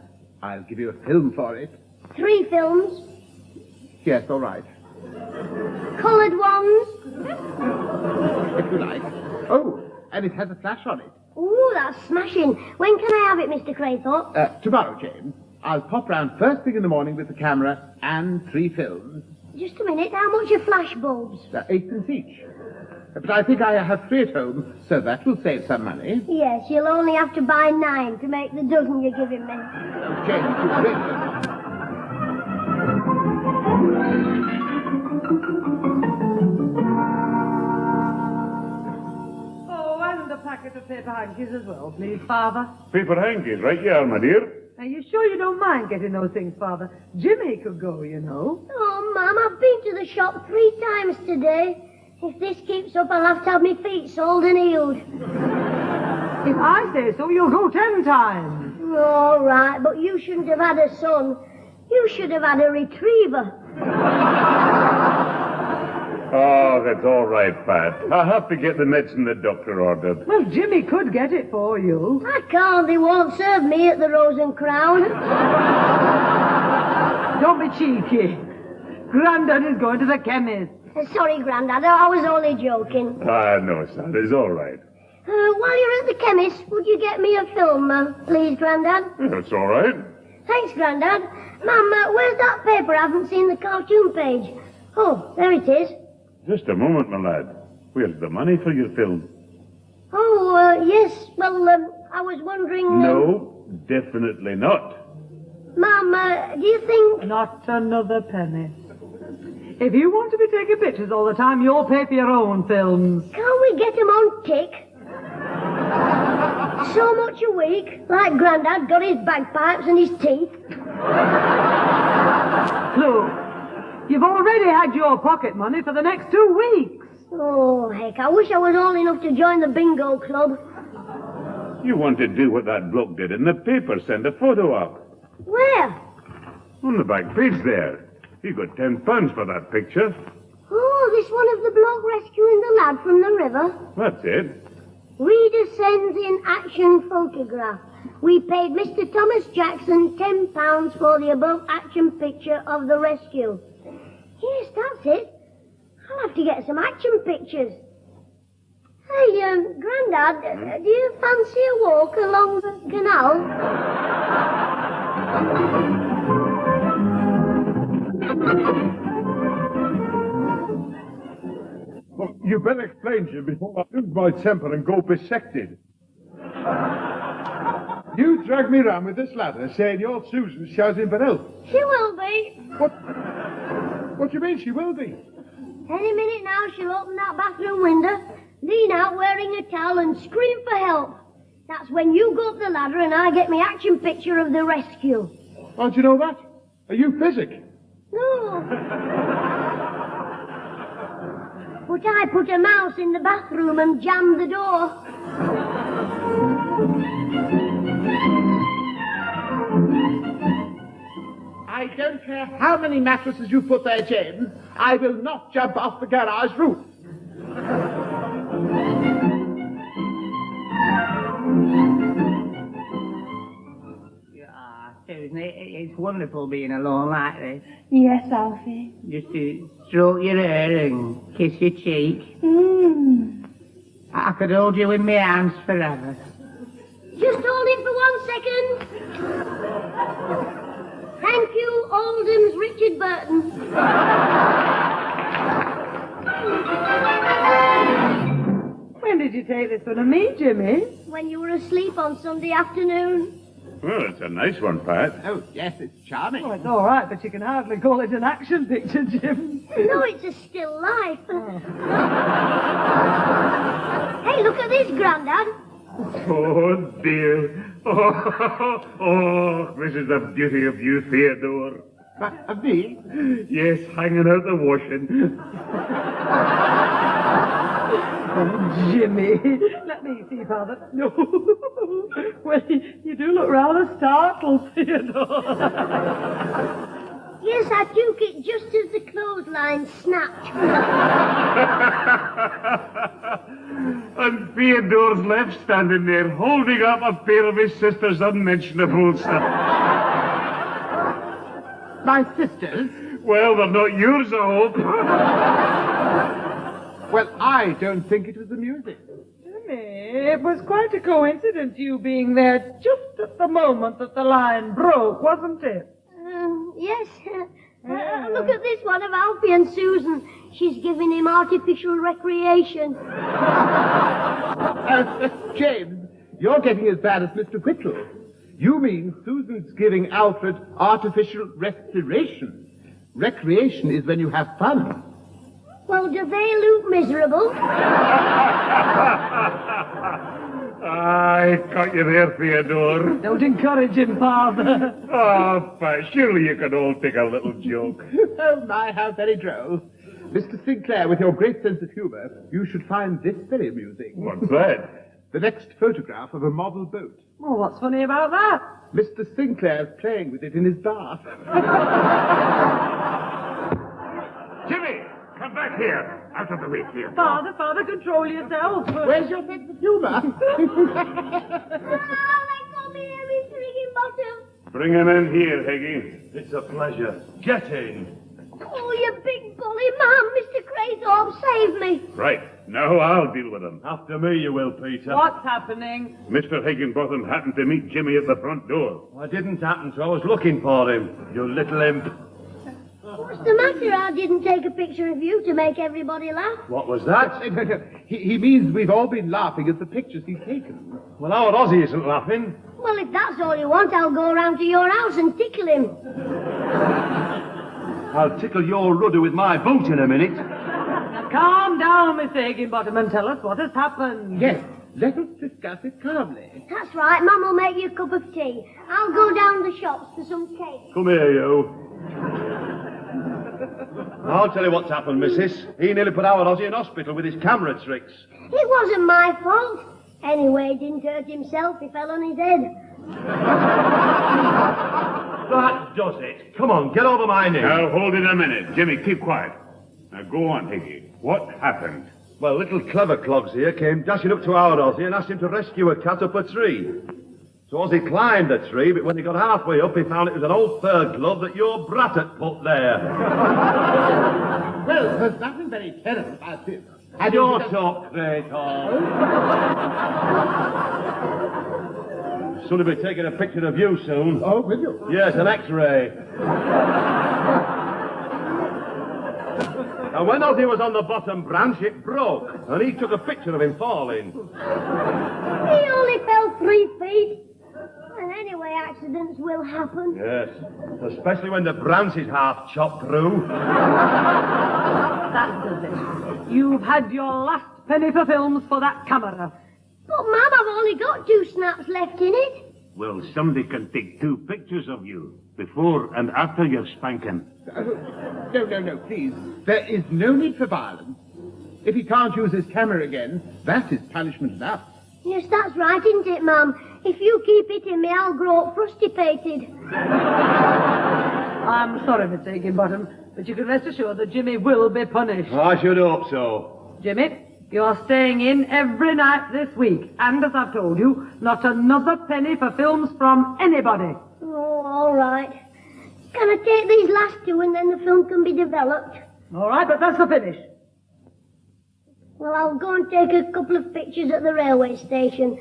Speaker 10: I'll give you a film for it.
Speaker 2: 3 films.
Speaker 10: Yes, all right.
Speaker 2: Coloured ones.
Speaker 10: If you like. Oh, and it has a flash on it.
Speaker 2: Ooh, that's smashing. When can I have it, Mr. Craythorpe?
Speaker 10: Tomorrow, James. I'll pop round first thing in the morning with the camera and 3 films.
Speaker 2: Just a minute. How much are flash bulbs?
Speaker 10: 8 each. But I think I have 3 at home, so that will save some money.
Speaker 2: Yes, you'll only have to buy 9 to make the dozen you're giving me.
Speaker 10: James, you really...
Speaker 5: Oh, and a packet of paper hankies as well, please, Father.
Speaker 17: Paper hankies, right you are, my dear.
Speaker 5: Are you sure you don't mind getting those things, Father? Jimmy could go, you know.
Speaker 2: Oh, Mum, I've been to the shop 3 times today. If this keeps up, I'll have to have my feet soled and healed.
Speaker 5: If I say so, you'll go 10 times.
Speaker 2: All right, but you shouldn't have had a son. You should have had a retriever.
Speaker 17: Oh, that's all right, Pat. I'll have to get the medicine the doctor ordered.
Speaker 5: Well, Jimmy could get it for you.
Speaker 2: I can't. They won't serve me at the Rose and Crown.
Speaker 5: Don't be cheeky. Grandad is going to the chemist.
Speaker 2: Sorry, Grandad, I was only joking.
Speaker 17: Ah, no, son, it's all right.
Speaker 2: While you're at the chemist, would you get me a film, please, Grandad?
Speaker 17: That's all right.
Speaker 2: Thanks, Grandad. Mum, where's that paper? I haven't seen the cartoon page. Oh, there it is.
Speaker 17: Just a moment, my lad. Where's the money for your film?
Speaker 2: Oh, yes. Well, I was wondering...
Speaker 17: No, definitely not.
Speaker 2: Mum, do you think...
Speaker 5: Not another penny. If you want to be taking pictures all the time, you'll pay for your own films.
Speaker 2: Can't we get 'em on tick? So much a week, like Grandad got his bagpipes and his teeth.
Speaker 5: Look, you've already had your pocket money for the next 2 weeks.
Speaker 2: Oh, heck, I wish I was old enough to join the bingo club.
Speaker 17: You want to do what that bloke did in the paper, send a photo up.
Speaker 2: Where?
Speaker 17: On the back page there. He got £10 for that picture.
Speaker 2: Oh, this one of the bloke rescuing the lad from the river.
Speaker 17: That's it.
Speaker 2: Reader sends in action photograph. We paid Mr. Thomas Jackson £10 for the above action picture of the rescue. Yes, that's it. I'll have to get some action pictures. Hey, Grandad, do you fancy a walk along the canal?
Speaker 6: Well, you better explain, Jim, before I lose my temper and go bisected. You drag me round with this ladder saying you're Susan shouting for help.
Speaker 2: She will be.
Speaker 6: What do you mean she will be?
Speaker 2: Any minute now she'll open that bathroom window, lean out wearing a towel and scream for help. That's when you go up the ladder and I get my action picture of the rescue.
Speaker 6: How'd you know that? Are you physic?
Speaker 2: No. But I put a mouse in the bathroom and jammed the door.
Speaker 10: I don't care how many mattresses you put there, James. I will not jump off the garage roof.
Speaker 8: Susan, it's wonderful being alone like this.
Speaker 3: Yes, Alfie.
Speaker 8: Just to stroke your hair and kiss your cheek. I could hold you in my arms forever.
Speaker 2: Just hold it for 1 second. Thank you, Oldham's Richard Burton.
Speaker 5: When did you take this one of me, Jimmy?
Speaker 2: When you were asleep on Sunday afternoon.
Speaker 17: Well, it's a nice one, Pat.
Speaker 10: Oh, yes, it's charming.
Speaker 5: Well, it's all right, but you can hardly call it an action picture, Jim.
Speaker 2: No, it's a still life. Hey, look at this, Grandad.
Speaker 17: Oh, dear. Oh, this is the beauty of you, Theodore.
Speaker 10: Of me?
Speaker 17: Yes, hanging out the washing.
Speaker 5: Oh, Jimmy, let me see, Father. No. Well, you do look rather startled, Theodore.
Speaker 2: Yes, I took it just as the clothesline snapped.
Speaker 17: And Theodore's left standing there, holding up a pair of his sister's unmentionable stuff.
Speaker 10: My sisters?
Speaker 17: Well, they're not yours, I hope.
Speaker 10: Well, I don't think it was amusing.
Speaker 5: Jimmy, it was quite a coincidence you being there just at the moment that the line broke, wasn't it?
Speaker 2: Yes. Look at this one of Alfie and Susan. She's giving him artificial recreation.
Speaker 10: James, you're getting as bad as Mr. Whittle. You mean Susan's giving Alfred artificial respiration. Recreation is when you have fun.
Speaker 2: Well, do they look miserable?
Speaker 17: I caught you there, Theodore.
Speaker 5: Don't encourage him, Father.
Speaker 17: Oh, Pat, surely you can all take a little joke.
Speaker 10: Oh, my, how very droll. Mr. Sinclair, with your great sense of humour, you should find this very amusing.
Speaker 17: What's that?
Speaker 10: The next photograph of a model boat.
Speaker 5: Well, what's funny about that?
Speaker 10: Mr. Sinclair's playing with it in his bath.
Speaker 17: Jimmy, come back here. Out of the way, here.
Speaker 5: Father, control yourself.
Speaker 10: Where's your sense of humour?
Speaker 2: They got me here in Bottom.
Speaker 17: Bring him in here, Higgy.
Speaker 14: It's a pleasure. Get in.
Speaker 2: Oh, you big bully man, Mr. Craythorpe, save me.
Speaker 17: Right. Now I'll deal with them.
Speaker 14: After me, you will, Peter.
Speaker 5: What's happening?
Speaker 17: Mr. Higginbotham happened to meet Jimmy at the front door.
Speaker 14: I didn't happen to. I was looking for him, you little imp.
Speaker 2: What's the matter? I didn't take a picture of you to make everybody laugh.
Speaker 14: What was that?
Speaker 10: He means we've all been laughing at the pictures he's taken.
Speaker 14: Well, our Ozzy isn't laughing.
Speaker 2: Well, if that's all you want, I'll go round to your house and tickle him.
Speaker 14: I'll tickle your rudder with my boot in a minute.
Speaker 5: Now, calm down, Mr. Higginbottom, and tell us what has happened.
Speaker 10: Yes, let us discuss it calmly.
Speaker 2: That's right. Mum will make you a cup of tea. I'll go down the shops for some cake.
Speaker 14: Come here, you. I'll tell you what's happened, missus. He nearly put our Ozzy in hospital with his camera tricks.
Speaker 2: It wasn't my fault. Anyway, he didn't hurt himself. He fell on his head.
Speaker 14: That does it. Come on, get over my knee.
Speaker 17: Now, hold it a minute. Jimmy, keep quiet. Now, go on, Higgy. What happened?
Speaker 14: Well, little clever clogs here came dashing up to our Ozzy and asked him to rescue a cat up a tree. So Ozzy climbed the tree, but when he got halfway up, he found it was an old fur glove that your brat had put there.
Speaker 10: Well, there's nothing very terrible about this.
Speaker 14: Your talk, Clayton. Soon to be taking a picture of you soon.
Speaker 10: Oh, will you?
Speaker 14: Yes, an X-ray. And when Ozzy was on the bottom branch, it broke, and he took a picture of him falling.
Speaker 2: He only fell 3 feet. And anyway, accidents will happen.
Speaker 14: Yes, especially when the branch is half chopped through.
Speaker 5: That does it. You've had your last penny for films for that camera.
Speaker 2: But, Mum, I've only got 2 snaps left in it.
Speaker 17: Well, somebody can take 2 pictures of you, before and after your spanking.
Speaker 10: No, please. There is no need for violence. If he can't use his camera again, that is punishment enough.
Speaker 2: Yes, that's right, isn't it, Mum? If you keep hitting me, I'll grow frustrated.
Speaker 5: I'm sorry, Mr. Higginbottom, but you can rest assured that Jimmy will be punished.
Speaker 14: I should hope so.
Speaker 5: Jimmy, you're staying in every night this week. And as I've told you, not another penny for films from anybody.
Speaker 2: Oh, all right. Can I take these last 2 and then the film can be developed?
Speaker 5: All right, but that's the finish.
Speaker 2: Well, I'll go and take a couple of pictures at the railway station.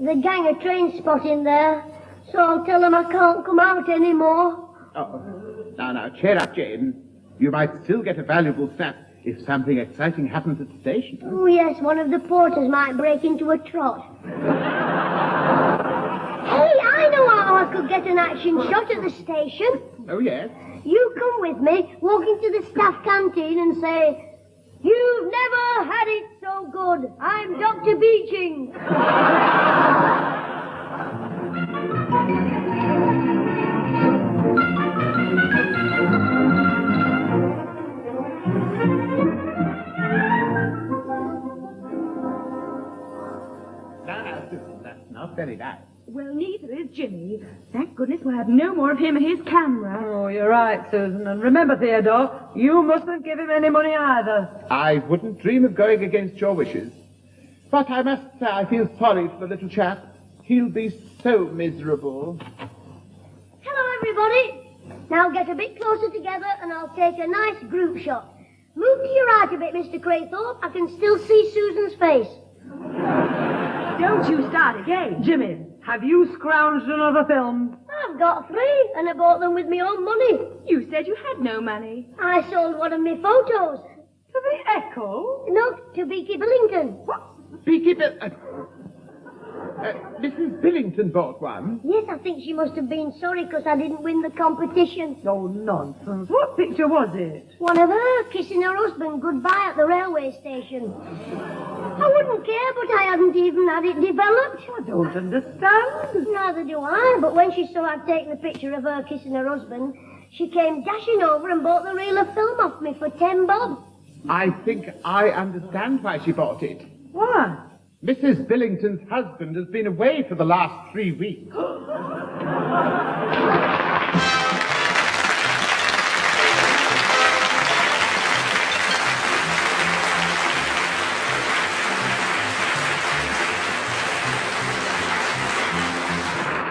Speaker 2: The gang are train spotting there, so I'll tell them I can't come out anymore.
Speaker 10: Oh, now, cheer up, Jane. You might still get a valuable snap if something exciting happens at the station.
Speaker 2: Oh, yes, one of the porters might break into a trot. Hey, I know how I could get an action shot at the station.
Speaker 10: Oh, yes?
Speaker 2: You come with me, walk into the staff canteen and say, "You've never had it so good. I'm Dr. Beeching."
Speaker 10: That's not very nice.
Speaker 3: Well, neither is Jimmy. Thank goodness we'll have no more of him and his camera.
Speaker 5: Oh, you're right, Susan. And remember, Theodore, you mustn't give him any money either.
Speaker 10: I wouldn't dream of going against your wishes. But I must say I feel sorry for the little chap. He'll be so miserable.
Speaker 2: Hello, everybody. Now get a bit closer together and I'll take a nice group shot. Move to your right a bit, Mr. Craythorpe. I can still see Susan's face.
Speaker 5: Don't you start again. Jimmy, have you scrounged another film?
Speaker 2: I've got 3, and I bought them with my own money.
Speaker 3: You said you had no money.
Speaker 2: I sold one of my photos.
Speaker 5: To the Echo?
Speaker 2: No, to Beaky Billington.
Speaker 10: What? Beekeeper... Mrs. Billington bought one.
Speaker 2: Yes, I think she must have been sorry because I didn't win the competition.
Speaker 5: Oh, nonsense. What picture was it?
Speaker 2: One of her kissing her husband goodbye at the railway station. I wouldn't care, but I hadn't even had it developed.
Speaker 5: I don't understand.
Speaker 2: Neither do I, but when she saw I'd taken a picture of her kissing her husband, she came dashing over and bought the reel of film off me for 10 bob.
Speaker 10: I think I understand why she bought it.
Speaker 5: Why?
Speaker 10: Mrs. Billington's husband has been away for the last 3 weeks.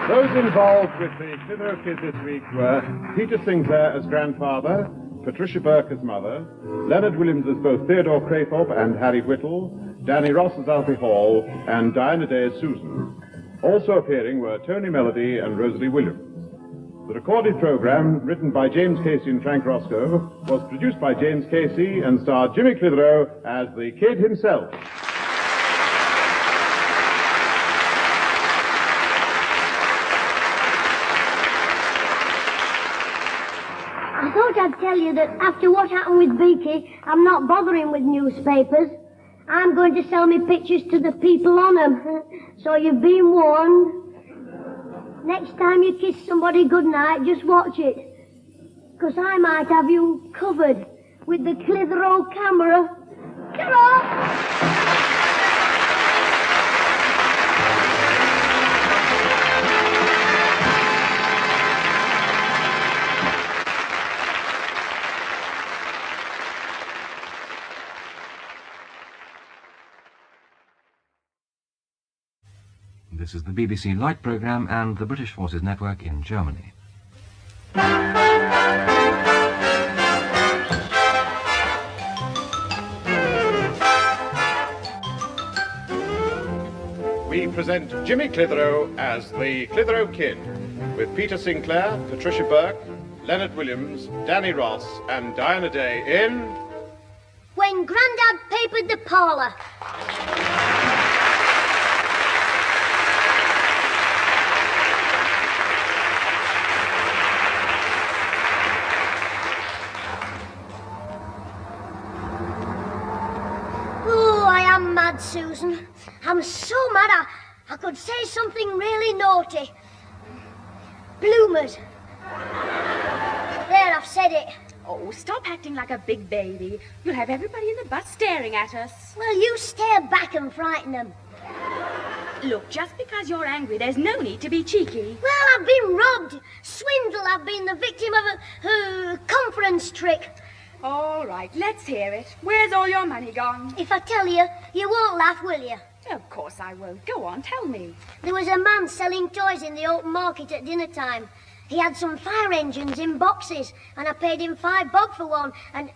Speaker 1: Those involved with the Clitheroe Kid this week were Peter Sinclair as grandfather, Patricia Burke as mother, Leonard Williams as both Theodore Craythorpe and Harry Whittle, Danny Ross as Alfie Hall, and Diana Day as Susan. Also appearing were Tony Melody and Rosalie Williams. The recorded program, written by James Casey and Frank Roscoe, was produced by James Casey and starred Jimmy Clitheroe as the Kid himself.
Speaker 2: I thought I'd tell you that after what happened with Beaky, I'm not bothering with newspapers. I'm going to sell me pictures to the people on them. So you've been warned. Next time you kiss somebody goodnight, just watch it. 'Cause I might have you covered with the Clitheroe camera. Get off!
Speaker 18: This is the BBC Light Programme and the British Forces Network in Germany.
Speaker 1: We present Jimmy Clitheroe as the Clitheroe Kid, with Peter Sinclair, Patricia Burke, Leonard Williams, Danny Ross, and Diana Day in...
Speaker 2: When Grandad papered the Parlour. Mad, Susan. I'm so mad I could say something really naughty. Bloomers. There, I've said it.
Speaker 3: Oh, stop acting like a big baby. You'll have everybody in the bus staring at us.
Speaker 2: Well, you stare back and frighten them.
Speaker 3: Look, just because you're angry, there's no need to be cheeky.
Speaker 2: Well, I've been robbed. Swindled. I've been the victim of a conference trick.
Speaker 3: All right, let's hear it. Where's all your money gone?
Speaker 2: If I tell you, you won't laugh, will you?
Speaker 3: Of course I won't. Go on, tell me.
Speaker 2: There was a man selling toys in the open market at dinner time. He had some fire engines in boxes, and I paid him $5 for one, and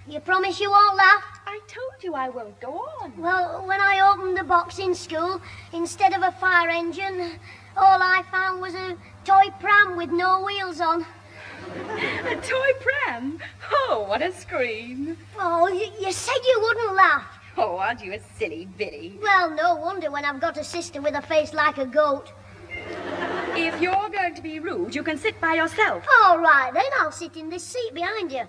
Speaker 2: you promise you won't laugh?
Speaker 3: I told you I won't. Go on.
Speaker 2: Well, when I opened the box in school, instead of a fire engine, all I found was a toy pram with no wheels on.
Speaker 3: A toy pram? Oh, what a scream.
Speaker 2: Oh, you said you wouldn't laugh.
Speaker 3: Oh, aren't you a silly biddy?
Speaker 2: Well, no wonder when I've got a sister with a face like a goat.
Speaker 3: If you're going to be rude, you can sit by yourself.
Speaker 2: All right, then I'll sit in this seat behind you.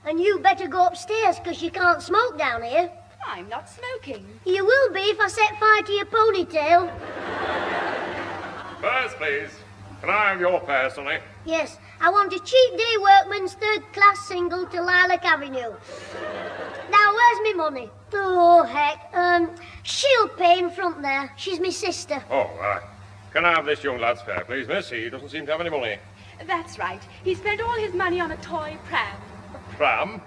Speaker 2: And you better go upstairs, 'cause you can't smoke down here.
Speaker 3: I'm not smoking.
Speaker 2: You will be if I set fire to your ponytail.
Speaker 19: Purse, please. Can I have your purse, Sonny?
Speaker 2: Yes, I want a cheap day workman's third-class single to Lilac Avenue. Now, where's me money? Oh, heck. She'll pay in front there. She's me sister.
Speaker 19: Oh, right. Can I have this young lad's fare, please, miss? He doesn't seem to have any money.
Speaker 3: That's right. He spent all his money on a toy pram.
Speaker 19: Pram?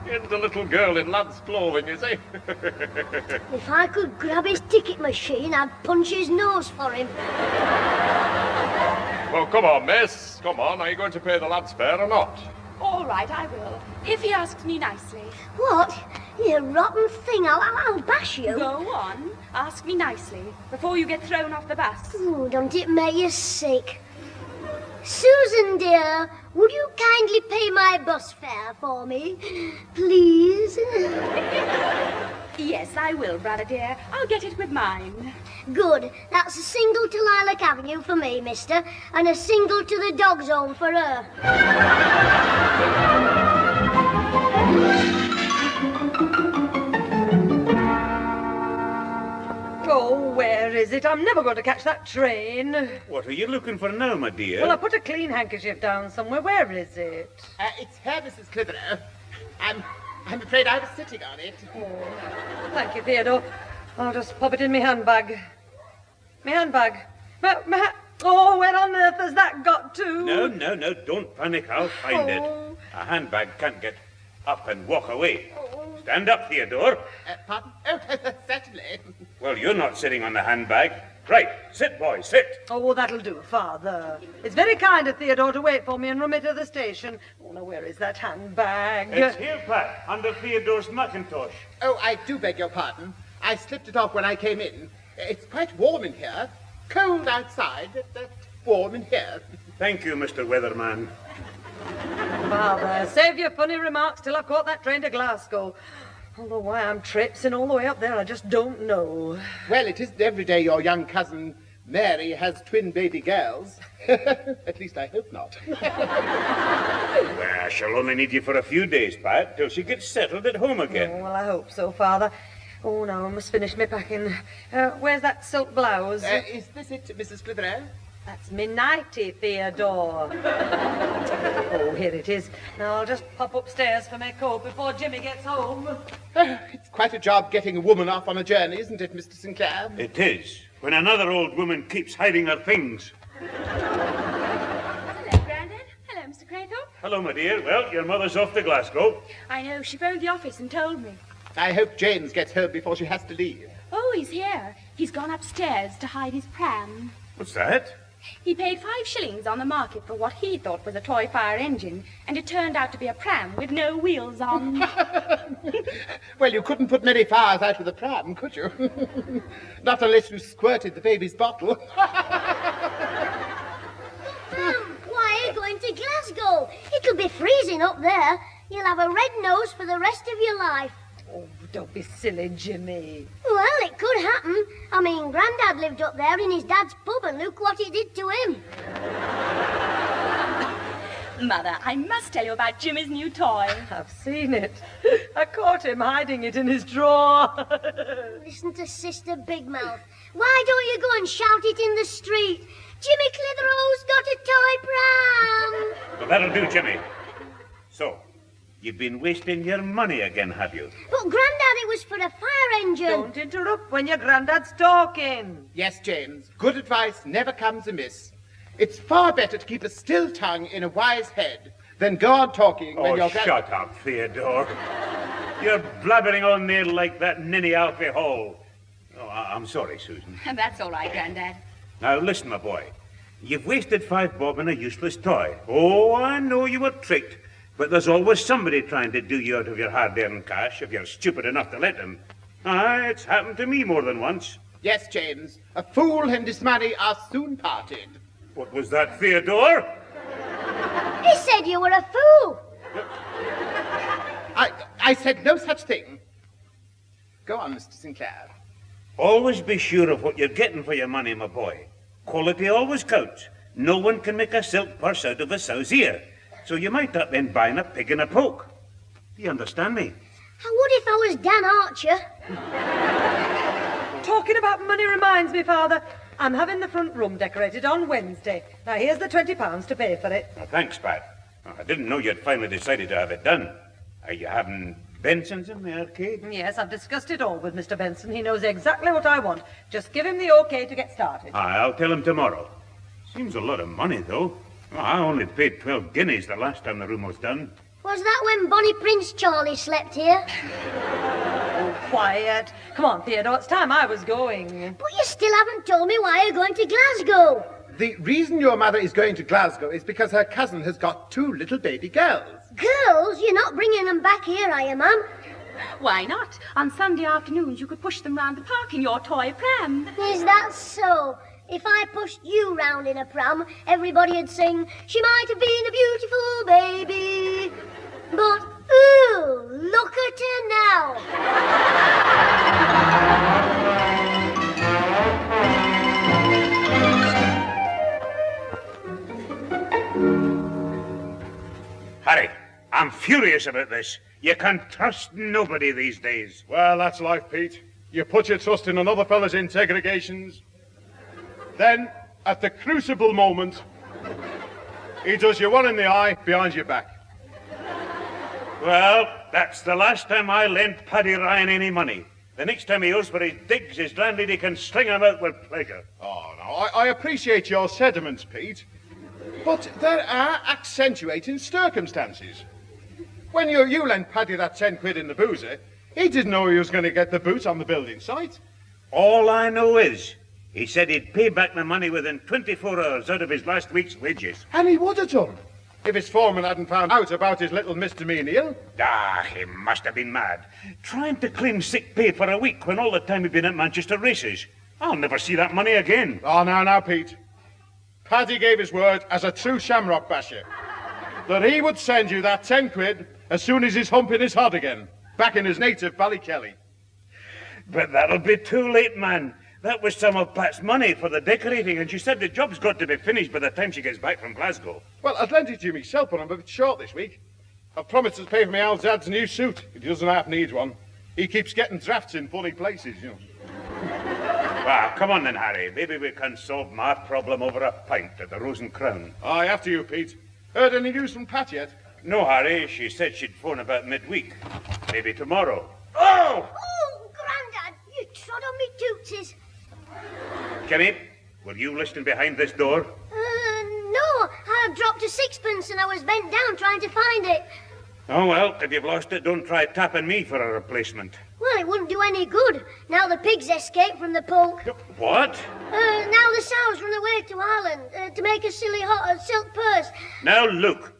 Speaker 19: It's the little girl in lad's clothing, you see.
Speaker 2: If I could grab his ticket machine, I'd punch his nose for him.
Speaker 19: Well, come on, miss. Come on. Are you going to pay the lad's fare or not?
Speaker 3: All right, I will. If he asks me nicely.
Speaker 2: What? You rotten thing. I'll bash you.
Speaker 3: Go on. Ask me nicely before you get thrown off the bus.
Speaker 2: Oh, don't it make you sick? Susan, dear, would you kindly pay my bus fare for me, please?
Speaker 3: Yes, I will, brother dear. I'll get it with mine.
Speaker 2: Good. That's a single to Lilac Avenue for me, mister, and a single to the dog's home for her.
Speaker 5: Oh, where is it? I'm never going to catch that train.
Speaker 7: What are you looking for now, my dear?
Speaker 5: Well, I put a clean handkerchief down somewhere. Where is it?
Speaker 8: It's here, Mrs. Clitheroe. I'm afraid I was sitting on it.
Speaker 5: Oh, thank you, Theodore. I'll just pop it in my handbag. My handbag. Oh, where on earth has that got to?
Speaker 7: No, don't panic. I'll find it. A handbag can't get up and walk away. Stand up, Theodore.
Speaker 8: Pardon? Oh, certainly.
Speaker 7: Well, you're not sitting on the handbag. Right, sit, boy, sit.
Speaker 5: Oh, that'll do, Father. It's very kind of Theodore to wait for me and run me to the station. Oh, now, where is that handbag?
Speaker 7: It's here, Pat, under Theodore's mackintosh.
Speaker 10: Oh, I do beg your pardon. I slipped it off when I came in. It's quite warm in here. Cold outside, but warm in here.
Speaker 7: Thank you, Mr. Weatherman.
Speaker 5: Father, save your funny remarks till I've caught that train to Glasgow. Although why I'm traipsing all the way up there, I just don't know.
Speaker 10: Well, it isn't every day your young cousin Mary has twin baby girls. At least I hope not.
Speaker 7: Well, she'll only need you for a few days, Pat, till she gets settled at home again.
Speaker 5: Oh, well, I hope so, Father. Oh, now I must finish me packing. Where's that silk blouse?
Speaker 10: Is this it, Mrs. Clitheroe?
Speaker 5: That's me nightie, Theodore. Oh, here it is. Now I'll just pop upstairs for my coat before Jimmy gets home.
Speaker 10: It's quite a job getting a woman off on a journey, isn't it, Mr. Sinclair?
Speaker 7: It is, when another old woman keeps hiding her things.
Speaker 3: Hello, Grandad. Hello, Mr. Craythorpe.
Speaker 7: Hello, my dear. Well, your mother's off to Glasgow.
Speaker 3: I know, she phoned the office and told me.
Speaker 10: I hope James gets home before she has to leave.
Speaker 3: Oh, he's here. He's gone upstairs to hide his pram.
Speaker 7: What's that?
Speaker 3: He paid 5 shillings on the market for what he thought was a toy fire engine, and it turned out to be a pram with no wheels on.
Speaker 10: Well, you couldn't put many fires out with a pram, could you? Not unless you squirted the baby's bottle.
Speaker 2: Why are you going to Glasgow? It'll be freezing up there. You'll have a red nose for the rest of your life.
Speaker 5: Oh, don't be silly, Jimmy.
Speaker 2: Well, it could happen. I mean, Grandad lived up there in his dad's pub, and look what it did to him.
Speaker 3: Mother, I must tell you about Jimmy's new toy.
Speaker 5: I've seen it. I caught him hiding it in his drawer.
Speaker 2: Listen to Sister Big Mouth. Why don't you go and shout it in the street? Jimmy Clitheroe's got a toy pram.
Speaker 7: Well, that'll do, Jimmy. So, you've been wasting your money again, have you?
Speaker 2: But, Grandad, it was for a fire engine.
Speaker 5: Don't interrupt when your granddad's talking.
Speaker 10: Yes, James. Good advice never comes amiss. It's far better to keep a still tongue in a wise head than go on talking when you're...
Speaker 7: Shut up, Theodore. You're blabbering on there like that ninny Alfie Hall. Oh, I'm sorry, Susan.
Speaker 3: That's all right, Grandad.
Speaker 7: Now, listen, my boy. You've wasted 5 bob on a useless toy. Oh, I know you were tricked. But there's always somebody trying to do you out of your hard-earned cash if you're stupid enough to let them. Aye, it's happened to me more than once.
Speaker 10: Yes, James. A fool and his money are soon parted.
Speaker 7: What was that, Theodore?
Speaker 2: He said you were a fool.
Speaker 10: I said no such thing. Go on, Mr. Sinclair.
Speaker 7: Always be sure of what you're getting for your money, my boy. Quality always counts. No one can make a silk purse out of a sow's ear. So you might have been buying a pig in a poke. Do you understand me?
Speaker 2: I would if I was Dan Archer.
Speaker 5: Talking about money reminds me, Father. I'm having the front room decorated on Wednesday. Now, here's the £20 to pay for it.
Speaker 7: Oh, thanks, Pat. Oh, I didn't know you'd finally decided to have it done. Are you having Benson's in the arcade?
Speaker 5: Yes, I've discussed it all with Mr. Benson. He knows exactly what I want. Just give him the OK to get started.
Speaker 7: Aye, I'll tell him tomorrow. Seems a lot of money, though. Oh, I only paid 12 guineas the last time the room was done.
Speaker 2: Was that when Bonnie Prince Charlie slept here?
Speaker 5: Oh, quiet. Come on, Theodore, it's time I was going.
Speaker 2: But you still haven't told me why you're going to Glasgow.
Speaker 10: The reason your mother is going to Glasgow is because her cousin has got 2 little baby girls.
Speaker 2: Girls? You're not bringing them back here, are you, Mum?
Speaker 3: Why not? On Sunday afternoons, you could push them round the park in your toy pram.
Speaker 2: Is that so? If I pushed you round in a pram, everybody'd sing, "She might have been a beautiful baby." But, ooh, look at her now.
Speaker 7: Harry, I'm furious about this. You can trust nobody these days.
Speaker 6: Well, that's life, Pete. You put your trust in another fella's integrigations. Then, at the crucible moment, he does you one in the eye behind your back.
Speaker 7: Well, that's the last time I lent Paddy Ryan any money. The next time he owes for his digs, his landlady can string him out with pleasure.
Speaker 6: Oh, no, I appreciate your sentiments, Pete. But there are accentuating circumstances. When you lent Paddy that 10 quid in the boozer, he didn't know he was going to get the boot on the building site.
Speaker 7: All I know is He said he'd pay back the money within 24 hours out of his last week's wages.
Speaker 6: And he would have done, if his foreman hadn't found out about his little misdemeanor.
Speaker 7: Ah, he must have been mad. Trying to claim sick pay for a week when all the time he'd been at Manchester races. I'll never see that money again.
Speaker 6: Oh, now, Pete. Paddy gave his word as a true shamrock basher that he would send you that 10 quid as soon as he's humping his hod again, back in his native Ballykelly.
Speaker 7: But that'll be too late, man. That was some of Pat's money for the decorating, and she said the job's got to be finished by the time she gets back from Glasgow.
Speaker 6: Well, I'd lent it to you myself, but I'm a bit short this week. I've promised to pay for my old dad's new suit. He doesn't half need one. He keeps getting drafts in funny places, you know.
Speaker 7: Well, come on then, Harry. Maybe we can solve my problem over a pint at the Rose and Crown.
Speaker 6: Aye, after you, Pete. Heard any news from Pat yet?
Speaker 7: No, Harry. She said she'd phone about midweek. Maybe tomorrow.
Speaker 2: Oh! Oh, Grandad, you trod on me tootses.
Speaker 7: Jimmy, will you listen behind this door?
Speaker 2: No, I dropped a sixpence and I was bent down trying to find it.
Speaker 7: Oh, well, if you've lost it, don't try tapping me for a replacement.
Speaker 2: Well, it wouldn't do any good. Now the pigs escaped from the poke.
Speaker 7: What?
Speaker 2: Now the sows run away to Ireland to make a silly silk purse.
Speaker 7: Now, look,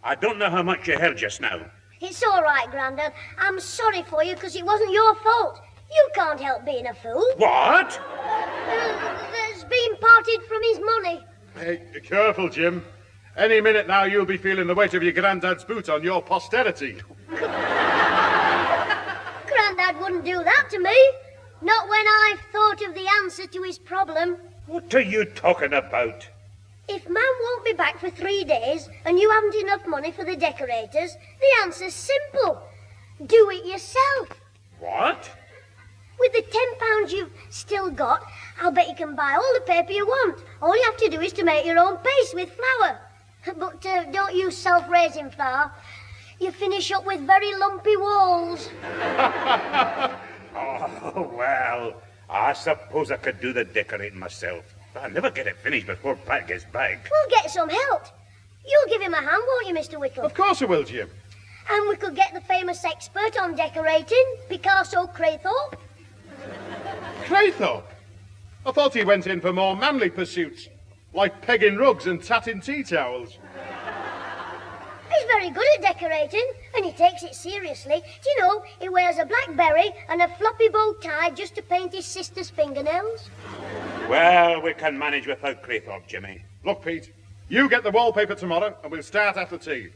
Speaker 7: I don't know how much you held just now.
Speaker 2: It's all right, Grandad. I'm sorry for you because it wasn't your fault. You can't help being a fool.
Speaker 7: What?
Speaker 2: There's been parted from his money.
Speaker 6: Hey, be careful, Jim. Any minute now you'll be feeling the weight of your granddad's boot on your posterity.
Speaker 2: Grandad wouldn't do that to me. Not when I've thought of the answer to his problem.
Speaker 7: What are you talking about?
Speaker 2: If Mam won't be back for 3 days and you haven't enough money for the decorators, the answer's simple. Do it yourself.
Speaker 7: What?
Speaker 2: With the £10 you've still got, I'll bet you can buy all the paper you want. All you have to do is to make your own paste with flour. But don't use self-raising flour. You finish up with very lumpy walls.
Speaker 7: Oh, well, I suppose I could do the decorating myself. I'll never get it finished before Pat gets back.
Speaker 2: We'll get some help. You'll give him a hand, won't you, Mr. Whittle?
Speaker 6: Of course I will, Jim.
Speaker 2: And we could get the famous expert on decorating, Picasso Craythorpe.
Speaker 6: Craythorpe? I thought he went in for more manly pursuits, like pegging rugs and tatting tea towels.
Speaker 2: He's very good at decorating, and he takes it seriously. Do you know, he wears a black beret and a floppy bow tie just to paint his sister's fingernails?
Speaker 7: Well, we can manage without Craythorpe, Jimmy.
Speaker 6: Look, Pete, you get the wallpaper tomorrow, and we'll start after tea.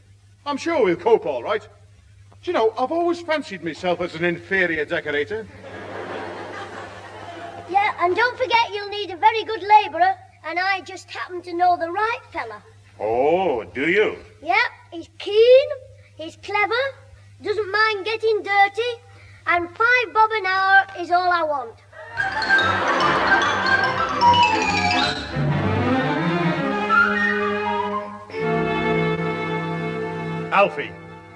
Speaker 6: I'm sure we'll cope all right. Do you know, I've always fancied myself as an inferior decorator.
Speaker 2: Yeah, and don't forget you'll need a very good labourer, and I just happen to know the right fella.
Speaker 7: Oh, do you?
Speaker 2: Yep, he's keen, he's clever, doesn't mind getting dirty, and £5 an hour is all I want.
Speaker 6: Alfie,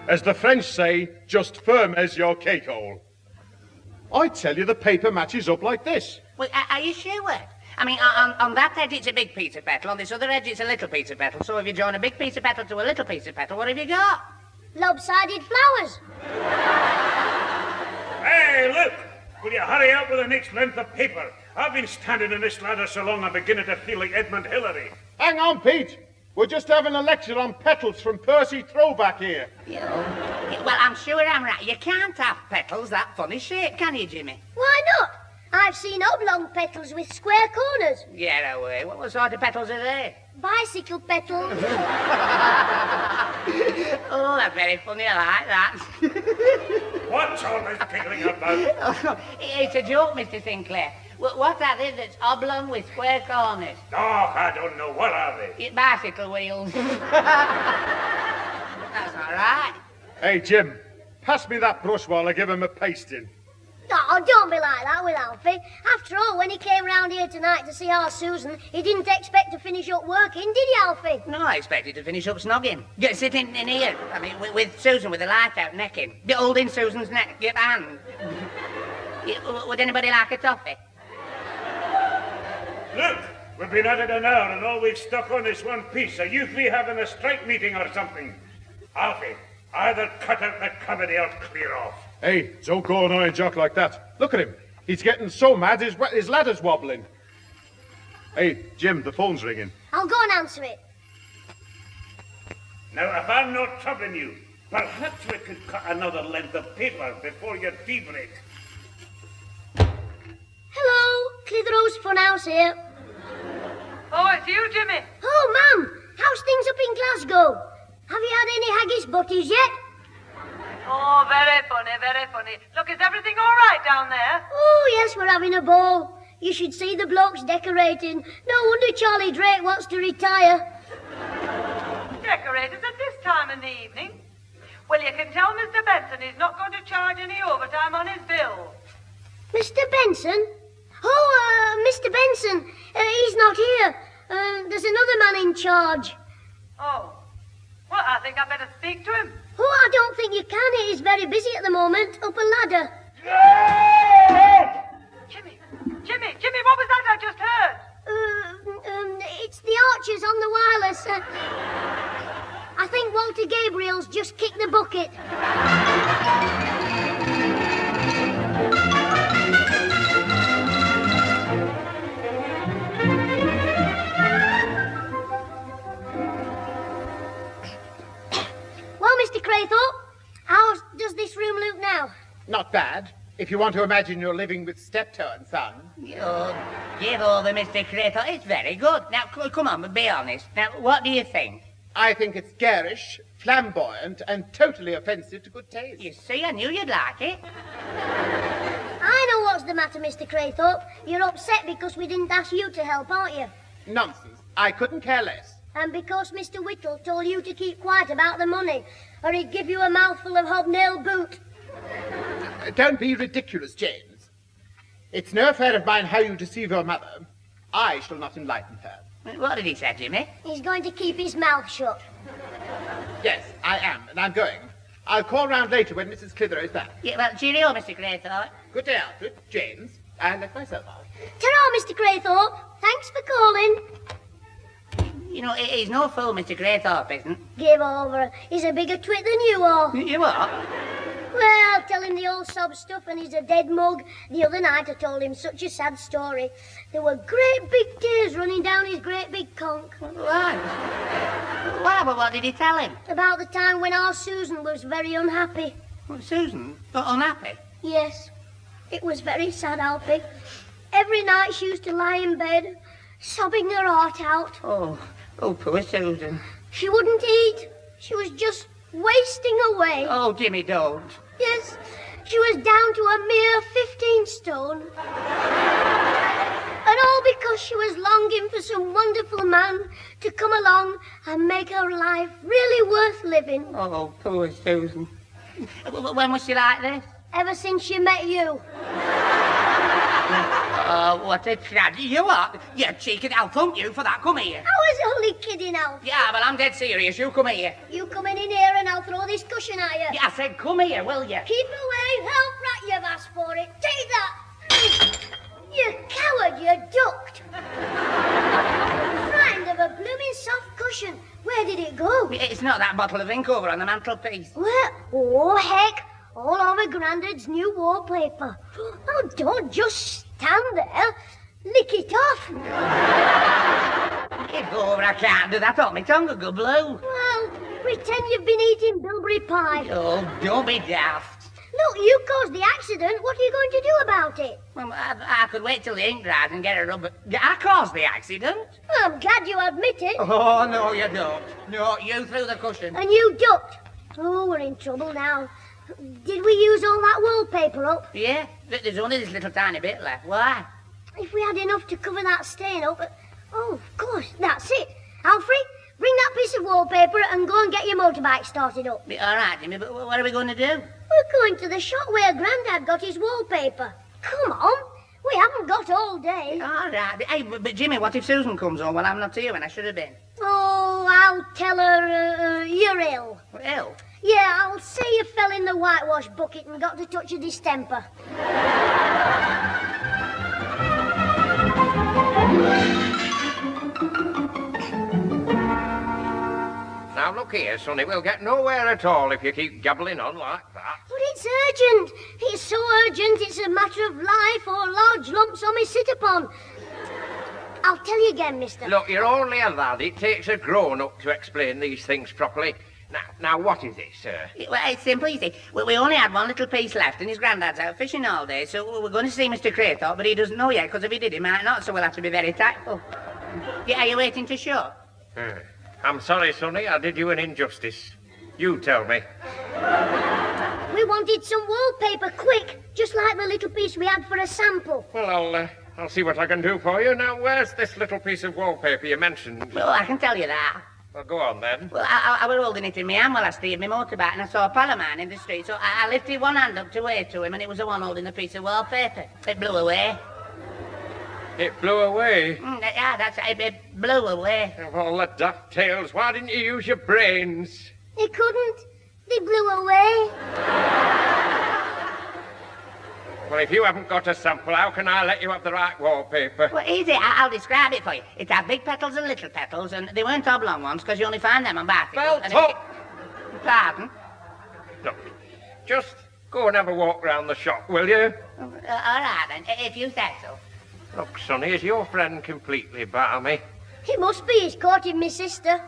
Speaker 6: as the French say, just firm as your cake hole. I tell you, the paper matches up like this.
Speaker 8: Well, are you sure? I mean, on that edge it's a big piece of petal, on this other edge it's a little piece of petal. So if you join a big piece of petal to a little piece of petal, what have you got?
Speaker 2: Lopsided flowers.
Speaker 7: Hey, look! Will you hurry up with the next length of paper? I've been standing in this ladder so long I'm beginning to feel like Edmund Hillary.
Speaker 6: Hang on, Pete. We're just having a lecture on petals from Percy Throwback here.
Speaker 8: Well, I'm sure I'm right. You can't have petals that funny shape, can you, Jimmy?
Speaker 2: Why not? I've seen oblong petals with square corners.
Speaker 8: Yeah, away. What sort of petals are they?
Speaker 2: Bicycle petals.
Speaker 8: Oh, that's very funny. I like that.
Speaker 7: What's all this giggling about?
Speaker 8: It's a joke, Mr. Sinclair. What are they that's oblong with square corners?
Speaker 7: Oh, I don't know. What are they?
Speaker 8: Bicycle wheels. That's all right.
Speaker 6: Hey, Jim, pass me that brush while I give him a pasting.
Speaker 2: Oh, don't be like that with Alfie. After all, when he came round here tonight to see our Susan, he didn't expect to finish up working, did he, Alfie?
Speaker 8: No, I expected to finish up snogging. Sit in here. I mean, with Susan with the light out necking. Holding Susan's neck, your hand. Would anybody like a toffee?
Speaker 7: Look, we've been at it an hour and all we've stuck on is one piece. Are you three having a strike meeting or something? Alfie, either cut out the comedy or clear off.
Speaker 6: Hey, don't go annoying Jock like that. Look at him. He's getting so mad his ladder's wobbling.
Speaker 1: Hey, Jim, the phone's ringing.
Speaker 2: I'll go and answer it.
Speaker 7: Now, if I'm not troubling you, perhaps we could cut another length of paper before your tea break.
Speaker 2: Hello, Clitheroe's Funhouse here.
Speaker 5: Oh, it's you, Jimmy.
Speaker 2: Oh, Mum, how's things up in Glasgow? Have you had any haggis butties yet?
Speaker 5: Oh, very funny, very funny. Look, is everything all right down there?
Speaker 2: Oh, yes, we're having a ball. You should see the blokes decorating. No wonder Charlie Drake wants to retire.
Speaker 5: Decorators at this time in the evening? Well, you can tell Mr. Benson he's not going to charge any overtime on his bill.
Speaker 2: Mr. Benson? Oh, Mr. Benson. He's not here. There's another man in charge.
Speaker 5: Oh. Well, I think I'd better speak to him.
Speaker 2: Oh, I don't think you can. He's very busy at the moment, up a ladder.
Speaker 5: Jimmy, what was that I just heard?
Speaker 2: It's the Archers on the wireless. I think Walter Gabriel's just kicked the bucket. Well, Mr. Craythorpe, how does this room look now?
Speaker 10: Not bad, if you want to imagine you're living with steptoe and son.
Speaker 8: Oh, give over, Mr. Clitheroe. It's very good. Now, come on, be honest. Now, what do you think?
Speaker 10: I think it's garish, flamboyant, and totally offensive to good taste.
Speaker 8: You see, I knew you'd like it.
Speaker 2: I know what's the matter, Mr. Craythorpe. You're upset because we didn't ask you to help, aren't you?
Speaker 10: Nonsense. I couldn't care less.
Speaker 2: And because Mr. Whittle told you to keep quiet about the money, or he'd give you a mouthful of hobnail boot.
Speaker 10: Don't be ridiculous, James. It's no affair of mine how you deceive your mother. I shall not enlighten her.
Speaker 8: What did he say, Jimmy?
Speaker 2: He's going to keep his mouth shut.
Speaker 10: Yes, I am, and I'm going. I'll call round later when Mrs. Clitheroe is back.
Speaker 8: Yeah, well, cheerio, Mr. Craythorpe.
Speaker 10: Good day, Alfred, James, and let myself out.
Speaker 2: Ta-ra, Mr. Craythorpe. Thanks for calling.
Speaker 8: You know, he's no fool, Mr. Craythorpe, isn't?
Speaker 2: Give over. He's a bigger twit than you are.
Speaker 8: You what?
Speaker 2: Well, tell him the old sob stuff and he's a dead mug. The other night I told him such a sad story. There were great big tears running down his great big conch.
Speaker 8: Why? Why? But what did he tell him?
Speaker 2: About the time when our Susan was very unhappy.
Speaker 8: Well, Susan? Unhappy?
Speaker 2: Yes. It was very sad, Alfie. Every night she used to lie in bed, sobbing her heart out.
Speaker 8: Oh, poor Susan.
Speaker 2: She wouldn't eat. She was just wasting away.
Speaker 8: Oh, Jimmy, don't.
Speaker 2: Yes, she was down to a mere 15 stone. And all because she was longing for some wonderful man to come along and make her life really worth living.
Speaker 8: Oh, poor Susan. When was she like this?
Speaker 2: Ever since she met you.
Speaker 8: Oh, what a tragedy. You are. You cheeky. I'll thump you for that. Come here.
Speaker 2: I was only kidding, Alf.
Speaker 8: Yeah, but I'm dead serious. You come here.
Speaker 2: You coming in here and I'll throw this cushion at you.
Speaker 8: Yeah, I said come here, will you?
Speaker 2: Keep away. Help rat, you've asked for it. Take that. You coward, you ducked. Frightened of a blooming soft cushion. Where did it go?
Speaker 8: It's not that bottle of ink over on the mantelpiece.
Speaker 2: Well, oh, heck. All over Grandad's new wallpaper. Oh, don't just stand there. Lick it off.
Speaker 8: Give over, I can't do that. Oh, my tongue will go blue.
Speaker 2: Well, pretend you've been eating bilberry pie.
Speaker 8: Oh, don't be daft.
Speaker 2: Look, you caused the accident. What are you going to do about it?
Speaker 8: Well, I could wait till the ink dries and get a rubber. I caused the accident.
Speaker 2: I'm glad you admit it.
Speaker 8: Oh, no, you don't. No, you threw the cushion.
Speaker 2: And you ducked. Oh, we're in trouble now. Did we use all that wallpaper up?
Speaker 8: Yeah, there's only this little tiny bit left. Why?
Speaker 2: If we had enough to cover that stain up... Oh, of course, that's it. Alfred, bring that piece of wallpaper and go and get your motorbike started up.
Speaker 8: All right, Jimmy, but what are we going to do?
Speaker 2: We're going to the shop where Grandad got his wallpaper. Come on, we haven't got all day.
Speaker 8: All right. Hey, but Jimmy, what if Susan comes home while I'm not here when I should have been?
Speaker 2: Oh, I'll tell her you're ill.
Speaker 8: Ill?
Speaker 2: Yeah, I'll say you fell in the whitewash bucket and got a touch of distemper.
Speaker 20: Now, look here, Sonny, we'll get nowhere at all if you keep gabbling on like that.
Speaker 2: But it's urgent. It's so urgent, it's a matter of life or large lumps on me sit upon. I'll tell you again, mister.
Speaker 20: Look, you're only a lad. It takes a grown-up to explain these things properly. Now, what is it, sir?
Speaker 8: Well, it's simple, you see. We only had one little piece left, and his granddad's out fishing all day, so we're going to see Mr. Craythorpe, but he doesn't know yet, because if he did, he might not, so we'll have to be very tactful. Yeah, are you waiting for sure?
Speaker 20: I'm sorry, Sonny, I did you an injustice. You tell me.
Speaker 2: We wanted some wallpaper, quick, just like the little piece we had for a sample.
Speaker 20: Well, I'll see what I can do for you. Now, where's this little piece of wallpaper you mentioned?
Speaker 8: Well, I can tell you that.
Speaker 20: Well, go on, then.
Speaker 8: Well, I was holding it in my hand while I steered my motorbike, and I saw a Parlour man in the street, so I lifted one hand up to wave to him, and it was the one holding the piece of wallpaper. It blew away.
Speaker 20: It blew away?
Speaker 8: Yeah, that's it. It blew away.
Speaker 20: Of all the ducktails, why didn't you use your brains?
Speaker 2: They couldn't. They blew away.
Speaker 20: Well, if you haven't got a sample, how can I let you have the right wallpaper?
Speaker 8: Well, easy. I'll describe it for you. It had big petals and little petals, and they weren't oblong ones, because you only find them on bicycles. Pardon?
Speaker 20: Look, just go and have a walk round the shop, will you?
Speaker 8: All right, then, if you say so.
Speaker 20: Look, Sonny, is your friend completely balmy?
Speaker 2: He must be. He's courting me sister.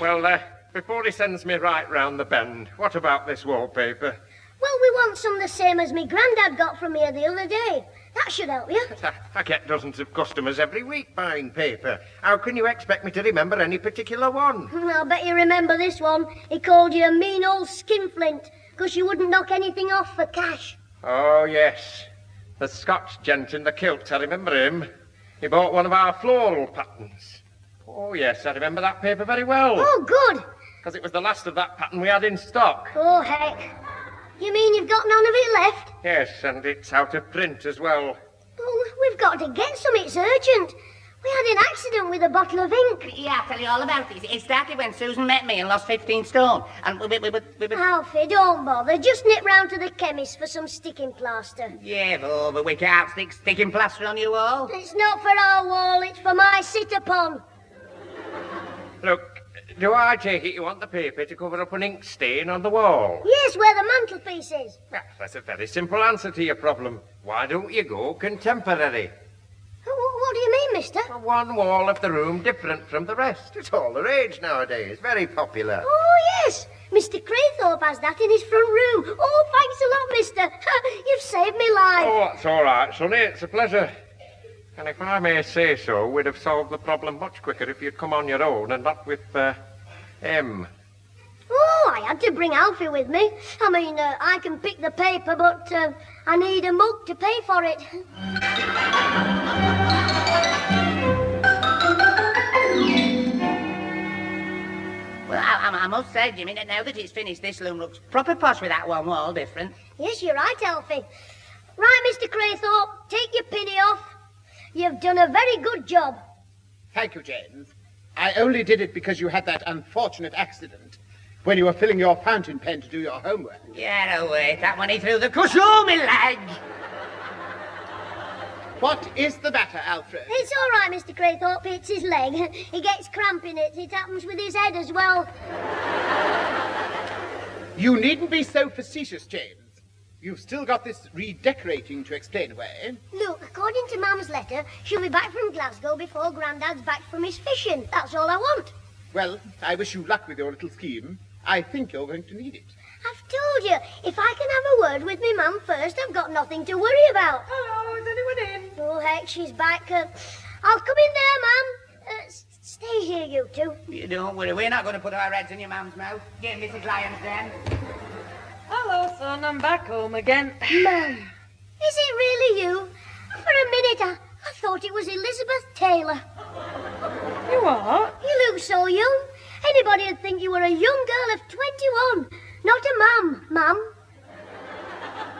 Speaker 20: Well, before he sends me right round the bend, what about this wallpaper?
Speaker 2: Well, we want some the same as me Grandad got from here the other day. That should help you.
Speaker 20: I get dozens of customers every week buying paper. How can you expect me to remember any particular one?
Speaker 2: I'll bet you remember this one. He called you a mean old skinflint, because you wouldn't knock anything off for cash.
Speaker 20: Oh, yes. The Scotch gent in the kilt, I remember him. He bought one of our floral patterns. Oh, yes, I remember that paper very well.
Speaker 2: Oh, good.
Speaker 20: Because it was the last of that pattern we had in stock.
Speaker 2: Oh, heck. You mean you've got none of it left?
Speaker 20: Yes, and it's out of print as well.
Speaker 2: Oh, we've got to get some. It's urgent. We had an accident with a bottle of ink.
Speaker 8: Yeah, I'll tell you all about it. It started when Susan met me and lost 15 stone. And we
Speaker 2: Alfie, don't bother. Just nip round to the chemist for some sticking plaster.
Speaker 8: Yeah, but we can't stick sticking plaster on your wall.
Speaker 2: It's not for our wall, it's for my sit-upon.
Speaker 20: Look, do I take it you want the paper to cover up an ink stain on the wall?
Speaker 2: Yes, where the mantelpiece is.
Speaker 20: Well, that's a very simple answer to your problem. Why don't you go contemporary?
Speaker 2: What do you mean, mister?
Speaker 20: One wall of the room different from the rest. It's all the rage nowadays. Very popular.
Speaker 2: Oh, yes. Mr. Craythorpe has that in his front room. Oh, thanks a lot, mister. You've saved me life.
Speaker 20: Oh, that's all right, Sonny. It's a pleasure. And if I may say so, we'd have solved the problem much quicker if you'd come on your own and not with, M.
Speaker 2: Oh, I had to bring Alfie with me. I mean, I can pick the paper, but I need a mug to pay for it.
Speaker 8: Well, I must say, Jimmy, that now that it's finished, this room looks proper posh with that one wall different.
Speaker 2: Yes, you're right, Alfie. Right, Mr. Craythorpe, take your pinny off. You've done a very good job.
Speaker 1: Thank you, James. I only did it because you had that unfortunate accident when you were filling your fountain pen to do your homework.
Speaker 8: Get away, that when he threw the cushion on me leg.
Speaker 1: What is the matter, Alfred?
Speaker 2: It's all right, Mr. Craythorpe. It's his leg. He gets cramp in it. It happens with his head as well.
Speaker 1: You needn't be so facetious, James. You've still got this redecorating to explain away.
Speaker 2: Look, according to Mum's letter, she'll be back from Glasgow before Grandad's back from his fishing. That's all I want.
Speaker 1: Well, I wish you luck with your little scheme. I think you're going to need it.
Speaker 2: I've told you, if I can have a word with me Mum first, I've got nothing to worry about.
Speaker 5: Hello, is anyone in?
Speaker 2: Oh, heck, she's back. I'll come in there, Mum. Stay here, you two.
Speaker 8: You don't worry, we're not going to put our heads in your mum's mouth. Get Mrs. Lyons then.
Speaker 5: Hello, son, I'm back home again.
Speaker 2: Mum, is it really you? For a minute, I thought it was Elizabeth Taylor.
Speaker 5: You are?
Speaker 2: You look so young. Anybody would think you were a young girl of 21. Not a Mum.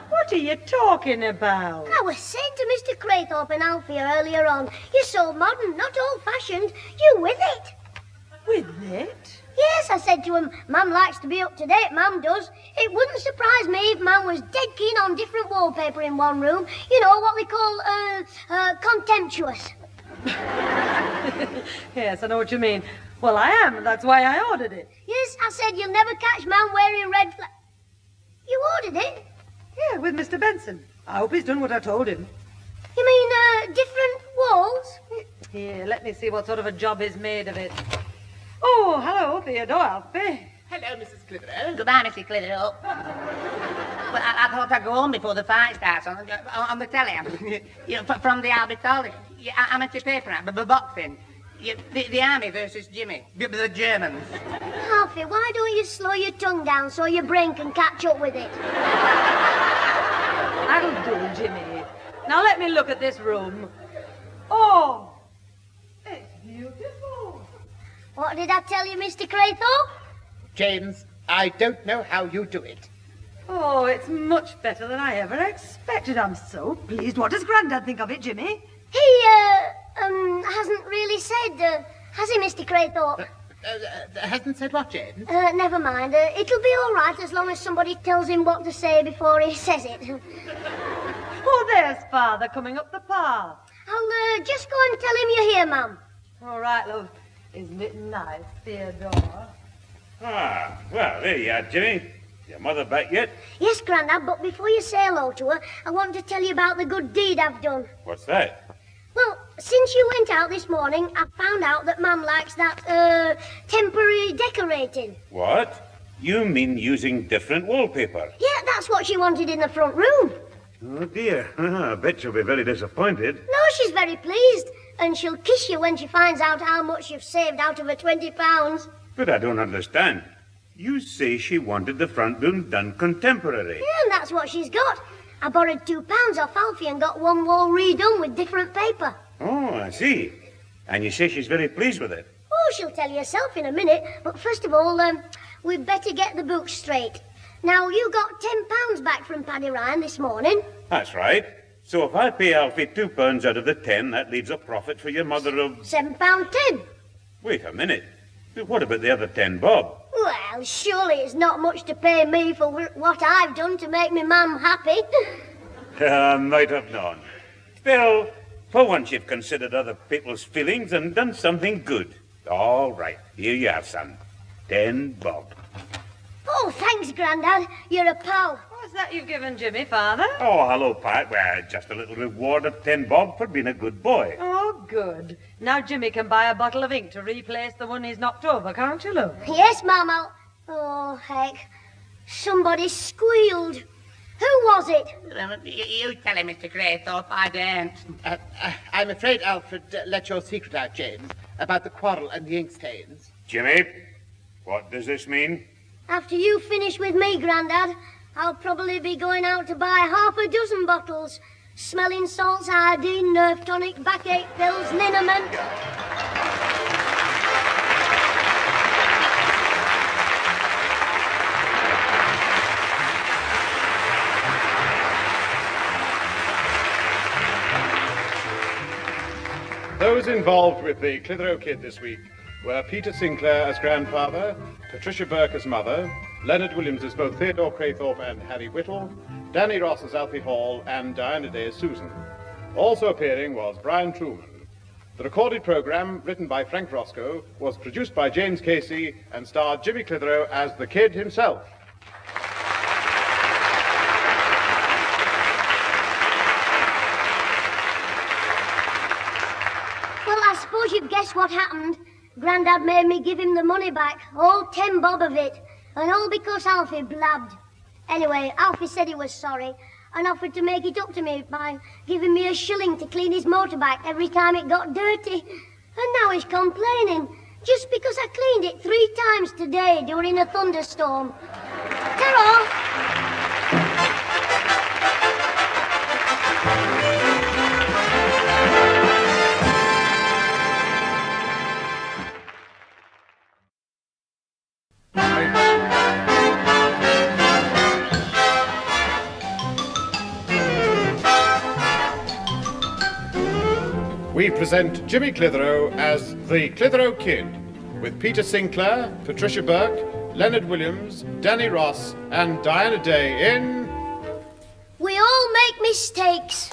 Speaker 5: What are you talking about?
Speaker 2: I was saying to Mr. Craythorpe and Alfie earlier on, you're so modern, not old-fashioned. You with it.
Speaker 5: With it?
Speaker 2: Yes, I said to him, Mum likes to be up to date, Mum does. It wouldn't surprise me if Mum was dead keen on different wallpaper in one room. You know, what we call, contemptuous.
Speaker 5: Yes, I know what you mean. Well, I am, and that's why I ordered it.
Speaker 2: Yes, I said you'll never catch Mum wearing red You ordered it?
Speaker 5: Yeah, with Mr. Benson. I hope he's done what I told him.
Speaker 2: You mean, different walls?
Speaker 5: Here, let me see what sort of a job is made of it. Oh, hello, Theodore, Alfie.
Speaker 8: Hello, Mrs. Clitheroe. Goodbye, Mrs. Clitheroe. Well, I thought I'd go home before the fight starts on the telly. From the Albital, amateur paper, boxing. The army versus Jimmy, the Germans.
Speaker 2: Alfie, why don't you slow your tongue down so your brain can catch up with it?
Speaker 5: That'll do, Jimmy. Now let me look at this room. Oh, it's beautiful.
Speaker 2: What did I tell you, Mr. Craythorpe?
Speaker 10: James, I don't know how you do it.
Speaker 5: Oh, it's much better than I ever expected. I'm so pleased. What does Grandad think of it, Jimmy?
Speaker 2: He, hasn't really said, has he, Mr. Craythorpe?
Speaker 10: Hasn't said what, James?
Speaker 2: Never mind. It'll be all right as long as somebody tells him what to say before he says it.
Speaker 5: Oh, there's Father coming up the path.
Speaker 2: I'll, just go and tell him you're here, Mum.
Speaker 5: All right, love. Isn't it nice, Theodore?
Speaker 7: Ah, well, there you are, Jimmy. Your mother back yet?
Speaker 2: Yes, Grandad, but before you say hello to her, I want to tell you about the good deed I've done.
Speaker 7: What's that?
Speaker 2: Well, since you went out this morning, I found out that Mum likes that, temporary decorating.
Speaker 7: What? You mean using different wallpaper?
Speaker 2: Yeah, that's what she wanted in the front room.
Speaker 7: Oh, dear. I bet she'll be very disappointed.
Speaker 2: No, she's very pleased, and she'll kiss you when she finds out how much you've saved out of her £20.
Speaker 7: But I don't understand. You say she wanted the front room done contemporary.
Speaker 2: Yeah, and that's what she's got. I borrowed £2 off Alfie and got one wall redone with different paper.
Speaker 7: Oh, I see. And you say she's very pleased with it?
Speaker 2: Oh, she'll tell you herself in a minute. But first of all, we'd better get the books straight. Now, you got £10 back from Paddy Ryan this morning.
Speaker 7: That's right. So if I pay Alfie £2 out of the 10, that leaves a profit for your mother of...
Speaker 2: £7.10.
Speaker 7: Wait a minute. But what about the other 10 bob?
Speaker 2: Well, surely it's not much to pay me for what I've done to make me mum happy.
Speaker 7: I might have known. Still, for once you've considered other people's feelings and done something good. All right, here you have, son. 10 bob.
Speaker 2: Oh, thanks, Grandad. You're a pal.
Speaker 5: What's that you've given Jimmy, Father?
Speaker 7: Oh, hello, Pat. Well, just a little reward of 10 bob for being a good boy.
Speaker 5: Oh, good. Now Jimmy can buy a bottle of ink to replace the one he's knocked over, can't you, love?
Speaker 2: Yes, Mum. Oh, heck. Somebody squealed. Who was it?
Speaker 8: You tell him, Mr. Craythorpe. I daren't.
Speaker 10: I'm afraid Alfred let your secret out, James, about the quarrel and the ink stains.
Speaker 7: Jimmy, what does this mean?
Speaker 2: After you finish with me, Grandad, I'll probably be going out to buy half a dozen bottles. Smelling salts, iodine, nerve tonic, backache pills, liniment.
Speaker 1: Those involved with the Clitheroe Kid this week were Peter Sinclair as grandfather, Patricia Burke as mother, Leonard Williams as both Theodore Craythorpe and Harry Whittle, Danny Ross as Alfie Hall, and Diana Day as Susan. Also appearing was Brian Truman. The recorded programme, written by Frank Roscoe, was produced by James Casey and starred Jimmy Clitheroe as the Kid himself.
Speaker 2: Well, I suppose you've guessed what happened. Grandad made me give him the money back, all 10 bob of it, and all because Alfie blabbed. Anyway, Alfie said he was sorry and offered to make it up to me by giving me a shilling to clean his motorbike every time it got dirty. And now he's complaining, just because I cleaned it 3 times today during a thunderstorm. Ta-ra!
Speaker 1: We present Jimmy Clitheroe as the Clitheroe Kid, with Peter Sinclair, Patricia Burke, Leonard Williams, Danny Ross, and Diana Day in...
Speaker 2: We all make mistakes.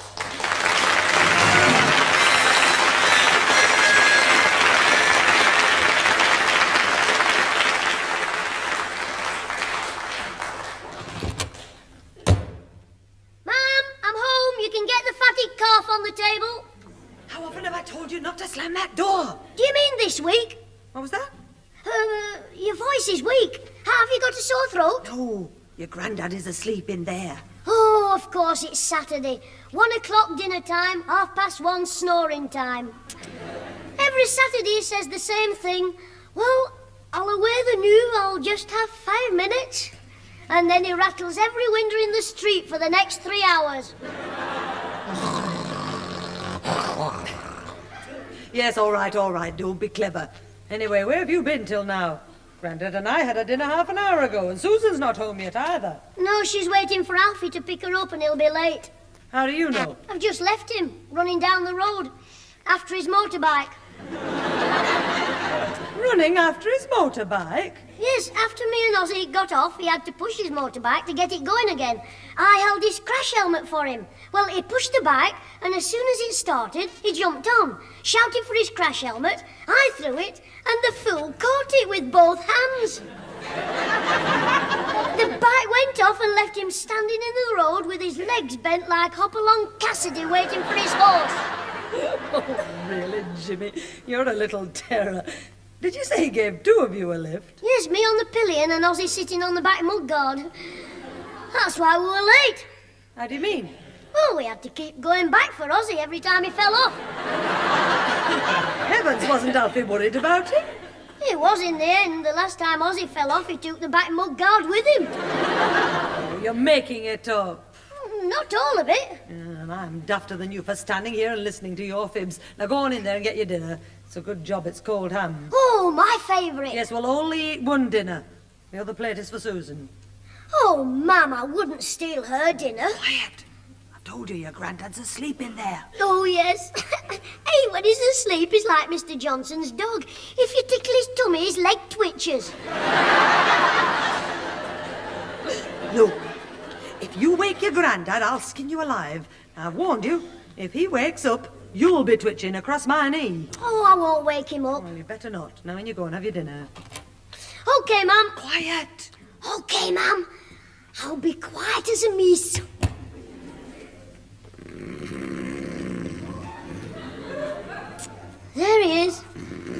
Speaker 2: Mom, I'm home. You can get the fatty calf on the
Speaker 5: Damn that door!
Speaker 2: Do you mean this week?
Speaker 5: What was that?
Speaker 2: Your voice is weak. Have you got a sore throat?
Speaker 5: No, your Grandad is asleep in there.
Speaker 2: Oh, of course, it's Saturday. 1 o'clock dinner time, 1:30 snoring time. Every Saturday he says the same thing. Well, I'll away the new, I'll just have 5 minutes. And then he rattles every window in the street for the next 3 hours.
Speaker 5: Yes, all right, don't be clever. Anyway, where have you been till now? Grandad and I had a dinner half an hour ago, and Susan's not home yet either.
Speaker 2: No, she's waiting for Alfie to pick her up and he'll be late.
Speaker 5: How do you know?
Speaker 2: I've just left him, running down the road, after his motorbike.
Speaker 5: Running after his motorbike?
Speaker 2: Yes, after me and Ozzy got off, he had to push his motorbike to get it going again. I held his crash helmet for him. Well, he pushed the bike, and as soon as it started, he jumped on, shouting for his crash helmet. I threw it, and the fool caught it with both hands. The bike went off and left him standing in the road with his legs bent like Hopalong Cassidy waiting for his horse.
Speaker 5: Oh, really, Jimmy? You're a little terror. Did you say he gave 2 of you a lift?
Speaker 2: Yes, me on the pillion and Ozzy sitting on the back mudguard. That's why we were late.
Speaker 5: How do you mean?
Speaker 2: Well, we had to keep going back for Ozzy every time he fell off.
Speaker 5: Heavens, wasn't Alfie worried about him?
Speaker 2: He was in the end. The last time Ozzy fell off, he took the back mudguard with him.
Speaker 5: Oh, you're making it up.
Speaker 2: Not all of it.
Speaker 5: And I'm dafter than you for standing here and listening to your fibs. Now go on in there and get your dinner. It's a good job it's cold ham.
Speaker 2: Oh, my favourite.
Speaker 5: Yes, we'll only eat 1 dinner. The other plate is for Susan.
Speaker 2: Oh, Mum, I wouldn't steal her dinner.
Speaker 5: Quiet. I've told you your Grandad's asleep in there.
Speaker 2: Oh, yes. Hey, when he's asleep, he's like Mr. Johnson's dog. If you tickle his tummy, his leg twitches.
Speaker 5: Look, if you wake your Grandad, I'll skin you alive. I've warned you. If he wakes up, you'll be twitching across my knee.
Speaker 2: Oh, I won't wake him up.
Speaker 5: Well, you better not. Now when you go and have your dinner.
Speaker 2: OK, Mum.
Speaker 5: Quiet.
Speaker 2: OK, Mum. I'll be quiet as a miss. There he is.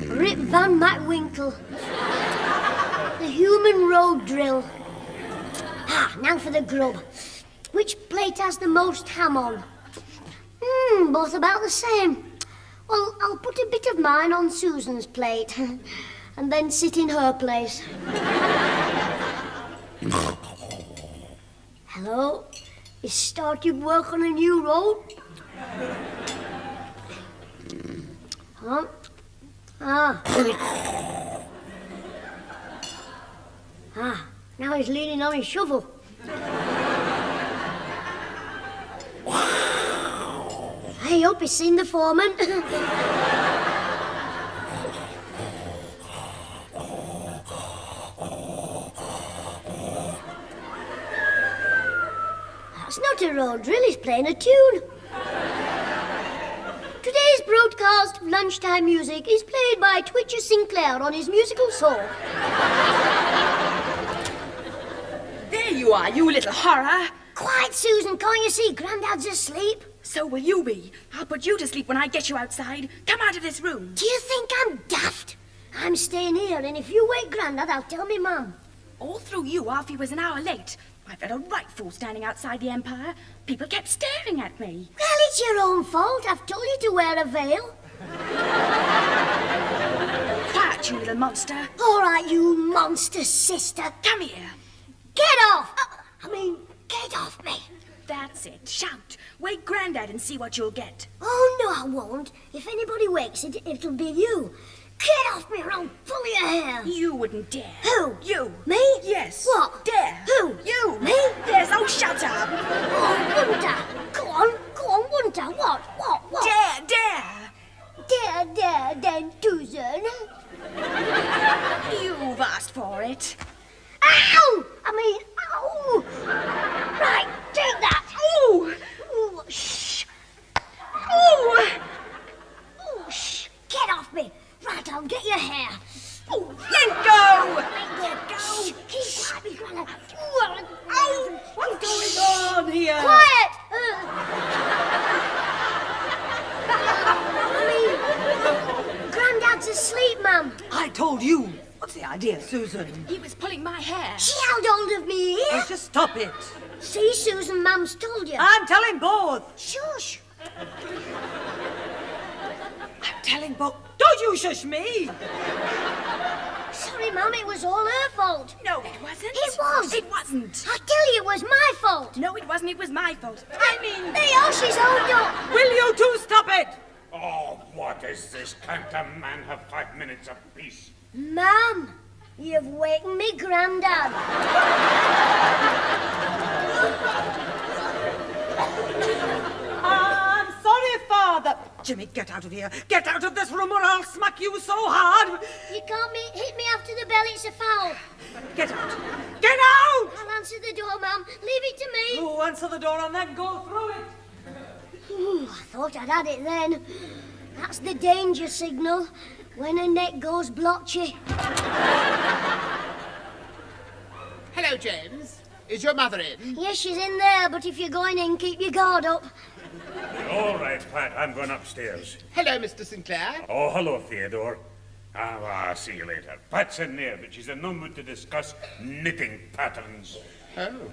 Speaker 2: Rip Van Winkle. The human road drill. Now for the grub. Which plate has the most ham on? Both about the same. Well, I'll put a bit of mine on Susan's plate and then sit in her place. Hello? You started work on a new road? Huh? Now he's leaning on his shovel. I hope he's seen the foreman. That's not a road drill, he's playing a tune. Today's broadcast of lunchtime music is played by Twitcher Sinclair on his musical saw.
Speaker 3: There you are, you little horror.
Speaker 2: Quiet, Susan, can't you see Grandad's asleep?
Speaker 3: So will you be. I'll put you to sleep when I get you outside. Come out of this room.
Speaker 2: Do you think I'm daft? I'm staying here, and if you wake Grandad, I'll tell me Mum.
Speaker 3: All through you, Alfie was an hour late. I felt a right fool standing outside the Empire. People kept staring at me.
Speaker 2: Well, it's your own fault. I've told you to wear a veil.
Speaker 3: Quiet, you little monster.
Speaker 2: All right, you monster sister.
Speaker 3: Come here.
Speaker 2: Get off! Get off me.
Speaker 3: That's it. Shout. Wake Grandad and see what you'll get.
Speaker 2: Oh, no, I won't. If anybody wakes it, it'll be you. Get off me or I'll pull your hair.
Speaker 3: You wouldn't dare.
Speaker 2: Who?
Speaker 3: You.
Speaker 2: Me?
Speaker 3: Yes.
Speaker 2: What?
Speaker 3: Dare.
Speaker 2: Who?
Speaker 3: You.
Speaker 2: Me?
Speaker 3: Yes. Oh, shut up.
Speaker 2: Oh, wouldn't I? Go on, wouldn't I? What?
Speaker 3: Dare.
Speaker 2: Dare, then, Susan.
Speaker 3: You've asked for it.
Speaker 2: Ow! Ow! Right, take that.
Speaker 3: Ooh!
Speaker 2: Ooh, shh.
Speaker 3: Ooh!
Speaker 2: Ooh, shh. Get off me. Right, I'll get your hair.
Speaker 3: Ooh, let go!
Speaker 2: Let go. Keep quiet, me, Grandad.
Speaker 5: Ow! What's going on here?
Speaker 2: Quiet!
Speaker 5: told you. What's the idea, Susan?
Speaker 3: He was pulling my hair.
Speaker 2: She held hold of me ear.
Speaker 5: Oh, just stop it.
Speaker 2: See, Susan, Mum's told you.
Speaker 5: I'm telling both.
Speaker 2: Shush.
Speaker 5: I'm telling both. Don't you shush me.
Speaker 2: Sorry, Mum, it was all her fault.
Speaker 3: No, it wasn't.
Speaker 2: It was.
Speaker 3: It wasn't.
Speaker 2: I tell you, it was my fault.
Speaker 3: No, it wasn't. It was my fault. I mean...
Speaker 2: Hey, oh, she's hold up.
Speaker 5: Will you two stop it?
Speaker 7: Oh, what is this? Can't a man have 5 minutes of peace?
Speaker 2: Mum, you've wakened me Grandad.
Speaker 5: I'm sorry, Father. Jimmy, get out of here. Get out of this room or I'll smack you so hard.
Speaker 2: You can't hit me after the bell, it's a foul.
Speaker 5: Get out. Get out!
Speaker 2: I'll answer the door, Mum. Leave it to me.
Speaker 5: Oh, answer the door and then go through it.
Speaker 2: Ooh, I thought I'd had it then. That's the danger signal. When a neck goes blotchy.
Speaker 10: Hello, James. Is your mother in?
Speaker 2: Yes, she's in there, but if you're going in, keep your guard up.
Speaker 7: All right, Pat, I'm going upstairs.
Speaker 10: Hello, Mr. Sinclair.
Speaker 7: Oh, hello, Theodore. I'll see you later. Pat's in there, but she's in no mood to discuss knitting patterns.
Speaker 10: Oh.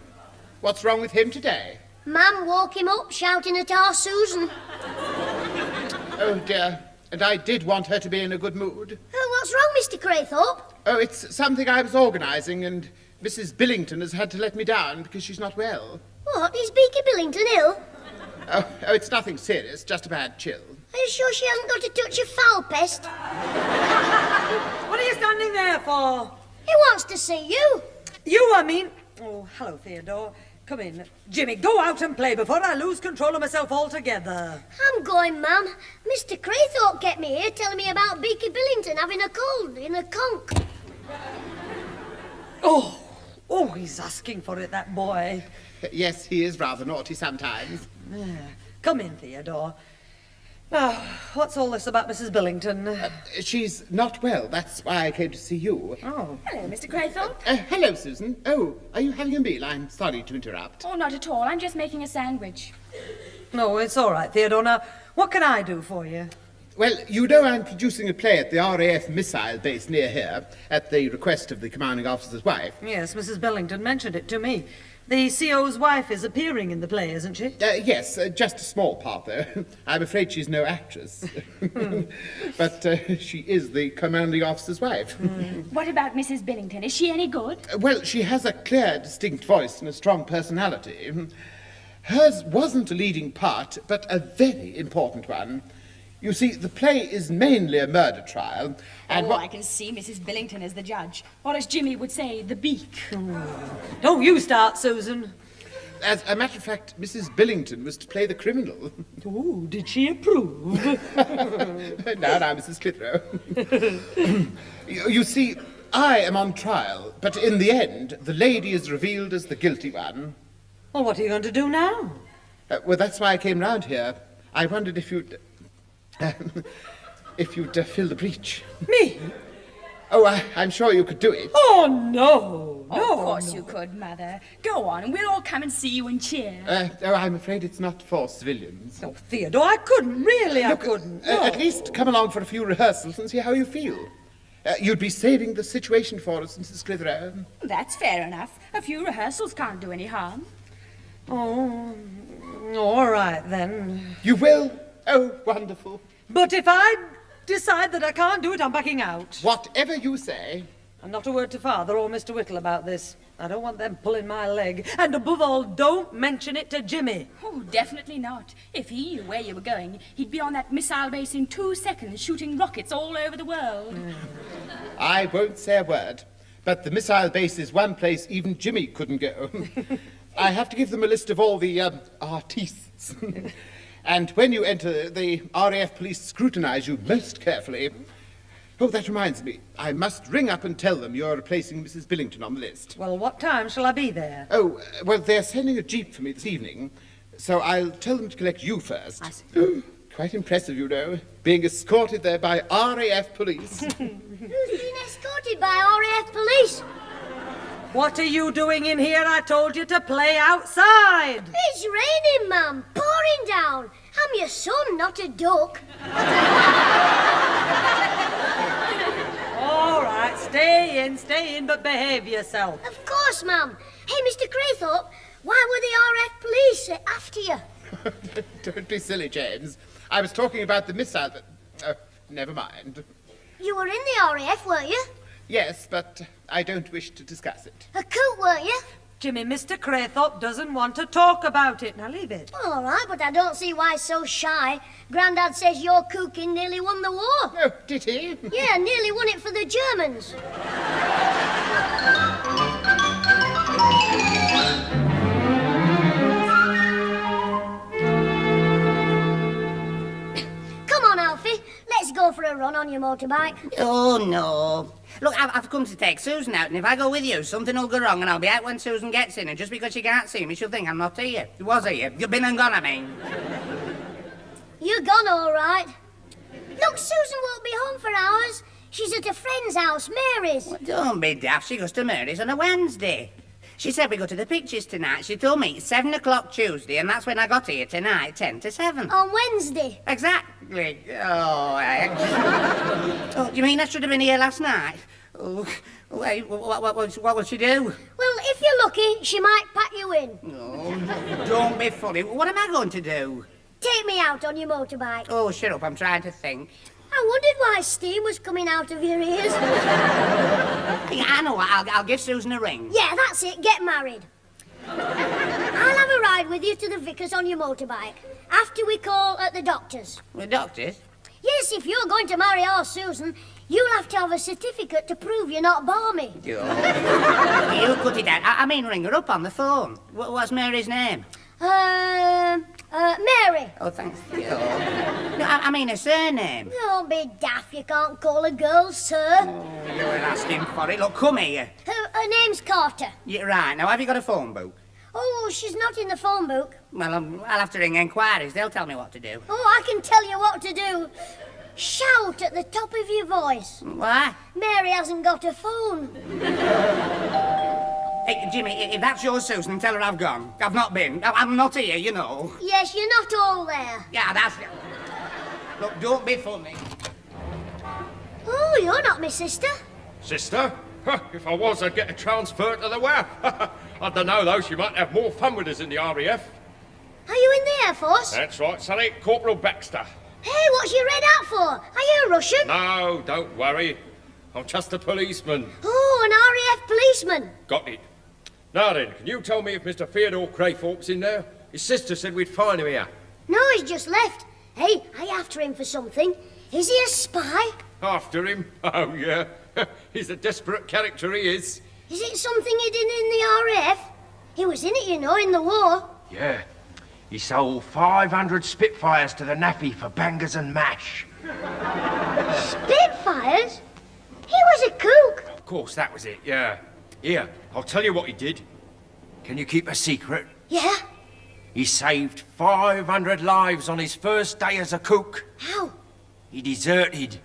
Speaker 10: What's wrong with him today?
Speaker 2: Mum woke him up shouting at our Susan.
Speaker 10: Oh, dear. And I did want her to be in a good mood.
Speaker 2: Oh, what's wrong, Mr. Craythorpe?
Speaker 10: Oh, it's something I was organising, and Mrs. Billington has had to let me down because she's not well.
Speaker 2: What, is Beaky Billington ill?
Speaker 10: Oh, it's nothing serious, just a bad chill.
Speaker 2: Are you sure she hasn't got a touch of foul pest?
Speaker 5: What are you standing there for?
Speaker 2: He wants to see you.
Speaker 5: You, I mean. Oh, hello, Theodore. Come in. Jimmy, go out and play before I lose control of myself altogether.
Speaker 2: I'm going, Mum. Mr. Craythorpe kept me here telling me about Beaky Billington having a cold in a conch.
Speaker 5: Oh, he's asking for it, that boy.
Speaker 10: Yes, he is rather naughty sometimes.
Speaker 5: Come in, Theodore. Now, what's all this about Mrs. Billington?
Speaker 10: She's not well. That's why I came to see you.
Speaker 5: Oh.
Speaker 3: Hello, Mr. Craythorpe.
Speaker 10: Hello, Susan. Oh, are you having a meal? I'm sorry to interrupt.
Speaker 3: Oh, not at all. I'm just making a sandwich.
Speaker 5: No, it's all right, Theodore. Now, what can I do for you?
Speaker 10: Well, you know I'm producing a play at the RAF missile base near here, at the request of the commanding officer's wife.
Speaker 5: Yes, Mrs. Billington mentioned it to me. The CO's wife is appearing in the play, isn't she?
Speaker 10: Yes, just a small part, though. I'm afraid she's no actress. But she is the commanding officer's wife.
Speaker 3: What about Mrs. Billington? Is she any good?
Speaker 10: Well, she has a clear, distinct voice and a strong personality. Hers wasn't a leading part, but a very important one. You see, the play is mainly a murder trial, and
Speaker 3: I can see Mrs. Billington as the judge. Or as Jimmy would say, the beak.
Speaker 5: Don't you start, Susan.
Speaker 10: As a matter of fact, Mrs. Billington was to play the criminal.
Speaker 5: Oh, did she approve?
Speaker 10: Now, Mrs. Clitheroe. You see, I am on trial, but in the end, the lady is revealed as the guilty one.
Speaker 5: Well, what are you going to do now?
Speaker 10: Well, that's why I came round here. I wondered if you'd... fill the breach.
Speaker 5: Me?
Speaker 10: Oh, I'm sure you could do it.
Speaker 5: Oh, no.
Speaker 3: Of course you could, Mother. Go on, and we'll all come and see you and cheer.
Speaker 10: I'm afraid it's not for civilians.
Speaker 5: Oh, Theodore, I couldn't. Really,
Speaker 10: Look,
Speaker 5: I couldn't. No.
Speaker 10: At least come along for a few rehearsals and see how you feel. You'd be saving the situation for us, Mrs. Clitheroe.
Speaker 3: That's fair enough. A few rehearsals can't do any harm.
Speaker 5: Oh, all right, then.
Speaker 10: You will? Oh, wonderful.
Speaker 5: But if I decide that I can't do it, I'm backing out.
Speaker 10: Whatever you say.
Speaker 5: And not a word to Father or Mr. Whittle about this. I don't want them pulling my leg. And above all, don't mention it to Jimmy.
Speaker 3: Oh, definitely not. If he knew where you were going, he'd be on that missile base in 2 seconds, shooting rockets all over the world.
Speaker 10: I won't say a word. But the missile base is one place even Jimmy couldn't go. I have to give them a list of all the artistes. And when you enter, the RAF police scrutinize you most carefully. Oh, that reminds me. I must ring up and tell them you're replacing Mrs. Billington on the list.
Speaker 5: Well, what time shall I be there?
Speaker 10: Oh, well, they're sending a jeep for me this evening, so I'll tell them to collect you first.
Speaker 5: I see.
Speaker 10: Quite impressive, you know, being escorted there by RAF police.
Speaker 2: Who's been escorted by RAF police?
Speaker 5: What are you doing in here? I told you to play outside.
Speaker 2: It's raining, Mum. Pouring down. I'm your son, not a duck.
Speaker 5: All stay in, but behave yourself.
Speaker 2: Of course, ma'am. Hey, Mr. Craythorpe, why were the RF police after you?
Speaker 1: Don't be silly, James. I was talking about the missile, but... never mind.
Speaker 2: You were in the RAF, weren't you?
Speaker 1: Yes, but I don't wish to discuss it.
Speaker 2: A coot, weren't you?
Speaker 5: Jimmy, Mr. Craythorpe doesn't want to talk about it. Now leave it.
Speaker 2: All right, but I don't see why so shy. Grandad says your cooking nearly won the war.
Speaker 1: Oh, did he?
Speaker 2: Yeah, nearly won it for the Germans. Come on, Alfie. Let's go for a run on your motorbike.
Speaker 8: Oh, no. Look, I've come to take Susan out, and if I go with you, something will go wrong, and I'll be out when Susan gets in, and just because she can't see me, she'll think I'm not here. Was here. You've been and gone, I mean.
Speaker 2: You're gone, all right. Look, Susan won't be home for hours. She's at a friend's house, Mary's.
Speaker 8: Well, don't be daft. She goes to Mary's on a Wednesday. She said we go to the pictures tonight. She told me 7 o'clock Tuesday, and that's when I got here tonight, 10 to 7.
Speaker 2: On Wednesday?
Speaker 8: Exactly. Oh, do you mean I should have been here last night? Oh, wait, what will she do?
Speaker 2: Well, if you're lucky, she might pack you in.
Speaker 8: Oh, don't be funny. What am I going to do?
Speaker 2: Take me out on your motorbike.
Speaker 8: Oh, shut up. I'm trying to think.
Speaker 2: I wondered why steam was coming out of your ears.
Speaker 8: I know what. I'll give Susan a ring.
Speaker 2: Yeah, that's it. Get married. I'll have a ride with you to the vicar's on your motorbike after we call at the doctor's.
Speaker 8: The doctor's?
Speaker 2: Yes, if you're going to marry our Susan, you'll have to have a certificate to prove you're not balmy.
Speaker 8: You cut it out. I mean, ring her up on the phone. What's Mary's name?
Speaker 2: Mary.
Speaker 8: Oh, thanks. No, I mean her surname.
Speaker 2: Don't be daft. You can't call a girl sir.
Speaker 8: Oh, you were asking for it. Look, come here.
Speaker 2: Her name's Carter.
Speaker 8: You're right. Now, have you got a phone book?
Speaker 2: Oh, she's not in the phone book.
Speaker 8: Well, I'll have to ring enquiries. They'll tell me what to do.
Speaker 2: Oh, I can tell you what to do. Shout at the top of your voice.
Speaker 8: What?
Speaker 2: Mary hasn't got a phone.
Speaker 8: Hey, Jimmy, if that's your Susan, tell her I've gone. I've not been. I'm not here, you know.
Speaker 2: Yes, you're not all there.
Speaker 8: Yeah, that's it. Look, don't be funny.
Speaker 2: Oh, you're not my sister.
Speaker 20: Sister? Huh, if I was, I'd get a transfer to the WAF. I don't know, though. She might have more fun with us in the RAF.
Speaker 2: Are you in the Air Force?
Speaker 20: That's right, Sonny. Corporal Baxter.
Speaker 2: Hey, what's your red hat for? Are you Russian?
Speaker 20: No, don't worry. I'm just a policeman.
Speaker 2: Oh, an RAF policeman.
Speaker 20: Got it. Now then, can you tell me if Mr. Theodore Craythorpe's in there? His sister said we'd find him here.
Speaker 2: No, he's just left. Hey, I after him for something. Is he a spy?
Speaker 20: After him? Oh, yeah. He's a desperate character, he is.
Speaker 2: Is it something he did in the RAF? He was in it, you know, in the war.
Speaker 21: Yeah. He sold 500 Spitfires to the Naffy for bangers and mash.
Speaker 2: Spitfires? He was a kook.
Speaker 20: Of course, that was it, yeah. Here, I'll tell you what he did. Can you keep a secret?
Speaker 2: Yeah?
Speaker 21: He saved 500 lives on his first day as a cook.
Speaker 2: How?
Speaker 21: He deserted.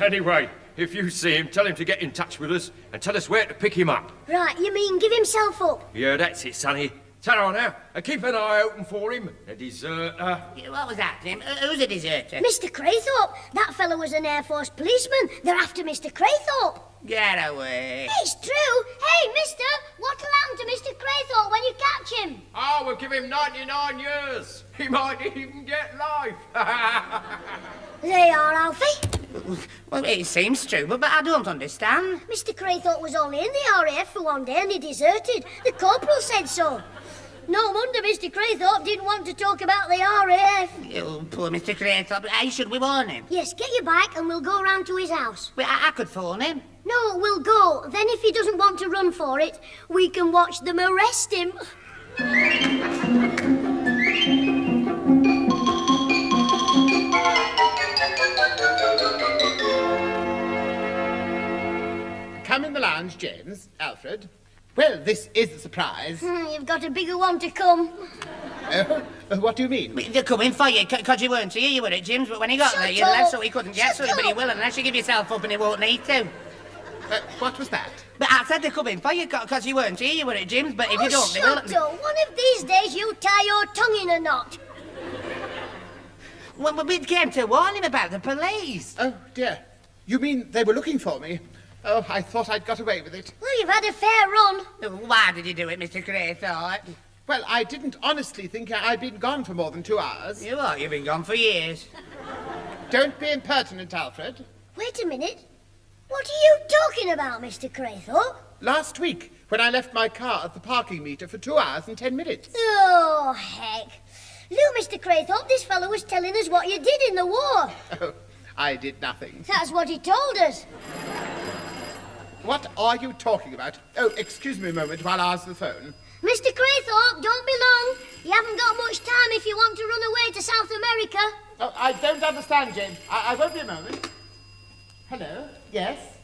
Speaker 20: Anyway, if you see him, tell him to get in touch with us and tell us where to pick him up.
Speaker 2: Right, you mean give himself up?
Speaker 20: Yeah, that's it, Sonny. Tell her now, and keep an eye open for him. A deserter.
Speaker 8: What was that, Tim? Who's a deserter?
Speaker 2: Mr. Craythorpe. That fellow was an Air Force policeman. They're after Mr. Craythorpe.
Speaker 8: Get away.
Speaker 2: It's true. Hey, mister, what'll happen to Mr. Craythorpe when you catch him?
Speaker 20: Oh, we'll give him 99 years. He might even get life.
Speaker 2: They are, Alfie.
Speaker 8: Well, it seems true, but I don't understand.
Speaker 2: Mr. Craythorpe was only in the RAF for one day and he deserted. The corporal said so. No wonder Mr. Craythorpe didn't want to talk about the RAF.
Speaker 8: Oh, poor Mr. Craythorpe. Hey, should we warn him?
Speaker 2: Yes, get your bike and we'll go round to his house.
Speaker 8: Well, I could phone him.
Speaker 2: No, we'll go. Then if he doesn't want to run for it, we can watch them arrest him.
Speaker 1: Come in the lounge, James. Alfred. Well, this is a surprise.
Speaker 2: You've got a bigger one to come.
Speaker 1: What do you mean?
Speaker 8: They're coming for you, because you weren't here, you were at Jim's, but when he got there, you left, so he couldn't get to it, but he will, unless you give yourself up and he won't need to.
Speaker 1: What was that?
Speaker 8: But I said they're coming for you, because you weren't here, you were at Jim's, but if you don't, they will...
Speaker 2: Shut up. One of these days you tie your tongue in a knot.
Speaker 8: Well, we came to warn him about the police.
Speaker 1: Oh, dear.
Speaker 10: You mean they were looking for me? Oh, I thought I'd got away with it.
Speaker 2: Well, you've had a fair run.
Speaker 8: Why did you do it, Mr. Craythorpe?
Speaker 10: Well, I didn't honestly think I'd been gone for more than 2 hours.
Speaker 8: You've been gone for years.
Speaker 10: Don't be impertinent, Alfred.
Speaker 2: Wait a minute. What are you talking about, Mr. Craythorpe?
Speaker 10: Last week, when I left my car at the parking meter for 2 hours and 10 minutes.
Speaker 2: Oh, heck. Look, Mr. Craythorpe, this fellow was telling us what you did in the war.
Speaker 10: Oh, I did nothing.
Speaker 2: That's what he told us.
Speaker 10: What are you talking about? Oh, excuse me a moment while I answer the phone.
Speaker 2: Mr. Craythorpe, don't be long. You haven't got much time if you want to run away to South America.
Speaker 10: Oh, I don't understand, James. I won't be a moment. Hello? Yes?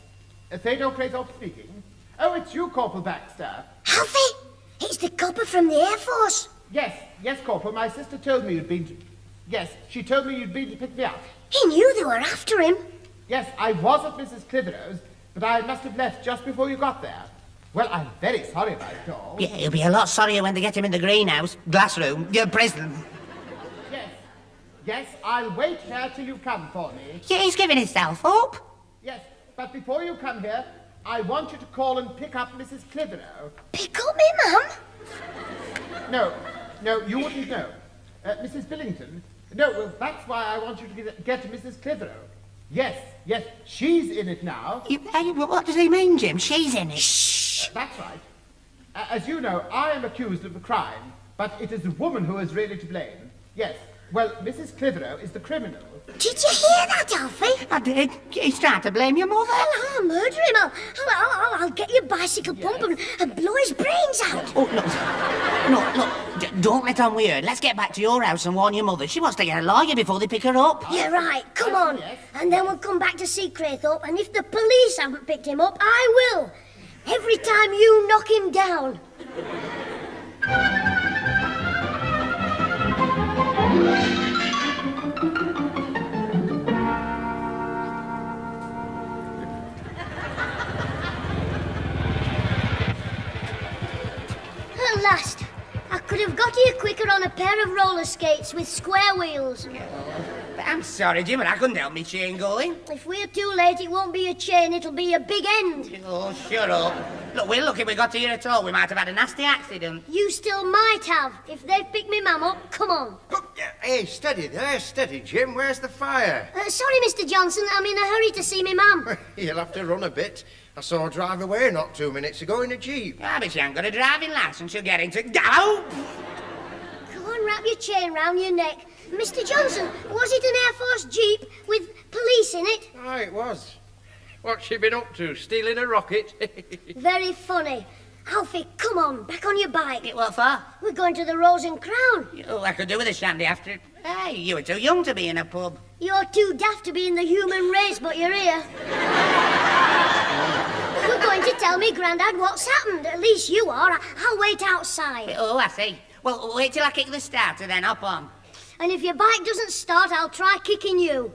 Speaker 10: Theodore Craythorpe speaking. Oh, it's you, Corporal Baxter.
Speaker 2: Alfie, it's the copper from the Air Force.
Speaker 10: Yes, Corporal. My sister told me you'd been to... Yes, she told me you'd been to pick me up.
Speaker 2: He knew they were after him.
Speaker 10: Yes, I was at Mrs. Clitheroe's, but I must have left just before you got there. Well, I'm very sorry about it all.
Speaker 8: Yeah, he'll be a lot sorrier when they get him in the greenhouse, glass room, prison.
Speaker 10: Yes, I'll wait here till you come for me.
Speaker 8: Yeah, he's giving himself up.
Speaker 10: Yes, but before you come here, I want you to call and pick up Mrs. Clitheroe.
Speaker 2: Pick up me, Mum?
Speaker 10: No, you wouldn't know. Mrs. Billington? No, well, that's why I want you to get to Mrs. Clitheroe. Yes, she's in it now.
Speaker 8: What does he mean, Jim? She's in it.
Speaker 10: Shh! That's right. As you know, I am accused of the crime, but it is the woman who is really to blame. Yes, well, Mrs. Clitheroe is the criminal.
Speaker 2: Did you hear that, Alfie?
Speaker 8: I did. He's trying to blame your mother.
Speaker 2: Well, I'll murder him. I'll get your bicycle pump and blow his brains out.
Speaker 8: Oh, look, don't let on weird. Let's get back to your house and warn your mother. She wants to get a lawyer before they pick her up.
Speaker 2: You're right. Come on. Yes. And then we'll come back to see Craythorpe, and if the police haven't picked him up, I will. Every time you knock him down. At last, I could have got here quicker on a pair of roller skates with square wheels.
Speaker 8: I'm sorry, Jim, but I couldn't help me chain going.
Speaker 2: If we're too late, it won't be a chain, it'll be a big end.
Speaker 8: Oh, shut up. Look, we're lucky we got here at all. We might have had a nasty accident.
Speaker 2: You still might have. If they've picked me mum up, come on.
Speaker 9: Hey, steady there, steady, Jim. Where's the fire?
Speaker 2: Sorry, Mr. Johnson, I'm in a hurry to see me mum.
Speaker 9: You'll have to run a bit. I saw her drive away not 2 minutes ago in a Jeep.
Speaker 8: Ah, but she ain't got a driving licence. She'll get into... Go!
Speaker 2: Go on, wrap your chain round your neck. Mr. Johnson, was it an Air Force Jeep with police in it?
Speaker 9: Aye, it was. What's she been up to, stealing a rocket?
Speaker 2: Very funny. Alfie, come on, back on your bike.
Speaker 8: What for?
Speaker 2: We're going to the Rose and Crown.
Speaker 8: Oh, I could do with a shandy after... Hey, you were too young to be in a pub.
Speaker 2: You're too daft to be in the human race, but you're here. You're going to tell me, Grandad, what's happened. At least you are. I'll wait outside.
Speaker 8: Oh, I see. Well, wait till I kick the starter, then hop on.
Speaker 2: And if your bike doesn't start, I'll try kicking you.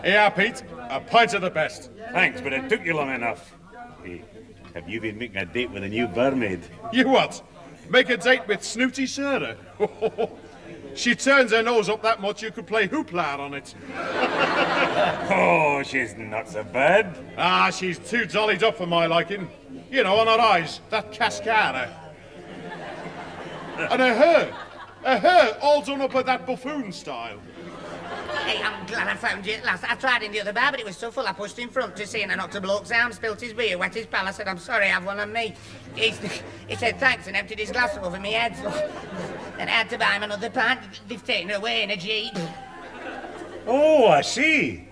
Speaker 6: Here, Pete. A pint of the best.
Speaker 7: Thanks, but it took you long enough. Hey, have you been making a date with a new barmaid?
Speaker 6: You what? Make a date with Snooty Sarah? She turns her nose up that much you could play hoopla on it.
Speaker 7: Oh, she's not so bad.
Speaker 6: Ah, she's too dollied up for my liking. You know, on her eyes, that cascara. And her hair all done up with that buffoon style.
Speaker 8: Hey, I'm glad I found you at last. I tried in the other bar, but it was so full I pushed in front to see, and I knocked a bloke's arm, spilt his beer, wet his pal. I said, I'm sorry, have one on me. He said thanks and emptied his glass over my head. So then I had to buy him another pint. They've taken her away in a Jeep.
Speaker 7: Oh, I see.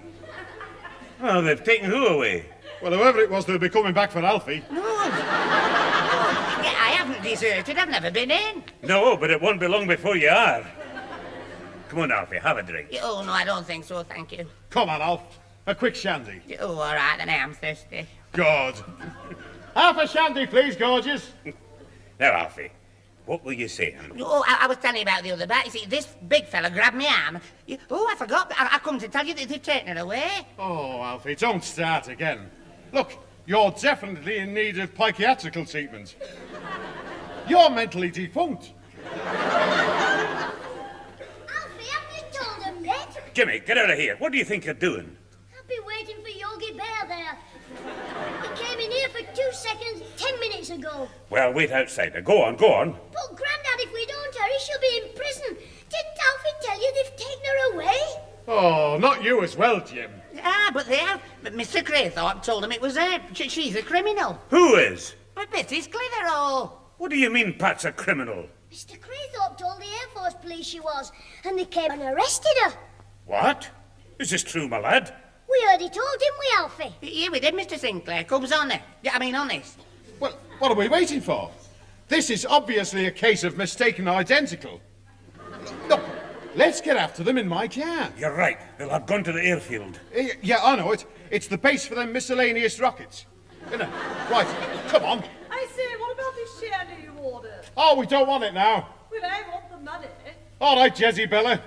Speaker 7: Well, they've taken who away?
Speaker 6: Well, whoever it was, they'll be coming back for Alfie.
Speaker 8: No. Yeah, I haven't deserted. I've never been in.
Speaker 7: No, but it won't be long before you are. Come on, Alfie, have a drink.
Speaker 8: Oh, no, I don't think so, thank you.
Speaker 6: Come on, Alf. A quick shandy.
Speaker 8: Oh, all right, then I am thirsty.
Speaker 6: God. Half a shandy, please, gorgeous.
Speaker 7: Now, Alfie, What were you saying?
Speaker 8: Oh, I was telling you about the other bat. You see, this big fella grabbed my arm. Oh, I forgot. I come to tell you that they've taken her away.
Speaker 6: Oh, Alfie, don't start again. Look, you're definitely in need of psychiatrical treatment. You're mentally defunct.
Speaker 2: Alfie, have you told him yet?
Speaker 7: Jimmy, get out of here. What do you think you're doing?
Speaker 2: I've been waiting for Yogi Bear there. He came in here for 2 seconds 10 minutes ago.
Speaker 7: Well, wait outside. Go on, go on.
Speaker 2: But, Grandad, if we don't hurry, she'll be in prison. Didn't Alfie tell you they've taken her away?
Speaker 6: Oh, not you as well, Jim.
Speaker 8: Ah, but they have. But Mr. Craythorpe told him it was her. She's a criminal.
Speaker 7: Who is?
Speaker 8: But Mrs. Clitheroe.
Speaker 7: What do you mean Pat's a criminal?
Speaker 2: Mr. Craythorpe told the Air Force police she was, and they came and arrested her.
Speaker 7: What? Is this true, my lad?
Speaker 2: We heard it all, didn't we, Alfie?
Speaker 8: Yeah, we did, Mr. Sinclair. Comes on it. Yeah, I mean, honest.
Speaker 6: Well, what are we waiting for? This is obviously a case of mistaken identical. Look, let's get after them in my car.
Speaker 7: You're right. They'll have gone to the airfield.
Speaker 6: Yeah, I know it. It's the base for them miscellaneous rockets. You know. Right, come on.
Speaker 5: I say, what about this shandy you ordered?
Speaker 6: Oh, we don't want it now.
Speaker 5: Well, I want the money.
Speaker 6: All right, Jezebella.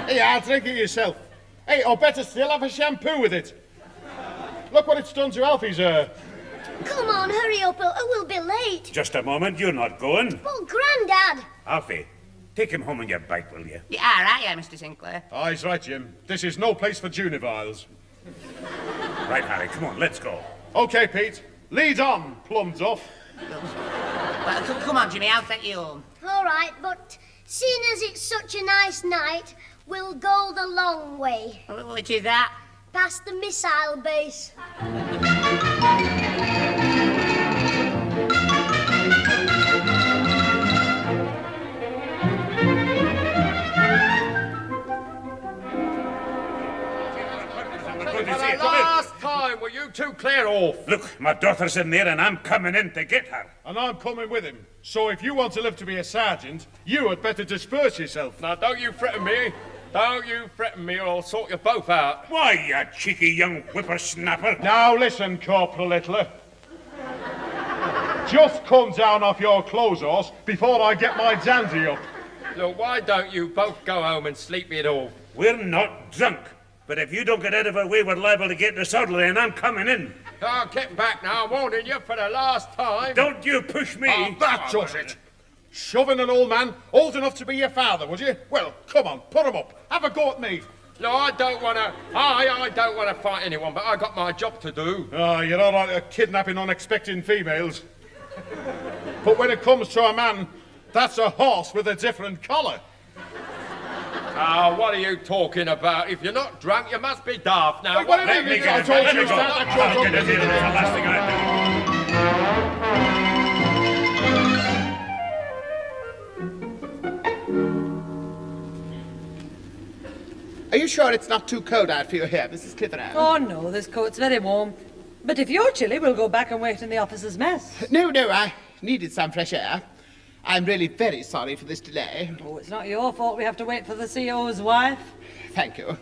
Speaker 6: Hey, I'll drink it yourself. Hey, or better still, have a shampoo with it. Look what it's done to Alfie's hair.
Speaker 2: Come on, hurry up, or we'll be late.
Speaker 7: Just a moment, you're not going.
Speaker 2: Well, Grandad.
Speaker 7: Alfie, take him home on your bike, will you?
Speaker 8: Yeah, all right, yeah, Mr. Sinclair.
Speaker 6: Oh, he's right, Jim. This is no place for juniviles.
Speaker 7: Right, Harry, come on, let's go.
Speaker 6: OK, Pete. Lead on, plum duff.
Speaker 8: Well, come on, Jimmy, I'll take you home.
Speaker 2: All right, but seeing as it's such a nice night, we'll go the long way.
Speaker 8: Which is that?
Speaker 2: Past the missile base.
Speaker 20: For the last time, will you two clear off?
Speaker 7: Look, my daughter's in there and I'm coming in to get her.
Speaker 6: And I'm coming with him. So if you want to live to be a sergeant, you had better disperse yourself.
Speaker 20: Now, don't you threaten me. Don't you threaten me or I'll sort you both out.
Speaker 7: Why, you cheeky young whippersnapper?
Speaker 6: Now listen, Corporal Littler. Just come down off your clothes horse before I get my dandy up.
Speaker 20: Look, why don't you both go home and sleep it off?
Speaker 7: We're not drunk. But if you don't get out of our way, we're liable to get disorderly, and I'm coming in.
Speaker 20: Oh, get back now. I'm warning you for the last time.
Speaker 7: Don't you push me.
Speaker 6: Oh, that does it. Shoving an old man old enough to be your father, would you? Well, come on, put him up. Have a go at me.
Speaker 20: No, I don't want to. I don't want to fight anyone, but I got my job to do.
Speaker 6: Oh, you're all right at kidnapping unexpected females. But when it comes to a man, that's a horse with a different collar.
Speaker 20: Ah, what are you talking about? If you're not drunk, you must be daft now.
Speaker 6: Wait, what do you mean? I told you
Speaker 7: I'll get it here. That's the last thing
Speaker 10: Are you sure it's not too cold out for you here, Mrs. Clitheroe?
Speaker 5: Oh, no, this coat's very warm. But if you're chilly, we'll go back and wait in the officers' mess.
Speaker 10: No, I needed some fresh air. I'm really very sorry for this delay.
Speaker 5: Oh, it's not your fault we have to wait for the CO's wife.
Speaker 10: Thank you.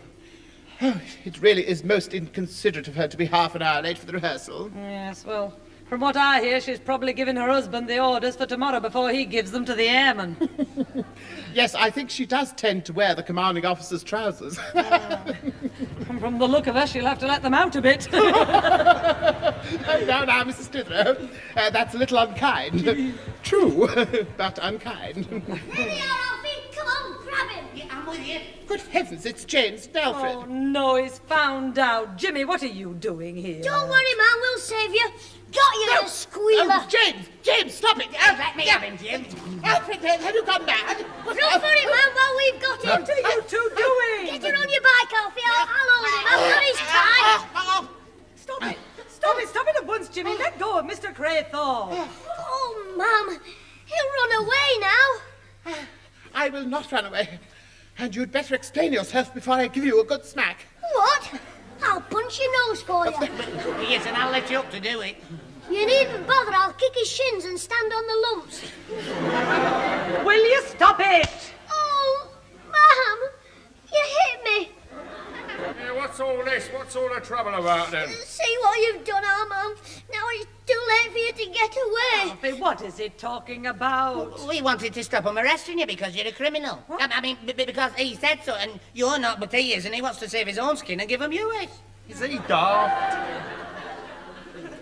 Speaker 10: Oh, it really is most inconsiderate of her to be half an hour late for the rehearsal.
Speaker 5: Yes, well, from what I hear, she's probably giving her husband the orders for tomorrow before he gives them to the airmen.
Speaker 10: Yes, I think she does tend to wear the commanding officer's trousers.
Speaker 5: And from the look of her, she'll have to let them out a bit.
Speaker 10: Oh, now, Mrs. Clitheroe, that's a little unkind. True, but unkind.
Speaker 2: There you are, Alfie. Come on, grab him.
Speaker 8: Yeah, I'm with you.
Speaker 10: Good heavens, it's James and Alfred.
Speaker 5: Oh, no, he's found out. Jimmy, what are you doing here?
Speaker 2: Don't worry, man. We'll save you. Got you, you squealer.
Speaker 10: Oh, James, stop it.
Speaker 8: Let me have him, Jim.
Speaker 10: Alfred, have you gone mad?
Speaker 2: Run for him, man, while we've got him.
Speaker 5: What are you two doing?
Speaker 2: Get her on your bike, Alfie. I'll hold him. I've got his time.
Speaker 5: Stop it. Stop it at once, Jimmy. Let go of Mr. Craythorpe.
Speaker 2: Oh, Mum. He'll run away now.
Speaker 10: I will not run away. And you'd better explain yourself before I give you a good smack.
Speaker 2: What? I'll punch your nose for you.
Speaker 8: Yes, and I'll let you up to do it.
Speaker 2: You needn't bother. I'll kick his shins and stand on the lumps.
Speaker 5: Will you stop it?
Speaker 2: Oh, Mum. You hit me.
Speaker 20: Yeah, what's all this? What's all the trouble about then?
Speaker 2: See what you've done, Mum. Now he's too late for you to get away.
Speaker 5: Alfie, what is he talking about?
Speaker 8: We wanted to stop him arresting you because you're a criminal. I mean, because he said so, and you're not, but he is, and he wants to save his own skin and give him yours.
Speaker 9: Is he daft?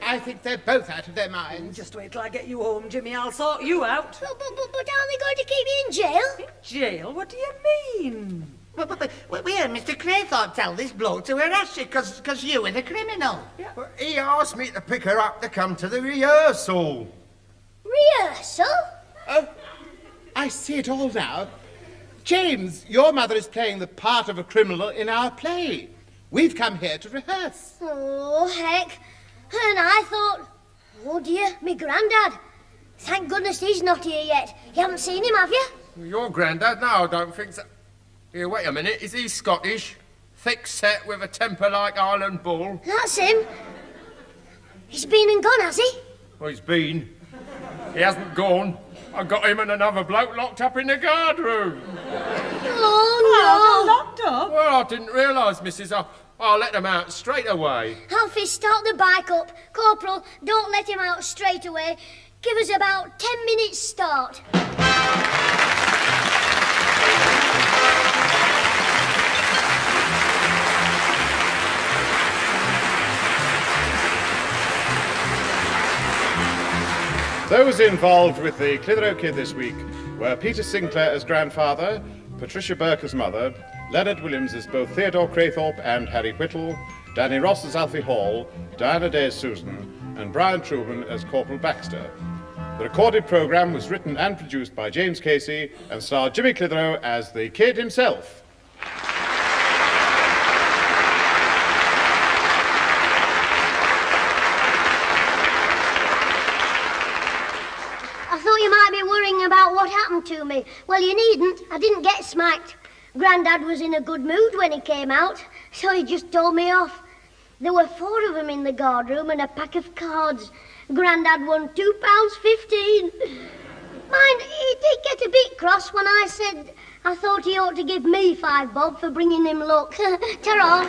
Speaker 9: I think they're both out of their minds.
Speaker 5: Just wait till I get you home, Jimmy. I'll sort you out.
Speaker 2: But aren't they going to keep you in jail?
Speaker 5: In jail? What do you mean?
Speaker 8: But we heard Mr. Craythorpe tell this bloke to arrest you because you were the criminal.
Speaker 9: Yeah. But he asked me to pick her up to come to the rehearsal.
Speaker 2: Rehearsal?
Speaker 1: Oh, I see it all now. James, your mother is playing the part of a criminal in our play. We've come here to rehearse.
Speaker 2: Oh, heck. And I thought, oh dear, me Grandad. Thank goodness he's not here yet. You haven't seen him, have you?
Speaker 20: Your Grandad? No, I don't think so. Here, wait a minute. Is he Scottish? Thick set with a temper like Ireland bull?
Speaker 2: That's him. He's been and gone, has he?
Speaker 20: Well, he's been. He hasn't gone. I got him and another bloke locked up in the guard room.
Speaker 2: Oh, no.
Speaker 5: Locked up?
Speaker 20: Well, I didn't realise, Mrs. I'll let them out straight away.
Speaker 2: Alfie, start the bike up. Corporal, don't let him out straight away. Give us about 10 minutes start.
Speaker 1: Those involved with the Clitheroe Kid this week were Peter Sinclair as grandfather, Patricia Burke as mother, Leonard Williams as both Theodore Craythorpe and Harry Whittle, Danny Ross as Alfie Hall, Diana Day as Susan, and Brian Truman as Corporal Baxter. The recorded programme was written and produced by James Casey and starred Jimmy Clitheroe as the Kid himself.
Speaker 2: I thought you might be worrying about what happened to me. Well, you needn't. I didn't get smacked. Grandad was in a good mood when he came out, so he just told me off. There were 4 of them in the guard room and a pack of cards. Grandad won £2.15. Mind, he did get a bit cross when I said I thought he ought to give me 5 bob for bringing him luck. Ta-ra.